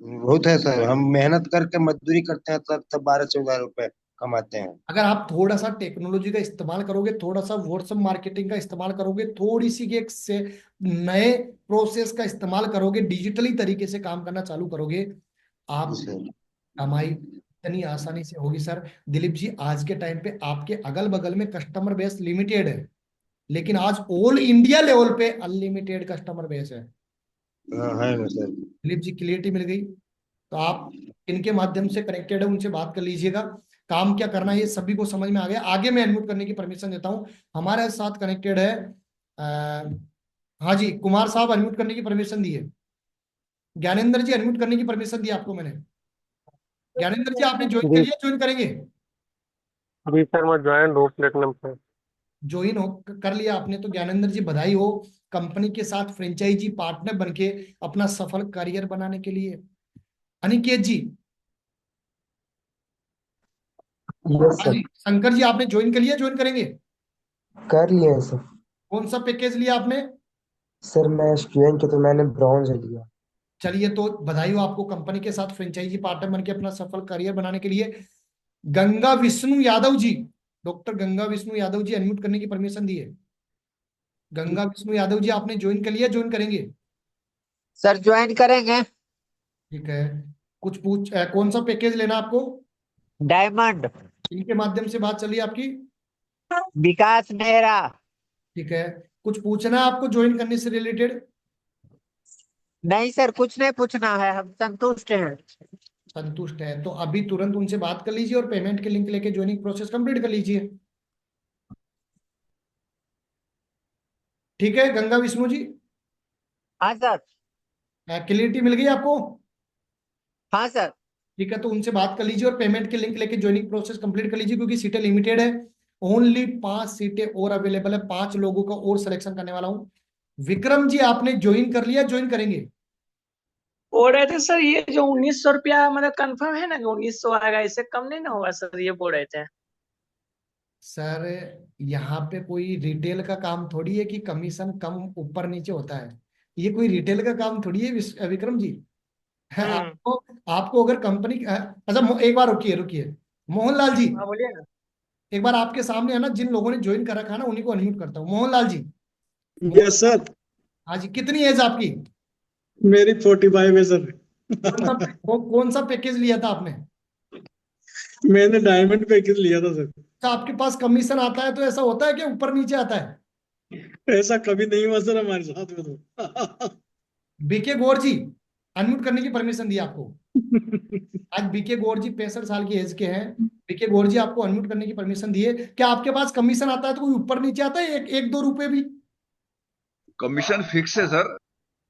Speaker 18: बहुत है सर, हम मेहनत करके मजदूरी करते हैं तब तब 12-14 रुपए कमाते हैं।
Speaker 1: अगर आप थोड़ा सा टेक्नोलॉजी का इस्तेमाल करोगे, थोड़ा सा व्हाट्सएप मार्केटिंग का इस्तेमाल करोगे, थोड़ी सी एक से नए प्रोसेस का इस्तेमाल करोगे, डिजिटली तरीके से काम करना चालू करोगे,
Speaker 18: जी
Speaker 1: आप
Speaker 18: सर।
Speaker 1: कमाई इतनी आसानी से होगी सर। दिलीप जी, आज के टाइम पे आपके अगल बगल में कस्टमर बेस लिमिटेड है, लेकिन आज ऑल इंडिया लेवल पे अनलिमिटेड कस्टमर बेस है।
Speaker 18: हाँ है ना सर।
Speaker 1: दिलीप जी, क्लियरिटी मिल गई? तो आप इनके माध्यम से कनेक्टेड है, उनसे बात कर लीजिएगा। काम क्या करना है ये सभी को समझ में आ गया। आगे मैं अनम्यूट करने की परमिशन देता हूँ। हमारे साथ कनेक्टेड है हाँ जी, कुमार साहब, अनम्यूट करने की परमिशन दी है। ज्ञानेंद्र जी, अनम्यूट करने की परमिशन दी आपको मैंने। ज्ञानेंद्र जी, आपने ज्वाइन कर
Speaker 2: जी
Speaker 1: लिया? ज्वाइन करेंगे?
Speaker 2: अभी सर मैं ज्वाइन हूँ प्लेटिनम पे।
Speaker 1: ज्वाइन हो कर लिया आपने, तो ज्ञानेंद्र जी बधाई हो, कंपनी के साथ फ्रेंचाइजी पार्टनर बनके अपना सफल करियर बनाने के लिए। अनिकेत जी,
Speaker 20: यस
Speaker 1: हाँ
Speaker 20: सर।
Speaker 1: जी, शंकर जी, आपने ज्वाइन कर लिया? ज्वाइन करेंगे?
Speaker 20: कर लिया है सर।
Speaker 1: कौन सा पैकेज लिया आपने?
Speaker 20: सर मैं स्टूडेंट हूँ तो मैंने ब्रॉन्ज लिया।
Speaker 1: चलिए, तो बधाई हो आपको, कंपनी के साथ फ्रेंचाइजी पार्टनर बनके अपना सफल करियर बनाने के लिए। गंगा विष्णु यादव जी, डॉक्टर गंगा विष्णु यादव जी, अनम्यूट करने की परमिशन दी है। गंगा विष्णु यादव जी, आपने ज्वाइन कर लिया? ज्वाइन करेंगे?
Speaker 21: सर ज्वाइन करेंगे।
Speaker 1: ठीक है। कुछ कौन सा पैकेज लेना आपको?
Speaker 21: डायमंड।
Speaker 1: इनके माध्यम से बात चली आपकी?
Speaker 21: विकास मेहरा।
Speaker 1: ठीक है। कुछ पूछना है आपको ज्वाइन करने से रिलेटेड?
Speaker 21: नहीं सर, कुछ नहीं पूछना है, हम संतुष्ट हैं।
Speaker 1: संतुष्ट है तो अभी तुरंत उनसे बात कर लीजिए और पेमेंट के लिंक लेके ज्वाइनिंग प्रोसेस कंप्लीट कर लीजिए। ठीक है गंगा विष्णु जी?
Speaker 21: हाँ सर।
Speaker 1: क्लियरिटी मिल गई आपको?
Speaker 21: हाँ सर।
Speaker 1: ठीक है, तो उनसे बात कर लीजिए और पेमेंट के लिंक लेके ज्वाइनिंग प्रोसेस कंप्लीट कर लीजिए, क्योंकि सीटें लिमिटेड है। ओनली 5 सीटें और अवेलेबल है, 5 लोगों का और सिलेक्शन करने वाला हूँ। विक्रम जी, आपने ज्वाइन कर लिया? ज्वाइन करेंगे?
Speaker 16: बोल रहे थे सर, ये जो 1900 रुपया मतलब कंफर्म है ना कि 1900 आएगा, इससे कम नहीं ना होगा सर, ये बोल रहे थे।
Speaker 1: सर, यहाँ पे कोई रिटेल का काम थोड़ी है कि कमीशन कम ऊपर नीचे होता है। ये कोई रिटेल का काम थोड़ी है विक्रम जी। आपको आपको अगर कंपनी अच्छा, एक बार रुकिए रुकिए, मोहनलाल जी,
Speaker 16: हाँ बोलिए ना।
Speaker 1: एक बार आपके सामने है ना, जिन लोगों ने ज्वाइन कर रखा है ना, उन्हीं को अनम्यूट करता हूँ। मोहनलाल जी।
Speaker 22: Yes sir.
Speaker 1: हाँ जी, कितनी एज आपकी?
Speaker 22: मेरी 45 है सर।
Speaker 1: कौन सा पैकेज लिया था आपने?
Speaker 22: मैंने डायमंड पैकेज लिया था सर।
Speaker 1: तो आपके पास कमीशन आता है तो ऐसा होता है कि ऊपर नीचे आता है?
Speaker 22: ऐसा कभी नहीं हुआ सर हमारे साथ में तो।
Speaker 1: बीके गौर जी, अनम्यूट करने की परमिशन दी आपको। आज बीके गौर जी 65 साल की एज के हैं। बीके गौर जी, आपको अनम्यूट करने की परमिशन दी है। क्या आपके पास कमीशन आता है तो कोई ऊपर नीचे आता है, एक दो रुपए भी?
Speaker 8: कमीशन फिक्स है सर,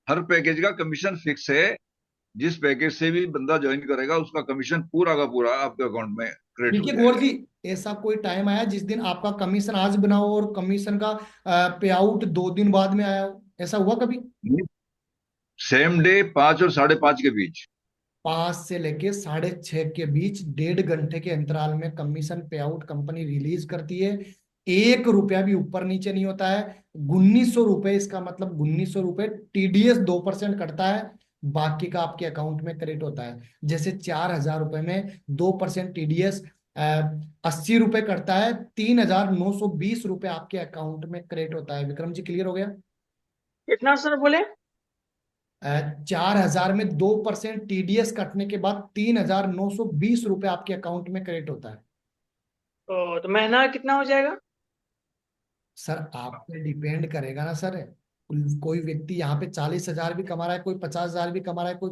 Speaker 8: हर पैकेज का कमीशन फिक्स है। जिस पैकेज से भी बंदा ज्वाइन करेगा उसका कमीशन पूरा का पूरा आपके अकाउंट में क्रेडिट हो
Speaker 1: बीके
Speaker 8: जाएगा।
Speaker 1: गौर जी, ऐसा कोई टाइम आया जिस दिन आपका कमीशन आज बना हो और कमीशन का पे आउट 2 दिन बाद में आया हो? ऐसा हुआ कभी?
Speaker 8: सेम डे 5 और 5:30 के बीच।
Speaker 1: 5 से लेके 6:30 के बीच 1.5 घंटे के अंतराल में कमीशन पे आउट कंपनी रिलीज करती है। 1 रुपया भी ऊपर नीचे नहीं होता है। 1900 रुपए, इसका मतलब 1900 रुपए TDS 2% कटता है, बाकी का आपके अकाउंट में क्रेडिट होता है। जैसे 4,000 रुपए में 2% TDS 80 रुपए कटता है, 3,920 रुपए आपके अकाउंट में क्रेडिट होता है। विक्रम जी, क्लियर हो गया?
Speaker 16: कितना सर बोले?
Speaker 1: 4,000 में 2% TDS कटने के बाद 3,920 रुपए आपके अकाउंट में क्रेडिट होता है।
Speaker 16: तो महीना कितना हो जाएगा?
Speaker 1: सर, आप पे डिपेंड करेगा ना सर। कोई व्यक्ति यहाँ पे 40,000 भी कमा रहा है, कोई 50,000 भी कमा रहा है, कोई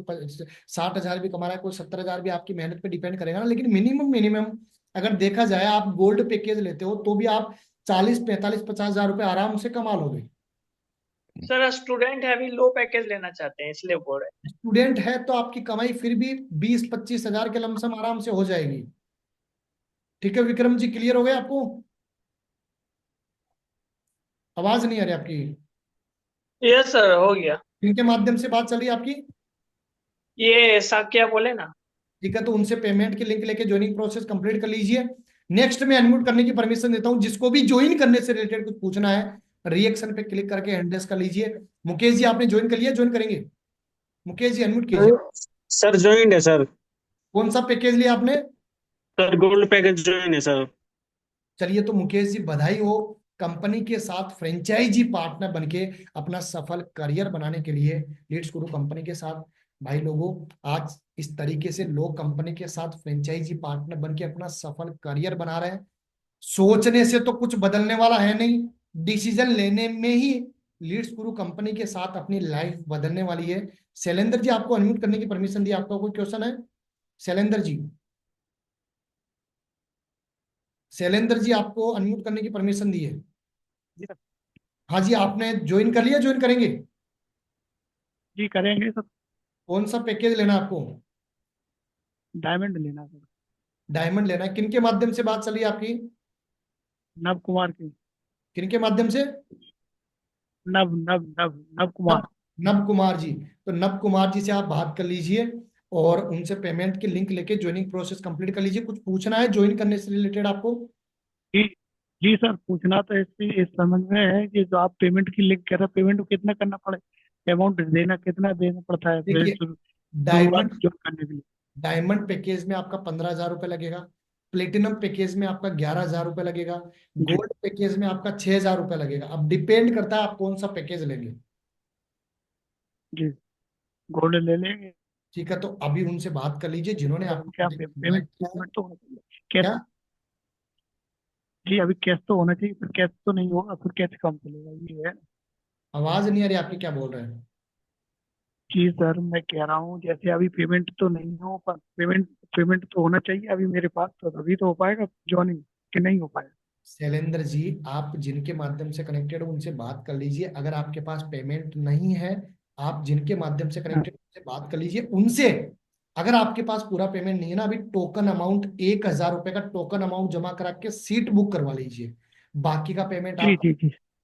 Speaker 1: 60,000 भी कमा रहा है, कोई 70,000 भी, आपकी मेहनत पे डिपेंड करेगा ना। लेकिन मिनिमम अगर देखा जाए, आप गोल्ड पैकेज लेते हो तो भी आप 40, 45, 50,000 रुपए आराम से कमा लोगे।
Speaker 16: सर स्टूडेंट है, अभी लो पैकेज लेना चाहते हैं इसलिए बोल रहे हैं।
Speaker 1: स्टूडेंट है तो आपकी कमाई फिर भी 20-25,000 के लमसम आराम से हो जाएगी। ठीक है विक्रम जी, क्लियर हो गया आपको? आवाज नहीं आ रही आपकी।
Speaker 16: यस सर, हो गया।
Speaker 1: इनके माध्यम से बात चल रही है आपकी?
Speaker 16: ये साक्या बोले ना।
Speaker 1: ठीक है, तो उनसे पेमेंट की लिंक लेके ज्वाइनिंग प्रोसेस कंप्लीट कर लीजिए। नेक्स्ट में अनम्यूट करने की परमिशन देता हूं। जिसको भी ज्वाइन करने से रिलेटेड कुछ पूछना है, रिएक्शन पे क्लिक करके हैंड रेस कर लीजिए। मुकेश जी आपने ज्वाइन कर लिया? ज्वाइन करेंगे? मुकेश जी अनम्यूट कीजिए।
Speaker 22: सर ज्वाइन है सर।
Speaker 1: कौन सा पैकेज लिया आपने?
Speaker 22: सर गोल्ड पैकेज ज्वाइन है सर।
Speaker 1: चलिए, तो मुकेश जी बधाई हो। कंपनी के साथ फ्रेंचाइजी पार्टनर बनके अपना सफल करियर बनाने के लिए लीड्स गुरु कंपनी के साथ, भाई लोगों, आज इस तरीके से लोग कंपनी के साथ फ्रेंचाइजी पार्टनर बनके अपना सफल करियर बना रहे हैं। सोचने से तो कुछ बदलने वाला है नहीं, डिसीजन लेने में ही लीड्स गुरु कंपनी के साथ अपनी लाइफ बदलने वाली है। शैलेंद्र जी आपको अनम्यूट करने की परमिशन दी। आपका कोई क्वेश्चन है शैलेंद्र जी? शैलेंद्र जी आपको अनम्यूट करने की परमिशन दी है। हाँ जी, आपने ज्वाइन कर लिया? ज्वाइन करेंगे?
Speaker 2: जी करेंगे सर।
Speaker 1: कौन सा पैकेज लेना है आपको?
Speaker 2: डायमंड लेना सर।
Speaker 1: डायमंड लेना है। किनके माध्यम से बात चली आपकी?
Speaker 2: नव कुमार की।
Speaker 1: किनके माध्यम से?
Speaker 2: नव नव नव नव कुमार।
Speaker 1: नव कुमार जी। तो नव कुमार जी से आप बात कर लीजिए और उनसे पेमेंट की लिंक लेके ज्वाइनिंग प्रोसेस कंप्लीट कर लीजिए। कुछ पूछना है ज्वाइन करने से रिलेटेड आपको?
Speaker 2: जी जी सर, पूछना तो इस समझ में है कि जो आप पेमेंट की लिंक कह रहे हैं, पेमेंट को कितना करना पड़े, अमाउंट देना कितना देना पड़ता है
Speaker 1: देखिए, डायमंड पैकेज में आपका 15,000 रुपये लगेगा। प्लेटिनम पैकेज में आपका 11,000 रुपये लगेगा। गोल्ड पैकेज में आपका 6,000 रुपये लगेगा। अब डिपेंड करता है आप कौन सा पैकेज लेंगे।
Speaker 2: जी गोल्ड ले लेंगे।
Speaker 1: ठीक है, तो अभी उनसे बात कर लीजिए जिन्होंने आपको
Speaker 2: क्या पेमेंट तो होना चाहिए क्या? जी अभी कैश तो होना चाहिए, फिर कैश तो नहीं होगा, फिर कैसे काम चलेगा, ये है।
Speaker 1: आवाज नहीं आ रही आपकी, क्या बोल रहे हैं?
Speaker 2: जी सर, मैं कह रहा हूँ जैसे अभी पेमेंट तो नहीं हो, पर पेमेंट तो होना चाहिए अभी मेरे पास, तो अभी तो हो पाएगा ज्वाइनिंग कि नहीं हो पाएगा?
Speaker 1: शैलेंद्र जी, आप जिनके माध्यम से कनेक्टेड हो उनसे बात कर लीजिए। अगर आपके पास पेमेंट नहीं है, आप जिनके माध्यम से कनेक्टेड उनसे बात कर लीजिए। उनसे अगर आपके पास पूरा पेमेंट नहीं है ना, अभी टोकन अमाउंट 1,000 रुपए का टोकन अमाउंट जमा करा के सीट बुक करवा लीजिए। बाकी का पेमेंट आप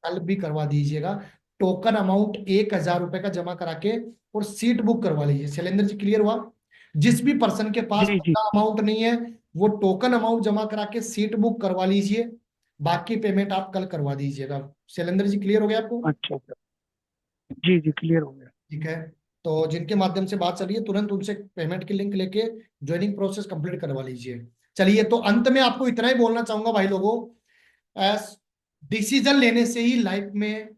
Speaker 1: कल भी करवा दीजिएगा। टोकन अमाउंट 1,000 रुपए का जमा करा के और सीट बुक करवा लीजिए। शैलेंद्र जी क्लियर हुआ? जिस भी पर्सन के पास अमाउंट नहीं है वो टोकन अमाउंट जमा करा के सीट बुक करवा लीजिए। बाकी पेमेंट आप कल करवा दीजिएगा। शैलेंद्र जी क्लियर हो गया आपको?
Speaker 2: अच्छा जी जी क्लियर हो गया।
Speaker 1: ठीक है, तो जिनके माध्यम से बात चलिए तुरंत उनसे पेमेंट की लिंक लेके ज्वाइनिंग प्रोसेस कंप्लीट करवा लीजिए। चलिए, तो अंत में आपको इतना ही बोलना चाहूंगा भाई लोगों, डिसीजन लेने से ही लाइफ में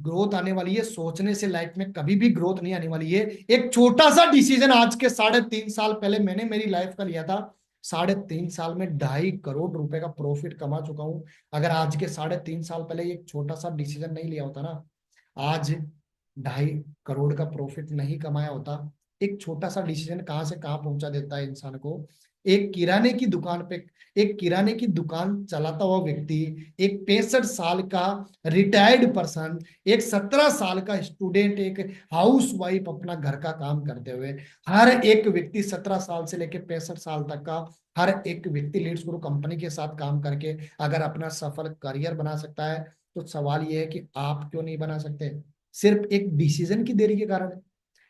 Speaker 1: ग्रोथ आने वाली है। सोचने से लाइफ में कभी भी ग्रोथ नहीं आने वाली है। एक छोटा सा डिसीजन आज के 3.5 साल पहले मैंने मेरी लाइफ का लिया था। 3.5 साल में 2.5 करोड़ रुपए का प्रॉफिट कमा चुका हूं। अगर आज के 3.5 साल पहले एक छोटा सा डिसीजन नहीं लिया होता ना, आज 2.5 करोड़ का प्रॉफिट नहीं कमाया होता। एक छोटा सा डिसीजन कहां से कहां पहुंचा देता है इंसान को। एक किराने की दुकान चलाता हुआ व्यक्ति, एक 65 साल का रिटायर्ड पर्सन, एक 17 साल का स्टूडेंट, एक हाउस वाइफ अपना घर का काम करते हुए, हर एक व्यक्ति 17 साल से लेकर 65 साल तक का हर एक व्यक्ति लीड्स गुरु कंपनी के साथ काम करके अगर अपना सफल करियर बना सकता है, तो सवाल यह है कि आप क्यों नहीं बना सकते? सिर्फ एक डिसीजन की देरी के कारण,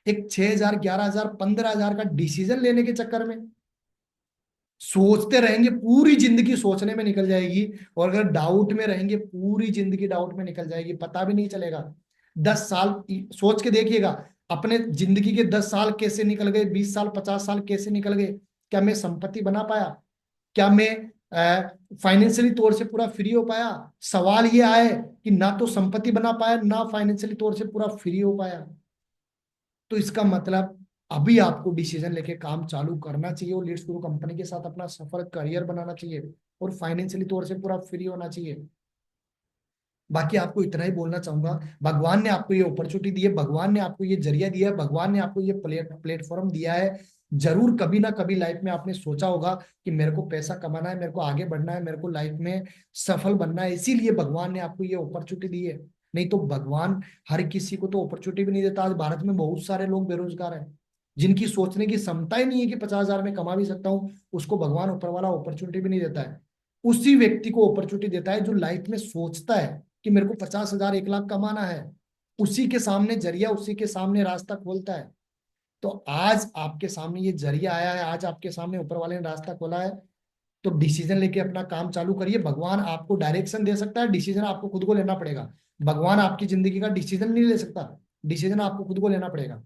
Speaker 1: एक 6,000, 11,000, 15,000 का डिसीजन लेने के चक्कर में सोचते रहेंगे, पूरी जिंदगी सोचने में निकल जाएगी। और अगर डाउट में रहेंगे, पूरी जिंदगी डाउट में निकल जाएगी, पता भी नहीं चलेगा। 10 साल सोच के देखिएगा, अपने जिंदगी के 10 साल कैसे निकल गए, 20 साल, 50 साल कैसे निकल गए। क्या मैं संपत्ति बना पाया? क्या मैं फाइनेंशियली तौर से पूरा फ्री हो पाया? सवाल ये आए कि ना तो संपत्ति बना पाया, ना फाइनेंशियली तौर से पूरा फ्री हो पाया। तो इसका मतलब अभी आपको डिसीजन लेके काम चालू करना चाहिए और लीड्स गुरु कंपनी के साथ अपना सफल करियर बनाना चाहिए और फाइनेंशियली तौर से पूरा फ्री होना चाहिए। बाकी आपको इतना ही बोलना चाहूंगा, भगवान ने आपको ये अपॉर्चुनिटी दी है, भगवान ने आपको ये जरिया दिया है, भगवान ने आपको ये प्लेटफॉर्म दिया है। जरूर कभी ना कभी लाइफ में आपने सोचा होगा कि मेरे को पैसा कमाना है, मेरे को आगे बढ़ना है, मेरे को लाइफ में सफल बनना है, इसीलिए भगवान ने आपको ये अपॉर्चुनिटी दी है। नहीं तो भगवान हर किसी को तो अपॉर्चुनिटी भी नहीं देता। आज भारत में बहुत सारे लोग बेरोजगार हैं, जिनकी सोचने की क्षमता ही नहीं है कि 50,000 में कमा भी सकता हूँ, उसको भगवान ऊपर वाला अपॉर्चुनिटी भी नहीं देता है। उसी व्यक्ति को अपॉर्चुनिटी देता है जो लाइफ में सोचता है कि मेरे को 50,000 1 लाख कमाना है, उसी के सामने जरिया, उसी के सामने रास्ता खोलता है। तो आज आपके सामने ये जरिया आया है, आज आपके सामने ऊपर वाले ने रास्ता खोला है, तो डिसीजन लेके अपना काम चालू करिए। भगवान आपको डायरेक्शन दे सकता है, डिसीजन आपको खुद को लेना पड़ेगा। भगवान आपकी जिंदगी का डिसीजन नहीं ले सकता, डिसीजन आपको खुद को लेना पड़ेगा।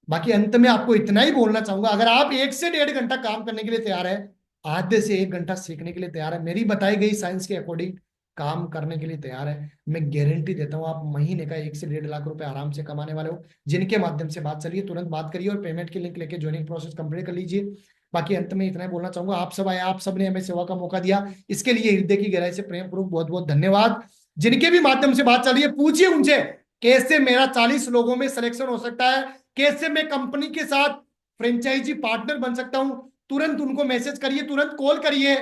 Speaker 1: बाकी अंत में आपको इतना ही बोलना चाहूंगा, अगर आप 1 से 1.5 घंटा काम करने के लिए तैयार है, आधे से 1 घंटा सीखने के लिए तैयार है, मेरी बताई गई साइंस के अकॉर्डिंग काम करने के लिए तैयार है, मैं गारंटी देता हूं आप महीने का 1 से 1.5 लाख रुपए आराम से कमाने वाले हो। जिनके माध्यम से बात चलिए, तुरंत बात करिए और पेमेंट की लिंक लेके ज्वाइनिंग प्रोसेस कंप्लीट कर लीजिए। बाकी अंत में इतना ही बोलना चाहूंगा, आप सब आए, आप सब ने हमें सेवा का मौका दिया, इसके लिए हृदय की गहराई से प्रेम पूर्वक बहुत बहुत धन्यवाद। जिनके भी माध्यम से बात चलिए, पूछिए उनसे कैसे मेरा 40 लोगों में सिलेक्शन हो सकता है, कैसे मैं कंपनी के साथ फ्रेंचाइजी पार्टनर बन सकता हूं। तुरंत उनको मैसेज करिए, तुरंत कॉल करिए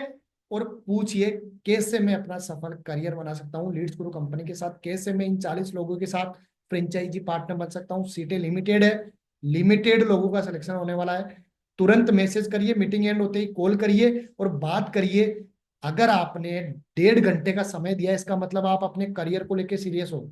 Speaker 1: और पूछिए कैसे मैं अपना सफल करियर बना सकता हूं लीड्स गुरु कंपनी के साथ, कैसे मैं इन 40 लोगों के साथ फ्रेंचाइजी पार्टनर बन सकता हूं। सीटें लिमिटेड है, लिमिटेड लोगों का सिलेक्शन होने वाला है। तुरंत मैसेज करिए, मीटिंग एंड होते ही कॉल करिए और बात करिए। अगर आपने 1.5 घंटे का समय दिया, इसका मतलब आप अपने करियर को लेकर सीरियस हो।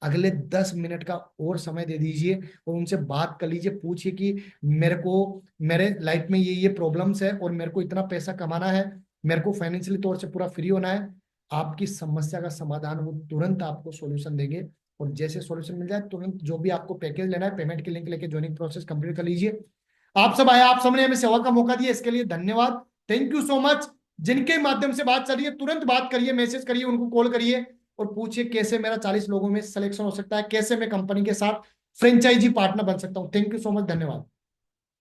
Speaker 1: अगले 10 मिनट का और समय दे दीजिए और उनसे बात कर लीजिए, पूछिए कि मेरे को मेरे लाइफ में ये प्रॉब्लम्स है और मेरे को इतना पैसा कमाना है, मेरे को फाइनेंशियली तौर से पूरा फ्री होना है। आपकी समस्या का समाधान वो तुरंत आपको सॉल्यूशन देंगे और जैसे सॉल्यूशन मिल जाए तुरंत जो भी आपको पैकेज लेना है, पेमेंट की लिंक लेके ज्वाइनिंग प्रोसेस कंप्लीट कर लीजिए। आप सब आए, आप सबने हमें सेवा का मौका दिया, इसके लिए धन्यवाद, थैंक यू सो मच। जिनके माध्यम से बात चल रही है तुरंत बात करिए, मैसेज करिए, उनको कॉल करिए और पूछिए कैसे मेरा 40 लोगों में सिलेक्शन हो सकता है, कैसे मैं कंपनी के साथ फ्रेंचाइजी पार्टनर बन सकता हूं। थैंक यू सो मच, धन्यवाद।